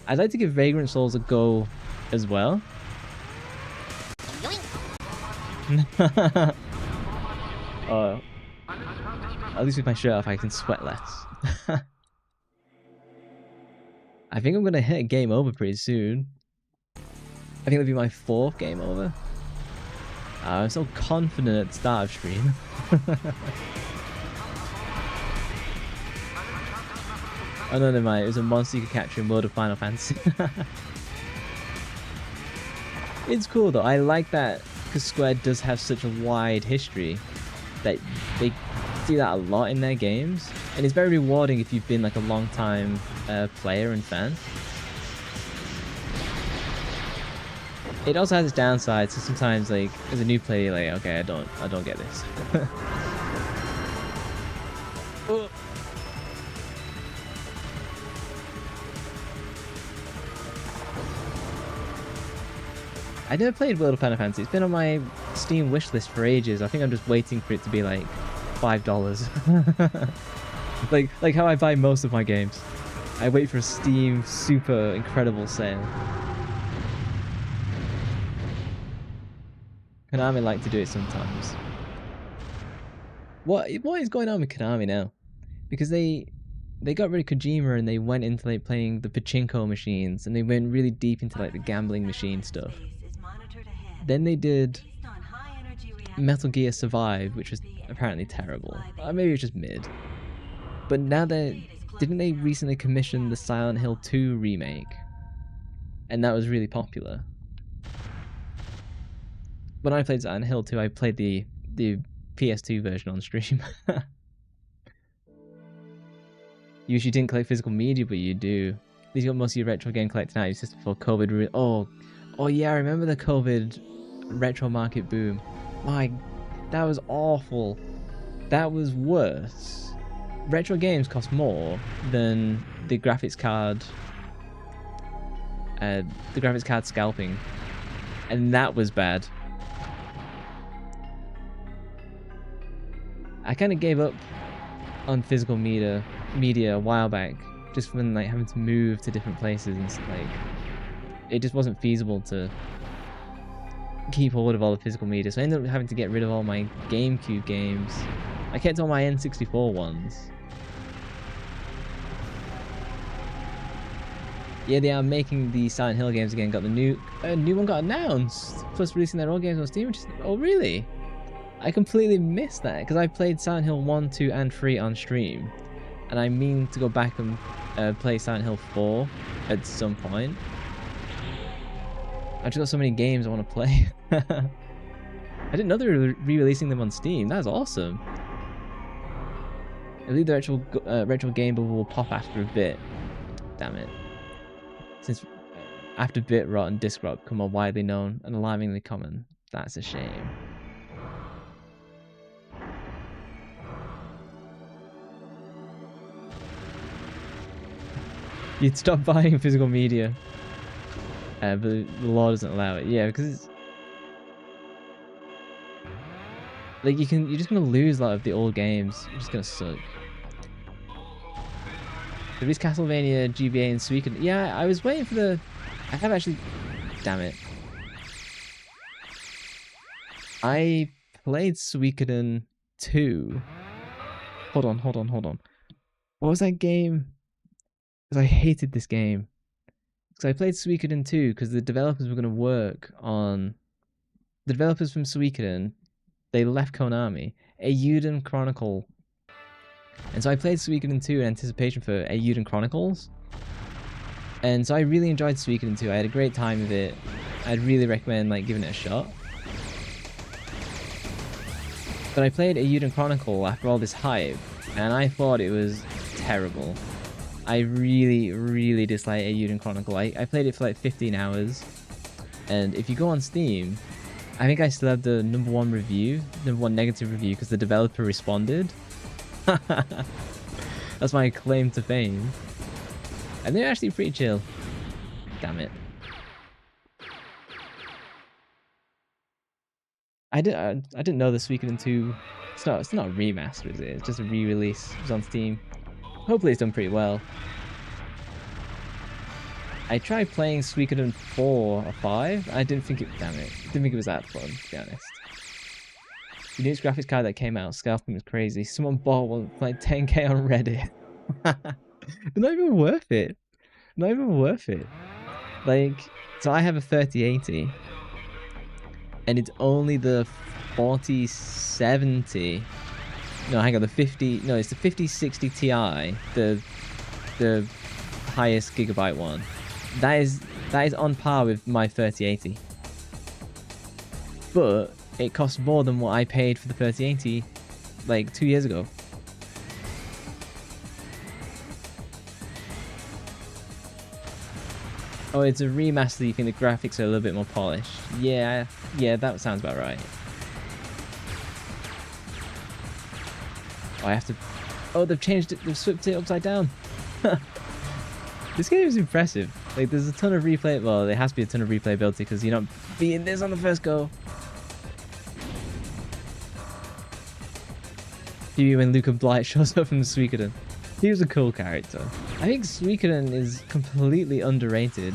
I'd like to give Vagrant Souls a go as well. At least with my shirt off I can sweat less. I think I'm going to hit a game over pretty soon. I think it'll be my 4th game over. I'm so confident at the start of stream. Oh no, never mind. It was a monster you could capture in World of Final Fantasy. It's cool though. I like that because Square does have such a wide history that they do that a lot in their games, and it's very rewarding if you've been like a long time player and fan. It also has its downsides, so sometimes like as a new player you're like, okay, I don't get this. Oh. I never played World of Final Fantasy. It's been on my Steam wishlist for ages. I think I'm just waiting for it to be like $5. like how I buy most of my games. I wait for a Steam super incredible sale. Konami like to do it sometimes. What is going on with Konami now? Because they got rid of Kojima and they went into like playing the pachinko machines, and they went really deep into like the gambling machine stuff. Then they did Metal Gear Survive, which was apparently terrible. Maybe it was just mid. But now didn't they recently commission the Silent Hill 2 remake? And that was really popular. When I played Silent Hill 2, I played the PS2 version on stream. You usually didn't collect physical media, but you do. At least you got most of your retro game collected out. It's just before COVID. Oh yeah, I remember the COVID retro market boom. That was awful. That was worse. Retro games cost more than the graphics card. The graphics card scalping, and that was bad. I kind of gave up on physical media a while back, just when like having to move to different places and like it just wasn't feasible to keep hold of all the physical media, so I ended up having to get rid of all my GameCube games. I kept all my N64 ones. Yeah, they are making the Silent Hill games again. Got the new one got announced. Plus releasing their own games on Steam. Which is, oh really? I completely missed that because I played Silent Hill 1, 2, and 3 on stream, and I mean to go back and play Silent Hill 4 at some point. I've just got so many games I want to play. I didn't know they were re-releasing them on Steam. That's awesome. I believe the retro game bubble will pop after a bit. Damn it. Since after bit rot and disc rot become more widely known and alarmingly common. That's a shame. You'd stop buying physical media. But the law doesn't allow it. Yeah, because it's like you're just gonna lose a lot of the old games. It's just gonna suck. There is Castlevania, GBA, and Suikoden. Yeah, I was waiting for the. I have actually. Damn it. I played Suikoden 2. Hold on. What was that game? Because I hated this game. Because I played Suikoden 2 because the developers were going to work on... The developers from Suikoden, they left Konami. Eiyuden Chronicle. And so I played Suikoden 2 in anticipation for Eiyuden Chronicles. And so I really enjoyed Suikoden 2. I had a great time with it. I'd really recommend giving it a shot. But I played Eiyuden Chronicle after all this hype, and I thought it was terrible. I really dislike Eiyuden Chronicle. I played it for 15 hours, and if you go on Steam, I think I still have the #1 review, #1 negative review, because the developer responded. That's my claim to fame. And they're actually pretty chill. Damn it. I didn't know the Suikoden 2. It's not a remaster, is it? It's just a re-release. It was on Steam. Hopefully it's done pretty well. I tried playing Suikoden 4 or 5. I didn't think it. Damn it! Didn't think it was that fun, to be honest. The newest graphics card that came out, scalping was crazy. Someone bought one for 10k on Reddit. But not even worth it. Not even worth it. So I have a 3080. And it's only the 4070. No, hang on, the 50. No, it's the 5060 Ti, the highest gigabyte one. That is on par with my 3080. But it costs more than what I paid for the 3080 2 years ago. Oh, it's a remaster. You think the graphics are a little bit more polished? Yeah, that sounds about right. Oh, I have to... Oh, they've changed it. They've flipped it upside down. This game is impressive. There's a ton of replay... Well, there has to be a ton of replayability because you're not beating this on the first go. Maybe when Luca Blight shows up from the Suikoden. He was a cool character. I think Suikoden is completely underrated.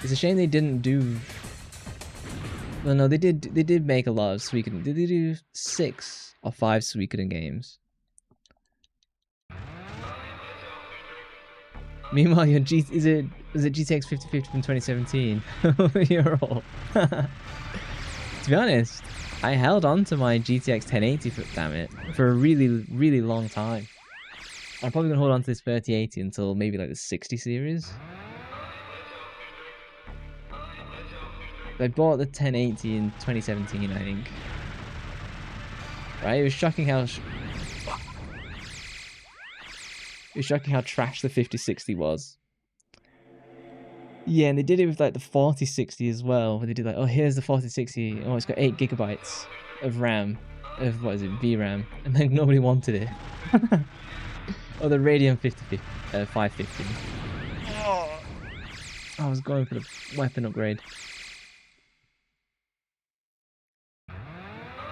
It's a shame they didn't do... Well, no, they did make a lot of Suikoden. Did they do 6 or 5 Suikoden games? Meanwhile, your was it GTX 5050 from 2017? You're old. To be honest, I held on to my GTX 1080 for a really long time. I'm probably gonna hold on to this 3080 until maybe the 60 series. I bought the 1080 in 2017, I think. Right, it was shocking how trash the 5060 was. Yeah, and they did it with the 4060 as well, where they did oh, here's the 4060. Oh, it's got 8 gigabytes of RAM, of what is it, VRAM, and then nobody wanted it. Oh, the Radeon 550. Oh, I was going for the weapon upgrade.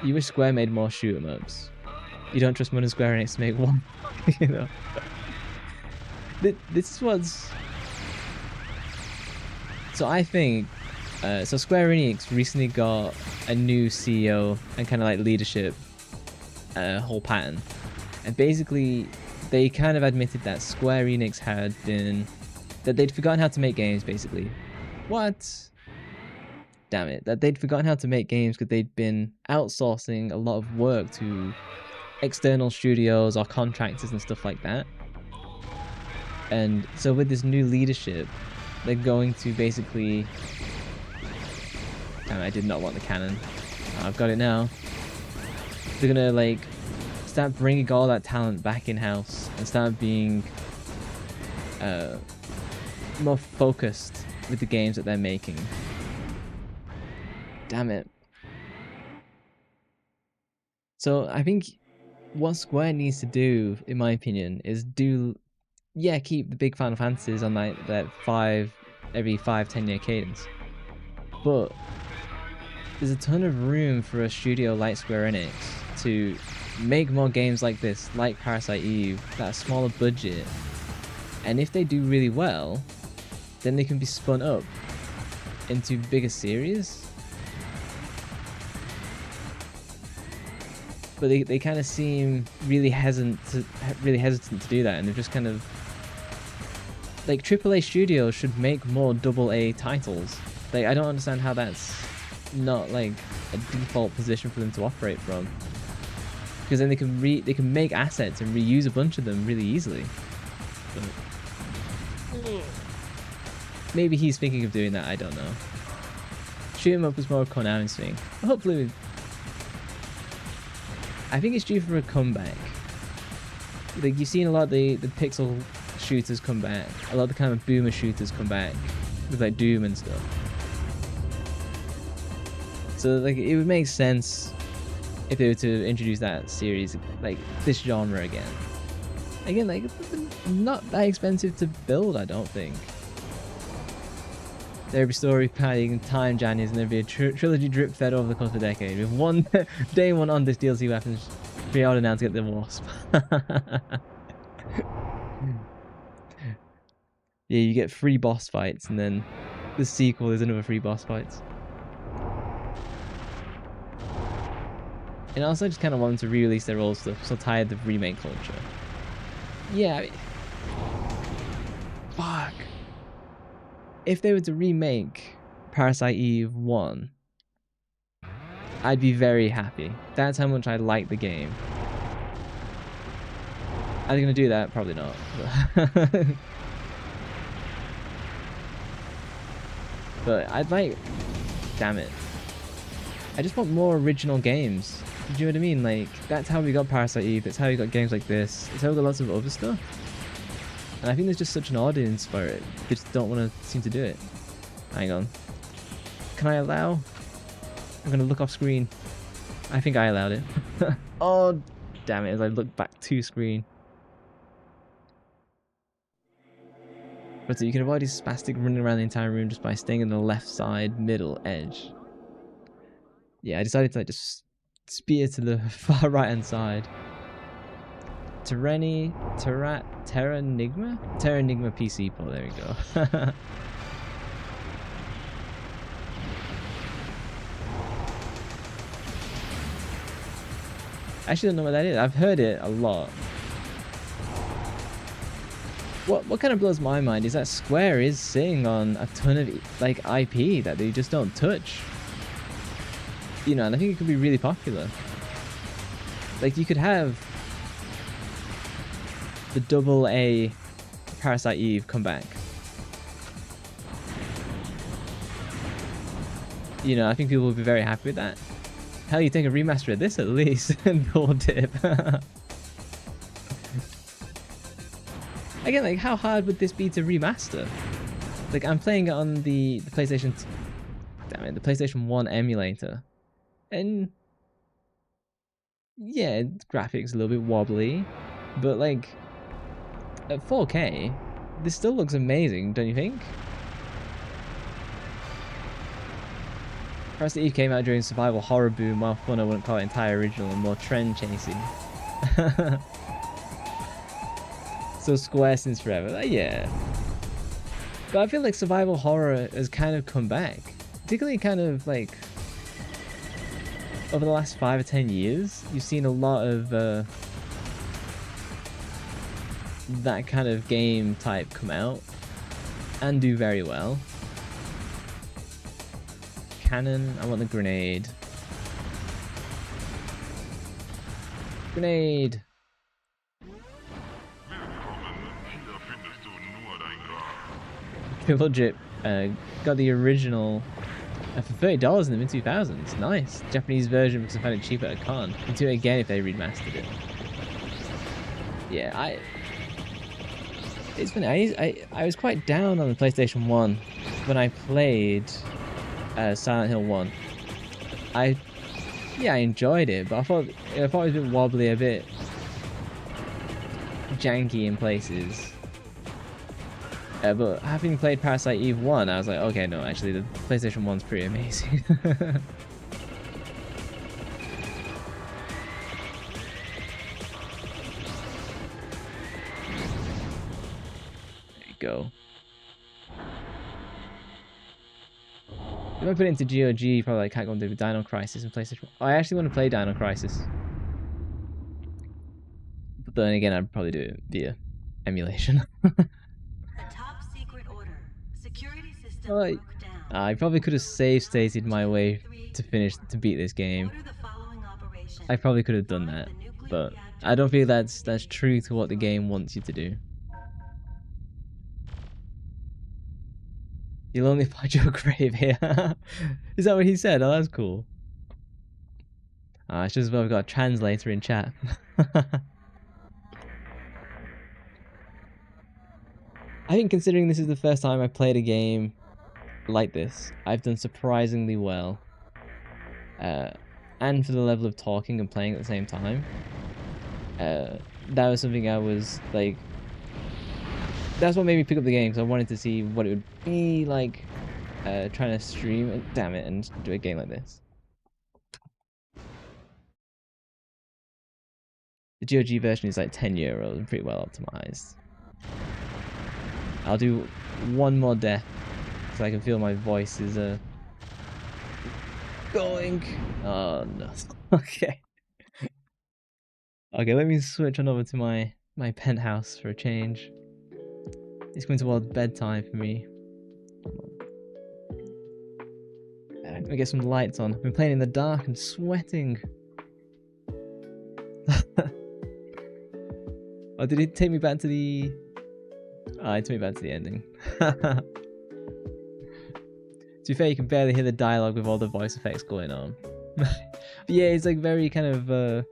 You wish Square made more shoot 'em ups. You don't trust Modern Square Enix to make one. You know. This is what's So I think, so Square Enix recently got a new CEO and kind of like leadership whole pattern. And basically, they kind of admitted that Square Enix had been, that they'd forgotten how to make games, basically. What? Damn it. That they'd forgotten how to make games because they'd been outsourcing a lot of work to external studios or contractors and stuff like that. And so with this new leadership, they're going to basically... Damn, I did not want the cannon. Oh, I've got it now. They're gonna like start bringing all that talent back in-house and start being more focused with the games that they're making. Damn it. So I think what Square needs to do, in my opinion, is keep the big Final Fantasies on like that every 5-10 year cadence. But there's a ton of room for a studio like Square Enix to make more games like this, like Parasite Eve, that are smaller budget. And if they do really well, then they can be spun up into bigger series. But they kind of seem really hesitant to do that, and they're just kind of like AAA studios should make more AA titles. Like I don't understand how that's not like a default position for them to operate from, because then they can make assets and reuse a bunch of them really easily. But maybe he's thinking of doing that. I don't know. Shoot 'em up was more of Konami's thing. Hopefully. I think it's due for a comeback. Like you've seen a lot of the pixel shooters come back, a lot of the kind of boomer shooters come back with like Doom and stuff. So like it would make sense if they were to introduce that series, like this genre again. Again, like not that expensive to build, I don't think. There'd be story padding, time journeys, and there'd be a trilogy drip fed over the course of a decade. With one day one on this DLC weapons, pre-order now to get the Wasp. Yeah, you get 3 boss fights, and then the sequel is another 3 boss fights. And also, I just kind of want them to re-release their old stuff. So tired of remake culture. Yeah, I mean, fuck. If they were to remake Parasite Eve 1, I'd be very happy. That's how much I like the game. Are they going to do that? Probably not. But I'd like... Damn it. I just want more original games. Do you know what I mean? Like, that's how we got Parasite Eve. That's how we got games like this. That's how we got lots of other stuff. And I think there's just such an audience for it. They just don't want to seem to do it. Hang on. Can I allow? I'm going to look off screen. I think I allowed it. Oh, damn it, as I look back to screen. But so you can avoid his spastic running around the entire room just by staying in the left side middle edge. Yeah, I decided to like just spear to the far right hand side. Terranigma PC port, there we go. I actually don't know what that is. I've heard it a lot. What kind of blows my mind is that Square is sitting on a ton of like IP that they just don't touch. You know, and I think it could be really popular. Like you could have the AA Parasite Eve come back. You know, I think people will be very happy with that. Hell, you take a remaster of this at least and double dip. Again, like how hard would this be to remaster? Like I'm playing it on the PlayStation, damn it, the PlayStation 1 emulator, and yeah, graphics a little bit wobbly, but like at 4K, this still looks amazing, don't you think? Parasite Eve came out during survival horror boom, while fun I wouldn't call it entire original and more trend chasing. So Square since forever, yeah. But I feel like survival horror has kind of come back. Particularly kind of like over the last 5 or 10 years, you've seen a lot of that kind of game type come out and do very well. Cannon, I want the grenade. Grenade! Legit, got the original for $30 in the mid-2000s. Nice. Japanese version because I found it cheaper at a con. I'd do it again if they remastered it. Yeah, it's funny. I was quite down on the PlayStation 1 when I played Silent Hill 1. I enjoyed it, but I thought it was a bit wobbly, a bit janky in places. But having played Parasite Eve 1, I was like, okay, no, actually, the PlayStation 1's pretty amazing. There you go. If I put it into GOG, probably like can't go and do Dino Crisis and PlayStation 1. Oh, I actually want to play Dino Crisis. But then again, I'd probably do it via emulation. Well, I probably could have save stated my way to beat this game. I probably could have done that, but I don't feel that's true to what the game wants you to do. You'll only find your grave here. Is that what he said? Oh, that's cool. It's just well, we've got a translator in chat. I think considering this is the first time I've played a game like this, I've done surprisingly well. And for the level of talking and playing at the same time. That was something I was like... That's what made me pick up the game, because I wanted to see what it would be like trying to stream, and damn it, and do a game like this. The GOG version is like €10 and pretty well optimized. I'll do one more death, so I can feel my voice is going. Oh no. Okay. Okay, let me switch on over to my penthouse for a change. It's going towards bedtime for me. Let me get some lights on. I've been playing in the dark and sweating. Oh, did it take me back to the... Oh, it took me back to the ending. To be fair, you can barely hear the dialogue with all the voice effects going on. But yeah, it's like very kind of...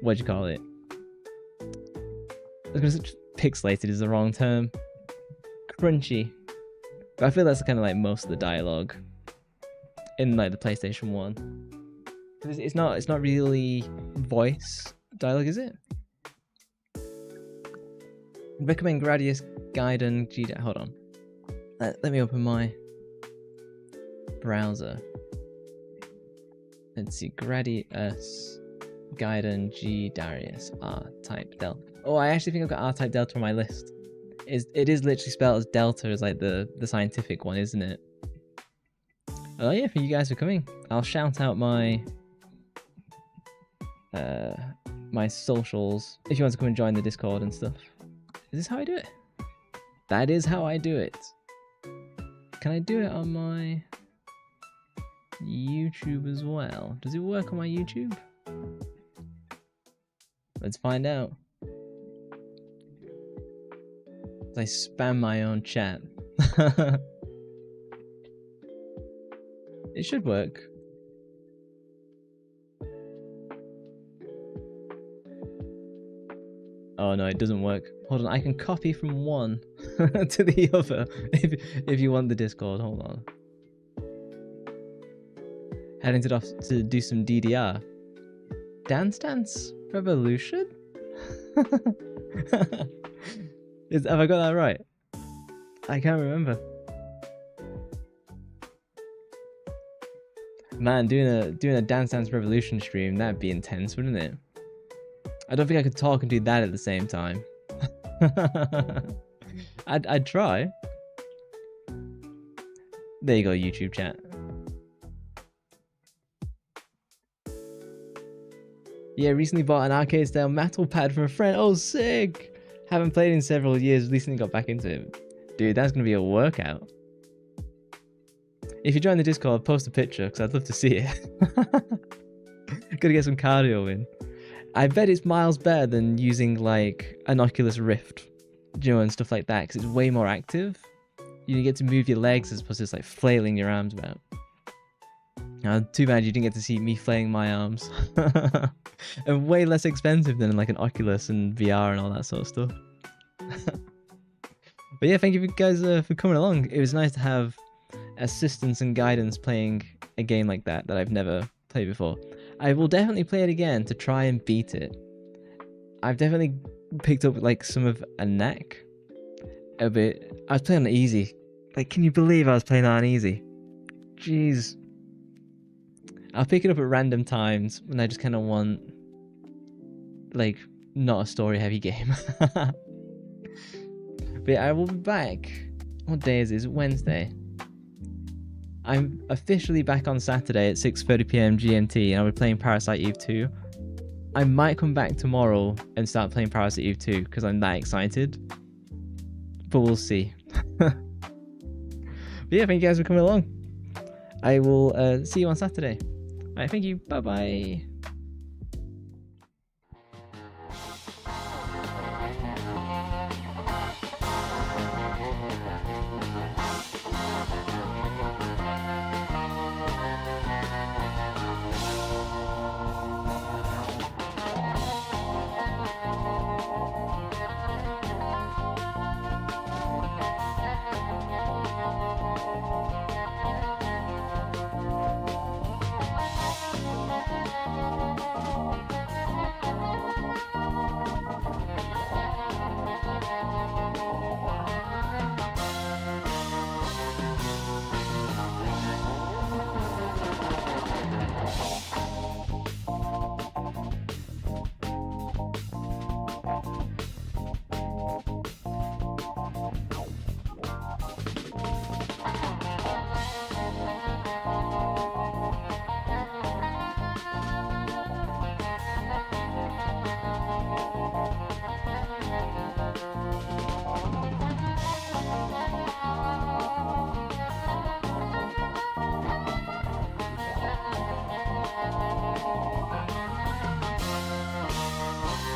what do you call it? Pixelated is the wrong term. Crunchy. But I feel that's kind of like most of the dialogue in like the PlayStation 1. It's not really voice dialogue, is it? Recommend Gradius Gaiden G. Hold on. Let me open my browser. Let's see. Gradius Gaiden G. Darius R-Type Delta. Oh, I actually think I've got R-Type Delta on my list. It is literally spelled as Delta as like the scientific one, isn't it? Oh yeah, thank you guys for coming. I'll shout out my my socials if you want to come and join the Discord and stuff. Is this how I do it? That is how I do it. Can I do it on my YouTube as well? Does it work on my YouTube? Let's find out. I spam my own chat. It should work. Oh no, it doesn't work. Hold on, I can copy from one to the other if you want the Discord. Hold on. Heading to do some DDR. Dance Revolution? Have I got that right? I can't remember. Man, doing a Dance Revolution stream, that'd be intense, wouldn't it? I don't think I could talk and do that at the same time. I'd try. There you go, YouTube chat. Yeah, recently bought an arcade style metal pad from a friend. Oh, sick! Haven't played in several years, recently got back into it. Dude, that's gonna be a workout. If you join the Discord, post a picture, because I'd love to see it. Gotta get some cardio in. I bet it's miles better than using like an Oculus Rift, you know, and stuff like that, because it's way more active. You get to move your legs as opposed to just like flailing your arms about. Too bad you didn't get to see me flailing my arms. And way less expensive than like an Oculus and VR and all that sort of stuff. But yeah, thank you guys for coming along. It was nice to have assistance and guidance playing a game like that I've never played before. I will definitely play it again to try and beat it. I've definitely picked up like some of a knack a bit. I was playing on easy. Like, can you believe I was playing on easy? Jeez. I'll pick it up at random times when I just kind of want, like, not a story-heavy game. But yeah, I will be back. What day is it? It's Wednesday. I'm officially back on Saturday at 6:30 PM GMT, and I'll be playing Parasite Eve 2. I might come back tomorrow and start playing Parasite Eve 2 because I'm that excited. But we'll see. But yeah, thank you guys for coming along. I will see you on Saturday. Alright, thank you. Bye bye.